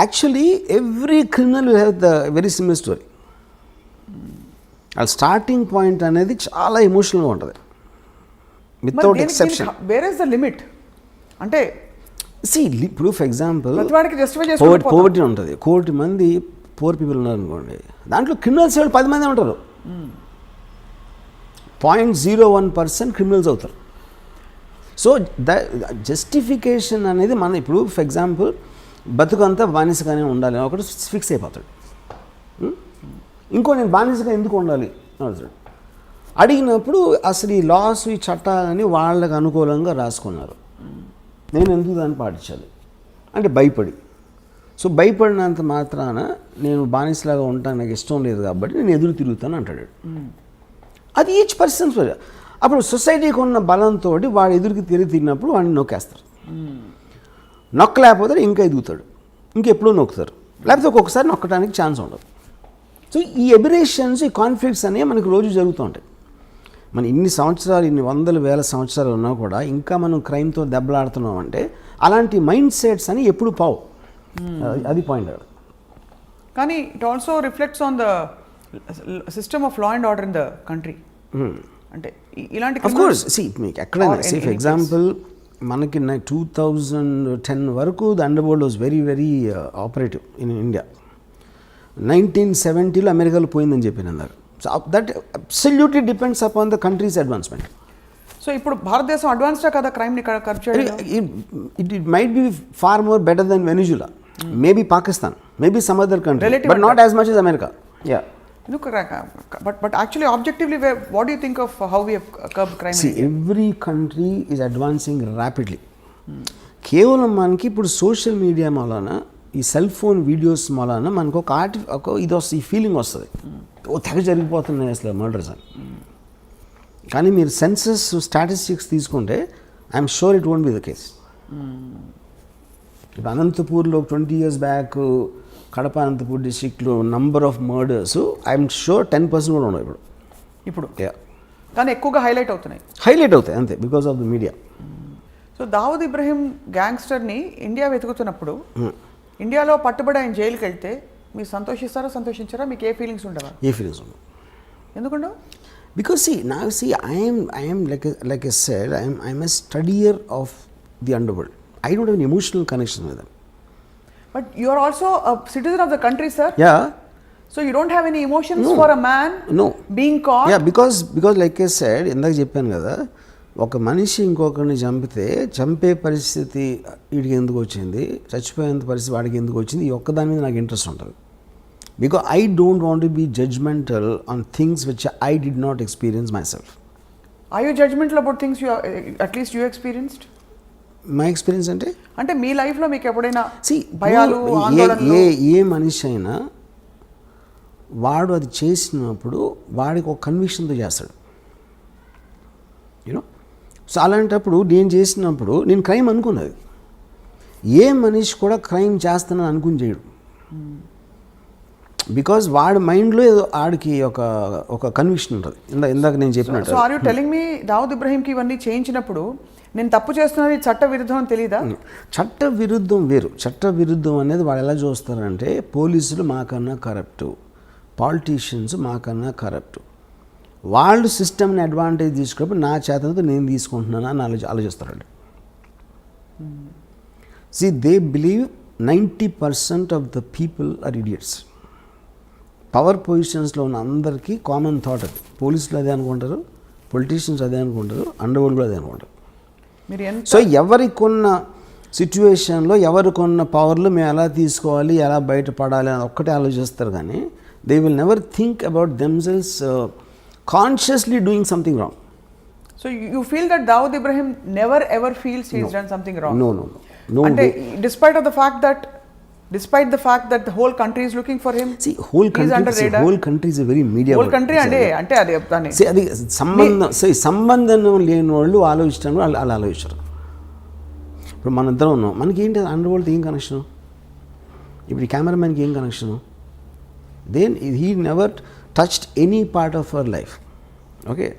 S1: Actually every criminal will have the very similar story. ఆ స్టార్టింగ్ పాయింట్ అనేది చాలా ఎమోషనల్గా ఉంటుంది without exception.
S2: Where is the limit అంటే
S1: ఇప్పుడు ఫర్ ఎగ్జాంపుల్
S2: పోవర్టీ
S1: ఉంటుంది, 1 కోటి మంది పూర్ పీపుల్ ఉన్నారు అనుకోండి, దాంట్లో క్రిమినల్స్ 10 మంది ఉంటారు, 0.01% క్రిమినల్స్ అవుతారు. సో ద జస్టిఫికేషన్ అనేది మన ఇప్పుడు ఫర్ ఎగ్జాంపుల్ బతుకంతా బానిసగానే ఉండాలి ఒకటి ఫిక్స్ అయిపోతాడు. ఇంకో నేను బానిసగా ఎందుకు ఉండాలి అడుగుతాడు. అడిగినప్పుడు అసలు ఈ లాస్ ఈ చట్టాలని వాళ్ళకు అనుకూలంగా రాసుకున్నారు, నేను ఎందుకు దాన్ని పాటించాలి అంటే భయపడి. సో భయపడినంత మాత్రాన నేను బానిసలాగా ఉంటాను, నాకు ఇష్టం లేదు కాబట్టి నేను ఎదురు తిరుగుతాను అంటాడు. అది ఈచ్ పర్సన్. అప్పుడు సొసైటీకి ఉన్న బలంతో వాడు ఎదురుకి తిరిగినప్పుడు వాడిని నొక్కేస్తారు. నొక్కలేకపోతే ఇంకా ఎదుగుతాడు, ఇంకెప్పుడూ నొక్కుతారు, లేకపోతే ఒక్కొక్కసారి నొక్కడానికి ఛాన్స్ ఉండదు. సో ఈ ఎబిరేషన్స్, ఈ కాన్ఫ్లిక్ట్స్ అనేవి మనకు రోజు జరుగుతూ ఉంటాయి. మన ఇన్ని సంవత్సరాలు, ఇన్ని వందల వేల సంవత్సరాలు ఉన్నా కూడా ఇంకా మనం క్రైమ్తో దెబ్బలాడుతున్నాం అంటే అలాంటి మైండ్ సెట్స్ అని ఎప్పుడు పావు. అది పాయింట్.
S2: కానీ it also reflects on the system of law and order in the country. అంటే ఇలాంటి
S1: ఆఫ్ కోర్స్ మీకు ఎక్కడైనా ఫర్ ఎగ్జాంపుల్ మనకి 2010 వరకు the under world was very very operative in India. 1970లో అమెరికాలో పోయిందని చెప్పిన అన్నారు. So that absolutely depends upon the country's advancement.
S2: So ఇప్పుడు భారతదేశం అడ్వాన్స్డా కదా క్రైమ్ని కర్బ్ చేయడం?
S1: It might be far more better than Venezuela, maybe Pakistan, maybe some other country, but not as much as America.
S2: But actually objectively what do you think of how we have curbed crime?
S1: See, every country is advancing rapidly. కేవలం మనకి ఇప్పుడు social media మూలాన, ఈ cell phone videos మూలాన మనకు ఒక ఇది వస్తుంది, ఈ ఫీలింగ్ వస్తుంది, ఓ తెగ జరిగిపోతున్నాయి అసలు మర్డర్స్ అని. కానీ మీరు సెన్సస్ స్టాటిస్టిక్స్ తీసుకుంటే I'm sure it won't be the case. ఇప్పుడు అనంతపూర్లో 20 years బ్యాక్ కడప అనంతపూర్ డిస్ట్రిక్ట్లో number of murders I'm sure 10% కూడా ఉండవు ఇప్పుడు.
S2: కానీ ఎక్కువగా హైలైట్
S1: అవుతాయి అంతే, because of the media.
S2: So Dawood Ibrahim గ్యాంగ్స్టర్ని ఇండియా వెతుకుతున్నప్పుడు ఇండియాలో పట్టుబడి ఆయన జైలుకి వెళ్తే మీరు సంతోషించారా? మీకు ఏ ఫీలింగ్స్ ఉండవా?
S1: ఏ ఫీలింగ్స్ ఉండవు.
S2: ఎందుకుండవు?
S1: Because I am like I said, I am a studier of the underworld. I don't have an emotional connection with them.
S2: But you are also a citizen of the country, sir.
S1: Yeah.
S2: So you don't have any emotions
S1: No.
S2: for a man
S1: No.
S2: being caught?
S1: Yeah because like I said ఇందాక చెప్పాను కదా, ఒక మనిషి ఇంకొకరిని చంపితే చంపే పరిస్థితి వీడికి ఎందుకు వచ్చింది, చచ్చిపోయేంత పరిస్థితి వాడికి ఎందుకు వచ్చింది, ఈ ఒక్కదాని మీద నాకు ఇంట్రెస్ట్ ఉంటుంది. Because I don't want to be judgmental on things which I did not experience myself.
S2: Are you judgmental about things you at least you experienced?
S1: My experience అంటే
S2: మీ లైఫ్లో మీకు ఎప్పుడైనా
S1: See,
S2: భయాలు, ఆందోళనలు?
S1: ఏ మనిషి అయినా వాడు అది చేసినప్పుడు వాడికి ఒక కన్విక్షన్తో చేస్తాడు, యూనో. సో అలాంటప్పుడు నేను చేసినప్పుడు నేను క్రైమ్ అనుకున్నది. ఏ మనిషి కూడా క్రైమ్ చేస్తానని అనుకుని చేయడు. బికాజ్ వాడి మైండ్లో ఏదో ఆడికి ఒక కన్విక్షన్ ఉంటుంది. ఇందాక నేను చెప్పినట్టు.
S2: So are you telling me Dawood ఇబ్రహీంకి ఇవన్నీ చేయించినప్పుడు నేను తప్పు చేస్తున్నది చట్ట విరుద్ధం అని తెలీదా?
S1: చట్ట విరుద్ధం వేరు. చట్ట విరుద్ధం అనేది వాళ్ళు ఎలా చూస్తారంటే, పోలీసులు మాకన్నా కరప్టు, పాలిటీషియన్స్ మాకన్నా కరప్టు, వాళ్ళు సిస్టమ్ని అడ్వాంటేజ్ తీసుకున్నప్పుడు నా చేతనతో నేను తీసుకుంటున్నాను అని ఆలోచిస్తారండి. See, they believe 90% of the people are idiots. Power పొజిషన్స్లో ఉన్న అందరికీ కామన్ థాట్ అది. పోలీసులు అదే అనుకుంటారు, పొలిటీషియన్స్ అదే అనుకుంటారు, అండర్వరల్డ్ కూడా అదే అనుకుంటారు. సో ఎవరికొన్న సిచ్యువేషన్లో ఎవరికొన్న పవర్లు మేము ఎలా తీసుకోవాలి, ఎలా బయటపడాలి అని ఒక్కటే ఆలోచిస్తారు. కానీ they will never think about themselves consciously doing something wrong.
S2: So you feel that Dawood Ibrahim never ever feels he has done something wrong?
S1: No.
S2: అంటే despite the fact that the whole country is looking for him.
S1: See, whole country is a very media.
S2: Whole country అంటే అది చెప్తాను.
S1: See, అది సంబంధం లేని వాళ్ళు ఆలోచించడం అలా ఆలోచించరు. ఇప్పుడు మన ఇద్దరం ఉన్నాం, మనకి ఏంటి అండర్ వరల్డ్ ఏం కనెక్షను? ఇప్పుడు ఈ కెమెరామెన్కి ఏం connection? Then he never touched any part of our life. Okay,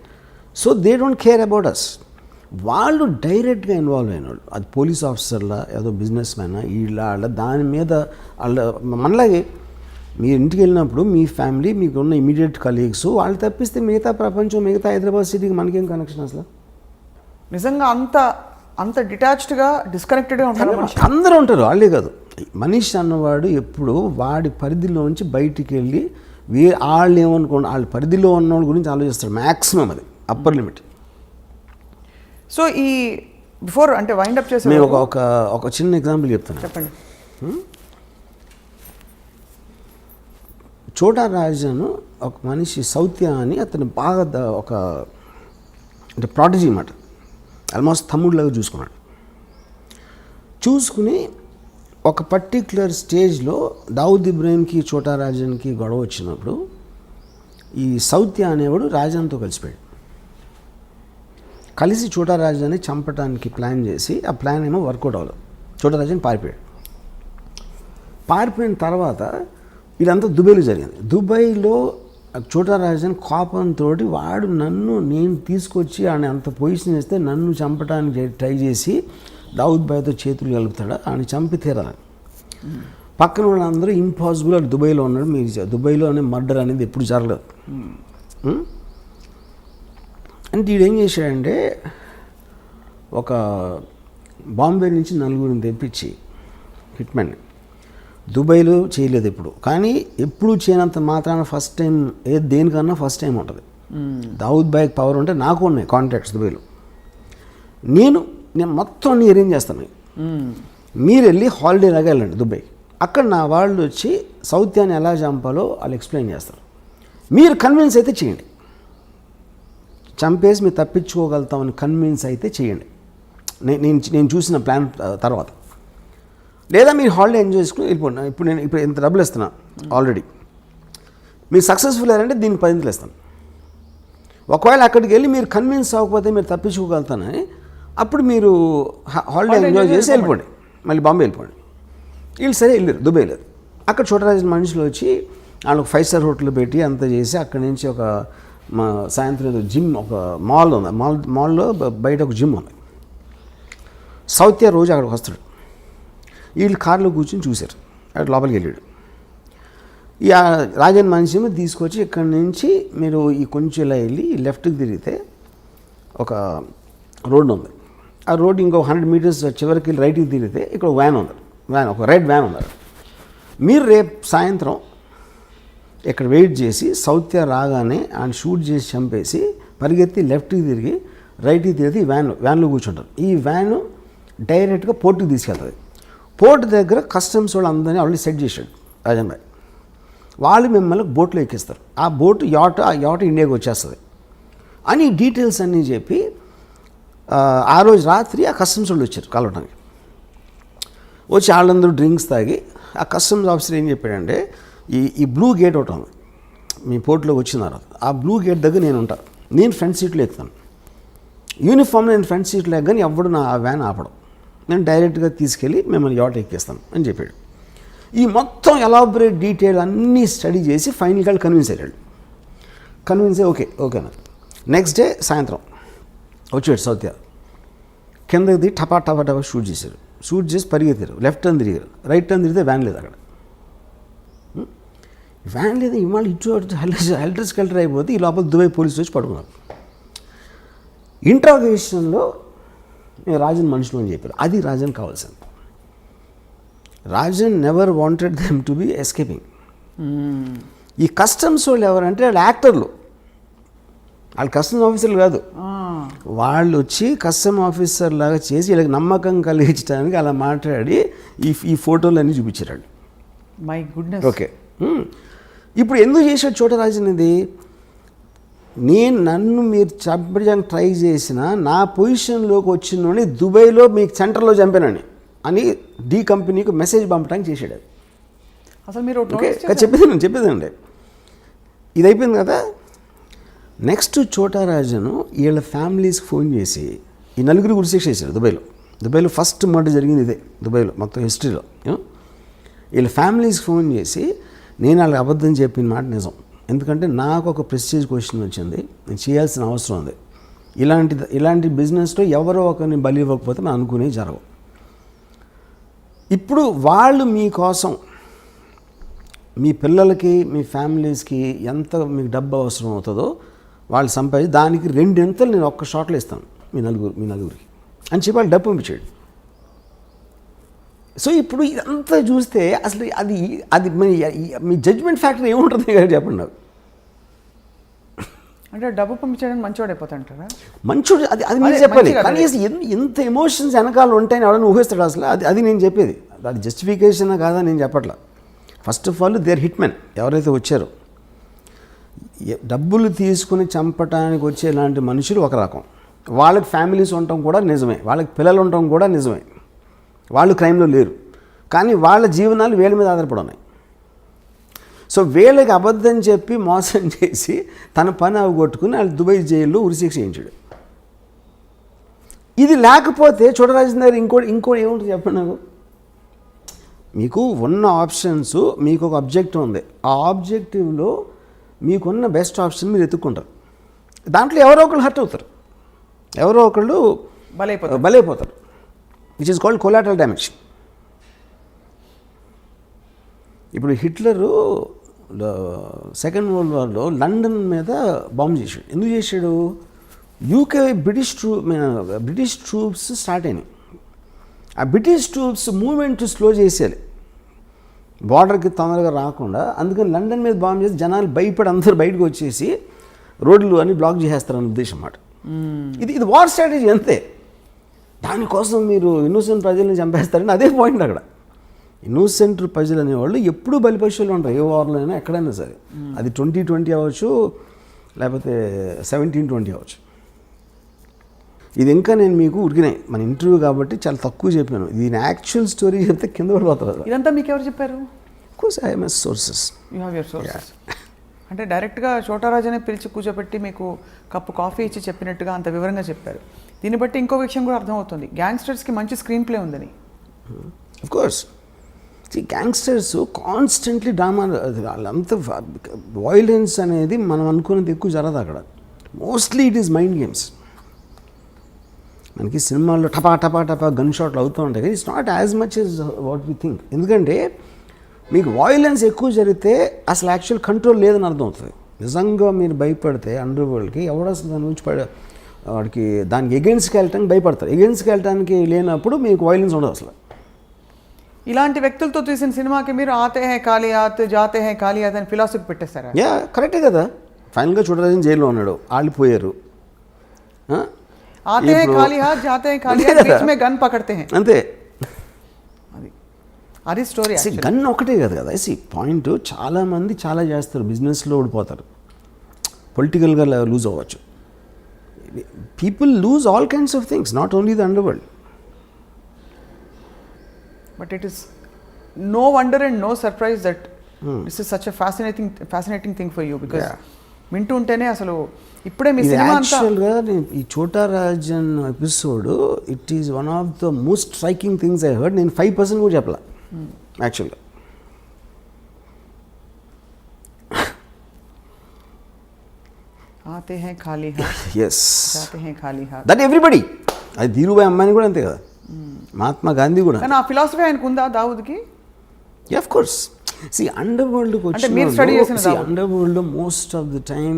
S1: so they don't care about us. వాళ్ళు డైరెక్ట్గా ఇన్వాల్వ్ అయిన వాళ్ళు, అది పోలీస్ ఆఫీసర్లా, ఏదో బిజినెస్ మ్యానా, వీళ్ళ దాని మీద వాళ్ళ మనలాగే మీరు ఇంటికి వెళ్ళినప్పుడు మీ ఫ్యామిలీ, మీకు ఉన్న ఇమీడియట్ కలీగ్స్, వాళ్ళు తప్పిస్తే మిగతా ప్రపంచం, మిగతా హైదరాబాద్ సిటీకి మనకేం కనెక్షన్ అసలు?
S2: నిజంగా అంత డిటాచ్డ్గా, డిస్కనెక్టెడ్గా ఉంటారు.
S1: అందరూ ఉంటారు, వాళ్ళే కాదు. మనిషి అన్నవాడు ఎప్పుడు వాడి పరిధిలోంచి బయటికి వెళ్ళి వాళ్ళు ఏమనుకోండి, వాళ్ళ పరిధిలో ఉన్న వాళ్ళ గురించి ఆలోచిస్తాడు మ్యాక్సిమం. అది అప్పర్ లిమిట్.
S2: సో ఈ బిఫోర్ అంటే వైండప్ చేసే
S1: నేను ఒక చిన్న ఎగ్జాంపుల్ చెప్తాను.
S2: చెప్పండి.
S1: చోటా రాజాను ఒక మనిషి సౌత్య అని అతను బాగా అంటే ప్రాటజీ అన్నమాట, ఆల్మోస్ట్ తమ్ముడిలాగా చూసుకుని ఒక పర్టిక్యులర్ స్టేజ్లో దావుద్ ఇబ్రహీంకి చోటా రాజన్కి గొడవ వచ్చినప్పుడు ఈ సౌత్య అనేవాడు రాజాన్తో కలిసి చోటా రాజాని చంపడానికి ప్లాన్ చేసి, ఆ ప్లాన్ ఏమో వర్కౌట్ అవ్వలేదు. చోటా రాజాని పారిపోయిన తర్వాత ఇదంతా దుబాయ్లో జరిగింది. దుబాయ్లో చోటా రాజాని కోపంతో వాడు నేను తీసుకొచ్చి ఆయన అంత పొజిషన్ చేస్తే నన్ను చంపడానికి ట్రై చేసి దావుద్ భాయ్తో చేతులు కలుపుతాడు, ఆయన చంపి తీరాలి. పక్కన వాళ్ళందరూ ఇంపాసిబుల్, అది దుబాయ్లో ఉన్నాడు, మీరు దుబాయ్లో అనే మర్డర్ అనేది ఎప్పుడు జరగలేదు. అంటే వీడు ఏం చేశాడంటే, ఒక బాంబే నుంచి 4 తెప్పించి హిట్మెన్ దుబాయ్లో చేయలేదు ఎప్పుడు, కానీ ఎప్పుడు చేయనంత మాత్రాన ఫస్ట్ టైం దేనికన్నా ఫస్ట్ టైం ఉంటుంది. దావుద్ భాయ్ పవర్ ఉంటే నాకు ఉన్నాయి కాంటాక్ట్స్ దుబాయ్లో. నేను మొత్తం అన్ని అరేంజ్ చేస్తాను. మీరు వెళ్ళి హాలిడే లాగా వెళ్ళండి దుబాయ్, అక్కడ నా వాళ్ళు వచ్చి సౌత్యాన్ని ఎలా చంపాలో వాళ్ళు ఎక్స్ప్లెయిన్ చేస్తారు. మీరు కన్విన్స్ అయితే చేయండి, చంపేసి మీరు తప్పించుకోగలుగుతామని కన్విన్స్ అయితే చేయండి నేను చూసిన ప్లాన్ తర్వాత. లేదా మీరు హాలిడే ఎంజాయ్ చేసుకుని వెళ్ళిపోండి. ఇప్పుడు ఇంత డబ్బులు ఇస్తున్నా ఆల్రెడీ, మీరు సక్సెస్ఫుల్ అయ్యారంటే దీనికి 10 ఇస్తాను. ఒకవేళ అక్కడికి వెళ్ళి మీరు కన్విన్స్ అవ్వకపోతే మీరు తప్పించుకోగలుగుతానని, అప్పుడు మీరు హాలిడే ఎంజాయ్ చేసి వెళ్ళిపోండి, మళ్ళీ బాంబే వెళ్ళిపోండి. వీళ్ళు సరే వెళ్ళారు దుబాయ్. లేదు అక్కడ చోటరాజు మనుషులు వచ్చి వాళ్ళకి 5 స్టార్ హోటల్ పెట్టి అంతా చేసి, అక్కడి నుంచి ఒక సాయంత్రం జిమ్, ఒక మాల్ ఉంది, మాల్లో బయట ఒక జిమ్ ఉంది. సౌత్య రోజు అక్కడికి వస్తాడు. వీళ్ళు కార్లో కూర్చొని చూశారు, అక్కడ లోపలికి వెళ్ళాడు. ఈ రాజన్ మనిషి తీసుకొచ్చి ఇక్కడి నుంచి మీరు ఈ కొంచెం ఇలా వెళ్ళి లెఫ్ట్కి తిరిగితే ఒక రోడ్డు ఉంది, ఆ రోడ్డు ఇంకో 100 మీటర్స్ చివరికి రైట్కి తిరిగితే ఇక్కడ వ్యాన్ ఉంది, ఒక రెడ్ వ్యాన్ ఉంది. మీరు రేపు సాయంత్రం ఇక్కడ వెయిట్ చేసి సౌత్య రాగానే ఆయన షూట్ చేసి చంపేసి పరిగెత్తి లెఫ్ట్కి తిరిగి రైట్కి తిరిగి వ్యాన్లో కూర్చుంటారు. ఈ వ్యాను డైరెక్ట్గా పోర్టుకి తీసుకెళ్తుంది. పోర్టు దగ్గర కస్టమ్స్ వాళ్ళు అందరినీ ఆల్రెడీ సెట్ చేశాడు రాజన్ భాయ్. వాళ్ళు మిమ్మల్ని బోట్లో ఎక్కిస్తారు. ఆ యాట ఇండియాకి వచ్చేస్తుంది అని డీటెయిల్స్ అన్నీ చెప్పి ఆ రోజు రాత్రి ఆ కస్టమ్స్ వాళ్ళు వచ్చారు కలవడానికి. వచ్చి వాళ్ళందరూ డ్రింక్స్ తాగి ఆ కస్టమ్స్ ఆఫీసర్ ఏం చెప్పాడంటే ఈ బ్లూ గేట్ ఒకటి ఉంది మీ పోర్టులోకి వచ్చిన తర్వాత, ఆ బ్లూ గేట్ దగ్గర నేను ఉంటాను, నేను ఫ్రంట్ సీట్లో ఎక్కుతాను, యూనిఫామ్లో నేను ఫ్రంట్ సీట్లో ఎక్కగానే ఎవడు నా వ్యాన్ ఆపడం, నేను డైరెక్ట్గా తీసుకెళ్ళి మిమ్మల్ని యాట ఎక్కిస్తాను అని చెప్పాడు. ఈ మొత్తం ఎలాబరేట్ డీటెయిల్ అన్నీ స్టడీ చేసి ఫైనల్గా కన్విన్స్ అయ్యాడు. కన్విన్స్ అయ్యి ఓకేనా. నెక్స్ట్ డే సాయంత్రం వచ్చాడు సౌత్య, కిందకి దిగి టపా షూట్ చేశారు. షూట్ చేసి పరిగెత్తారు, లెఫ్ట్ టర్న్ తిరిగారు, రైట్ టర్న్ తిరిగితే వ్యాన్ లేదు అక్కడ. వ్యాన్ లేదు, ఇవాళ ఇటు హెల్టర్ స్కెల్టర్ అయిపోతే ఈ లోపల దుబాయ్ పోలీసులు వచ్చి పడుకున్నారు. ఇంట్రాగేషన్లో రాజన్ మనుషులు అని చెప్పారు. అది రాజన్ కావాల్సింది. Rajan never wanted them to be escaping. ఈ కస్టమ్స్ వాళ్ళు ఎవరంటే వాళ్ళు యాక్టర్లు, వాళ్ళు కస్టమ్స్ ఆఫీసర్లు కాదు. వాళ్ళు వచ్చి కస్టమ్ ఆఫీసర్ లాగా చేసి వీళ్ళకి నమ్మకం కలిగించడానికి అలా మాట్లాడి ఈ ఫోటోలు అన్నీ చూపించారు.
S2: My goodness.
S1: ఓకే, ఇప్పుడు ఎందుకు చేశాడు చోటరాజన్ ఇది? నన్ను మీరు చంపడానికి ట్రై చేసిన నా పొజిషన్లోకి వచ్చినోని దుబాయ్లో మీకు సెంటర్లో చంపానని అని డి కంపెనీకి మెసేజ్ పంపడానికి చేశాడు. అది
S2: అసలు మీరు
S1: ఓకే చెప్పేదండి. ఇది అయిపోయింది కదా. నెక్స్ట్ చోటరాజను వీళ్ళ ఫ్యామిలీస్కి ఫోన్ చేసి ఈ నలుగురు గురిశిక్ష చేశారు దుబాయ్లో ఫస్ట్ మర్డర్ జరిగింది ఇదే దుబాయ్లో మొత్తం హిస్టరీలో. వీళ్ళ ఫ్యామిలీస్కి ఫోన్ చేసి నేను వాళ్ళకి అబద్ధం చెప్పిన మాట నిజం, ఎందుకంటే నాకు ఒక ప్రెస్టీజ్ క్వశ్చన్ వచ్చింది, నేను చేయాల్సిన అవసరం ఉంది, ఇలాంటి బిజినెస్లో ఎవరో ఒకరిని బలి ఇవ్వకపోతే మనం అనుకునే జరగవు. ఇప్పుడు వాళ్ళు మీకోసం మీ పిల్లలకి మీ ఫ్యామిలీస్కి ఎంత మీకు డబ్బు అవసరం అవుతుందో వాళ్ళు సంపాదించి దానికి 2 ఎంతలు నేను ఒక్క షాట్లో ఇస్తాను మీ నలుగురికి అని చెప్పి వాళ్ళు డబ్బు పంపించాడు. సో ఇప్పుడు ఇదంతా చూస్తే అసలు అది మీ జడ్జ్మెంట్ ఫ్యాక్టర్ ఏముంటుంది కదా చెప్పండి నాకు.
S2: అంటే డబ్బు పంపించడానికి మంచివాడు అయిపోతాడంటారా?
S1: మంచోడు అది మీరు చెప్పాలి. కానీ ఎంత ఎమోషన్స్ వెనకాల ఉంటాయని ఎవరైనా ఊహిస్తాడు అసలు. అది నేను చెప్పేది, అది జస్టిఫికేషన్ కాదా నేను చెప్పట్లా. First of all their hit men ఎవరైతే వచ్చారో, డబ్బులు తీసుకుని చంపటానికి వచ్చే ఇలాంటి మనుషులు ఒక రకం, వాళ్ళకి ఫ్యామిలీస్ ఉండటం కూడా నిజమే, వాళ్ళకి పిల్లలు ఉండటం కూడా నిజమే, వాళ్ళు క్రైమ్లో లేరు, కానీ వాళ్ళ జీవనాలు వీళ్ళ మీద ఆధారపడి ఉన్నాయి. సో వీళ్ళకి అబద్ధం చెప్పి మోసం చేసి తన పని అవగొట్టుకుని వాళ్ళు దుబాయ్ జైల్లో ఉరిశిక్ష చేయించాడు. ఇది లేకపోతే చోటరాజన్ దగ్గర ఇంకోటి ఏముంటుంది చెప్పండి నాకు. మీకు ఉన్న ఆప్షన్స్, మీకు ఒక ఆబ్జెక్టివ్ ఉంది, ఆ ఆబ్జెక్టివ్లో మీకున్న బెస్ట్ ఆప్షన్ మీరు ఎత్తుక్కుంటారు. దాంట్లో ఎవరో ఒకళ్ళు హర్ట్ అవుతారు, ఎవరో ఒకళ్ళు బలైపోతారు, which is called collateral damage. ఇప్పుడు హిట్లరు సెకండ్ వరల్డ్ వార్లో లండన్ మీద బాంబు చేశాడు. ఎందుకు చేశాడు? యూకే బ్రిటిష్ ట్రూప్స్ స్టార్ట్ అయినాయి. ఆ బ్రిటిష్ ట్రూప్స్ మూవ్మెంట్ స్లో చేసేయాలి, బార్డర్కి తొందరగా రాకుండా. అందుకని లండన్ మీద బాంబు చేసి జనాలు భయపడి అందరూ బయటకు వచ్చేసి రోడ్లు అన్ని బ్లాక్ చేసేస్తారని ఉద్దేశం అన్నమాట. ఇది వార్ స్ట్రాటజీ అంతే. దానికోసం మీరు ఇన్నోసెంట్ ప్రజల్ని చంపేస్తారని అదే పాయింట్ అక్కడ. ఇన్నోసెంట్ ప్రజలు అనేవాళ్ళు ఎప్పుడూ బలిపశువులు ఉంటారు, ఏ వార్లో అయినా ఎక్కడైనా సరే. అది 2020 అవ్వచ్చు, లేకపోతే 1720 అవ్వచ్చు. ఇది ఇంకా నేను మీకు ఉరికినాయి మన ఇంటర్వ్యూ కాబట్టి చాలా తక్కువ చెప్పాను. దీని యాక్చువల్ స్టోరీ చెప్తే కింద పడిపోతారు.
S2: ఇదంతా మీకు ఎవరు చెప్పారు?
S1: Course I have sources.
S2: You have your sources. అంటే డైరెక్ట్గా చోటరాజనే పిలిచి కూర్చోబెట్టి మీకు కప్పు కాఫీ ఇచ్చి చెప్పినట్టుగా అంత వివరంగా చెప్పారు. దీన్ని బట్టి ఇంకో విషయం కూడా అర్థమవుతుంది, గ్యాంగ్స్టర్స్కి మంచి స్క్రీన్ ప్లే ఉందని.
S1: Of course gangsters constantly drama, వాళ్ళంతా వైలెన్స్ అనేది మనం అనుకున్నది ఎక్కువ జరగదు అక్కడ. Mostly it is mind games. మనకి సినిమాల్లో టపా గన్ షాట్లు అవుతూ ఉంటాయి, కానీ it's not as much as what we think. ఎందుకంటే మీకు వాయిలెన్స్ ఎక్కువ జరిగితే అసలు యాక్చువల్ కంట్రోల్ లేదని అర్థం అవుతుంది. నిజంగా మీరు భయపడితే అండర్ వరల్డ్కి ఎవడ అసలు దాని నుంచి వాడికి దానికి ఎగెన్స్ట్కి వెళ్ళటానికి భయపడతారు. ఎగెన్స్ట్కి వెళ్ళటానికి లేనప్పుడు మీకు వాయిలెన్స్ ఉండదు అసలు.
S2: ఇలాంటి వ్యక్తులతో తీసిన సినిమాకి మీరు ఆతే హై కాళియాత్ జాతే హై కాళియాత్ అని ఫిలాసఫీ పెట్టేస్తారా?
S1: యా కరెక్టే కదా. ఫైనల్గా చూడరాజన్ జైల్లో ఉన్నాడు, ఆళ్ళిపోయారు.
S2: ఆతే హై కాళియాత్ జాతే హై కాళియాత్ బీచ్ మే గన్ పకడ్తే హై,
S1: అంతే.
S2: అది స్టోరీ.
S1: గన్ ఒకటే కదా కదా పాయింట్. చాలామంది చాలా చేస్తారు, బిజినెస్లో ఓడిపోతారు, పొలిటికల్గా లూజ్ అవ్వచ్చు. People lose all kinds of things, not only the under world.
S2: But it is no wonder and no surprise that this is such a fascinating thing for you, because వింటూ ఉంటేనే అసలు ఇప్పుడే మీ సినిమా అంతా.
S1: యాక్చువల్గా ఈ చోటా Rajan episode it is one of the most striking things I heard. నేను 5% కూడా చెప్పలా యాక్చువల్గా.
S2: ఆతే హై ఖాళీ హాత్
S1: ఎస్
S2: జాతే హై ఖాళీ హాత్,
S1: దట్ ఎవ్రీబడి. అది ధీరుభాయ్ అమ్మాయిని కూడా అంతే కదా, మహాత్మా గాంధీ కూడా.
S2: కానీ ఆ ఫిలాసఫీ ఆయనకు ఉందా దావుద్కి?
S1: Of course. అండర్ వరల్డ్కి వచ్చి underworld most of the time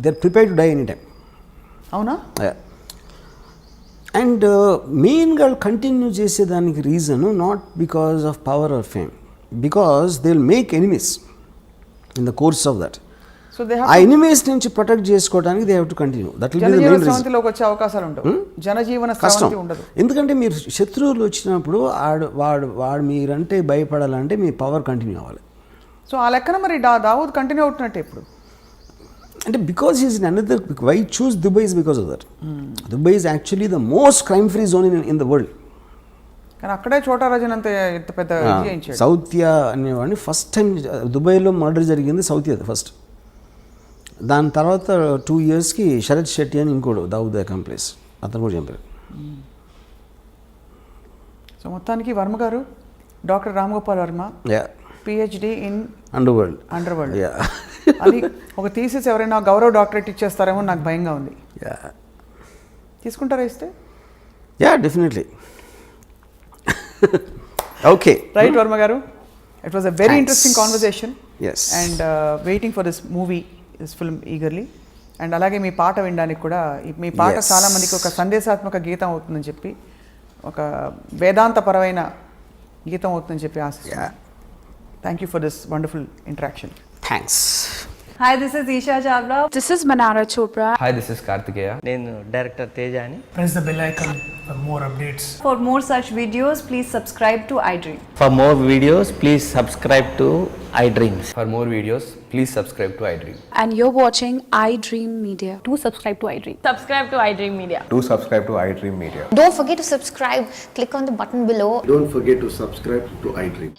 S1: they prepare to die any time.
S2: అవునా?
S1: అండ్ మెయిన్గా కంటిన్యూ చేసేదానికి reason not because of power or fame, because they will make enemies in the course of that.
S2: So they
S1: ఆ enemies నుంచి protect చేసుకోవడానికి they have to continue. That will be the main reason.
S2: స్రవంతిలోకి వచ్చే అవకాశాలు ఉండవు, జనజీవన స్రవంతి ఉండదు.
S1: ఎందుకంటే మీరు శత్రువులు వచ్చినప్పుడు వాడు మీరంటే భయపడాలంటే మీ పవర్ కంటిన్యూ అవ్వాలి.
S2: సో ఆ లెక్కన మరి దావూద్ కంటిన్యూ అవుతున్నట్టే ఇప్పుడు.
S1: అంటే because is in another, why choose Dubai is because of that. Dubai is actually the most crime free zone in the world.
S2: కానీ అక్కడే చోటా రాజన్ అంత ఇంత పెద్ద
S1: సౌత్యా అనేవాడిని ఫస్ట్ టైం దుబాయ్లో మర్డర్ జరిగింది సౌత్యా ఫస్ట్. దాని తర్వాత 2 yearsకి శరత్ శెట్టి అని ఇంకోడు దావుద్ అకంప్లీస్, అతను కూడా చంపారు.
S2: సో మొత్తానికి వర్మ గారు, doctor Ram Gopal Varma, PhD in under world. అది ఒక థీసిస్ ఎవరైనా గౌరవ డాక్టరేట్ ఇచ్చేస్తారేమో నాకు భయంగా ఉంది. తీసుకుంటారా ఇస్తే?
S1: Yeah definitely. Okay
S2: right Varma garu, it was a very interesting conversation.
S1: Yes.
S2: And waiting for this movie, this film eagerly. And అలాగే మీ పాట వినడానికి కూడా, మీ పాట చాలామందికి ఒక సందేశాత్మక గీతం అవుతుందని చెప్పి, ఒక వేదాంతపరమైన గీతం అవుతుందని చెప్పి ఆశిస్తున్నాను. Thank you for this wonderful interaction.
S1: Thanks.
S3: Hi, this is Isha Chavla.
S4: This is Manara Chopra.
S5: Hi, this is Kartikeya.
S6: నేను డైరెక్టర్ తేజ అని.
S7: Press the bell icon for more updates.
S3: For more such videos, please subscribe to iDream.
S6: For more videos, please subscribe to iDreams.
S5: For more videos, please subscribe to iDream.
S4: And you're watching iDream Media.
S8: Do subscribe to iDream.
S3: Subscribe to iDream Media.
S9: Do subscribe to iDream Media.
S8: Don't forget to subscribe. Click on the button below.
S10: Don't forget to subscribe to iDream.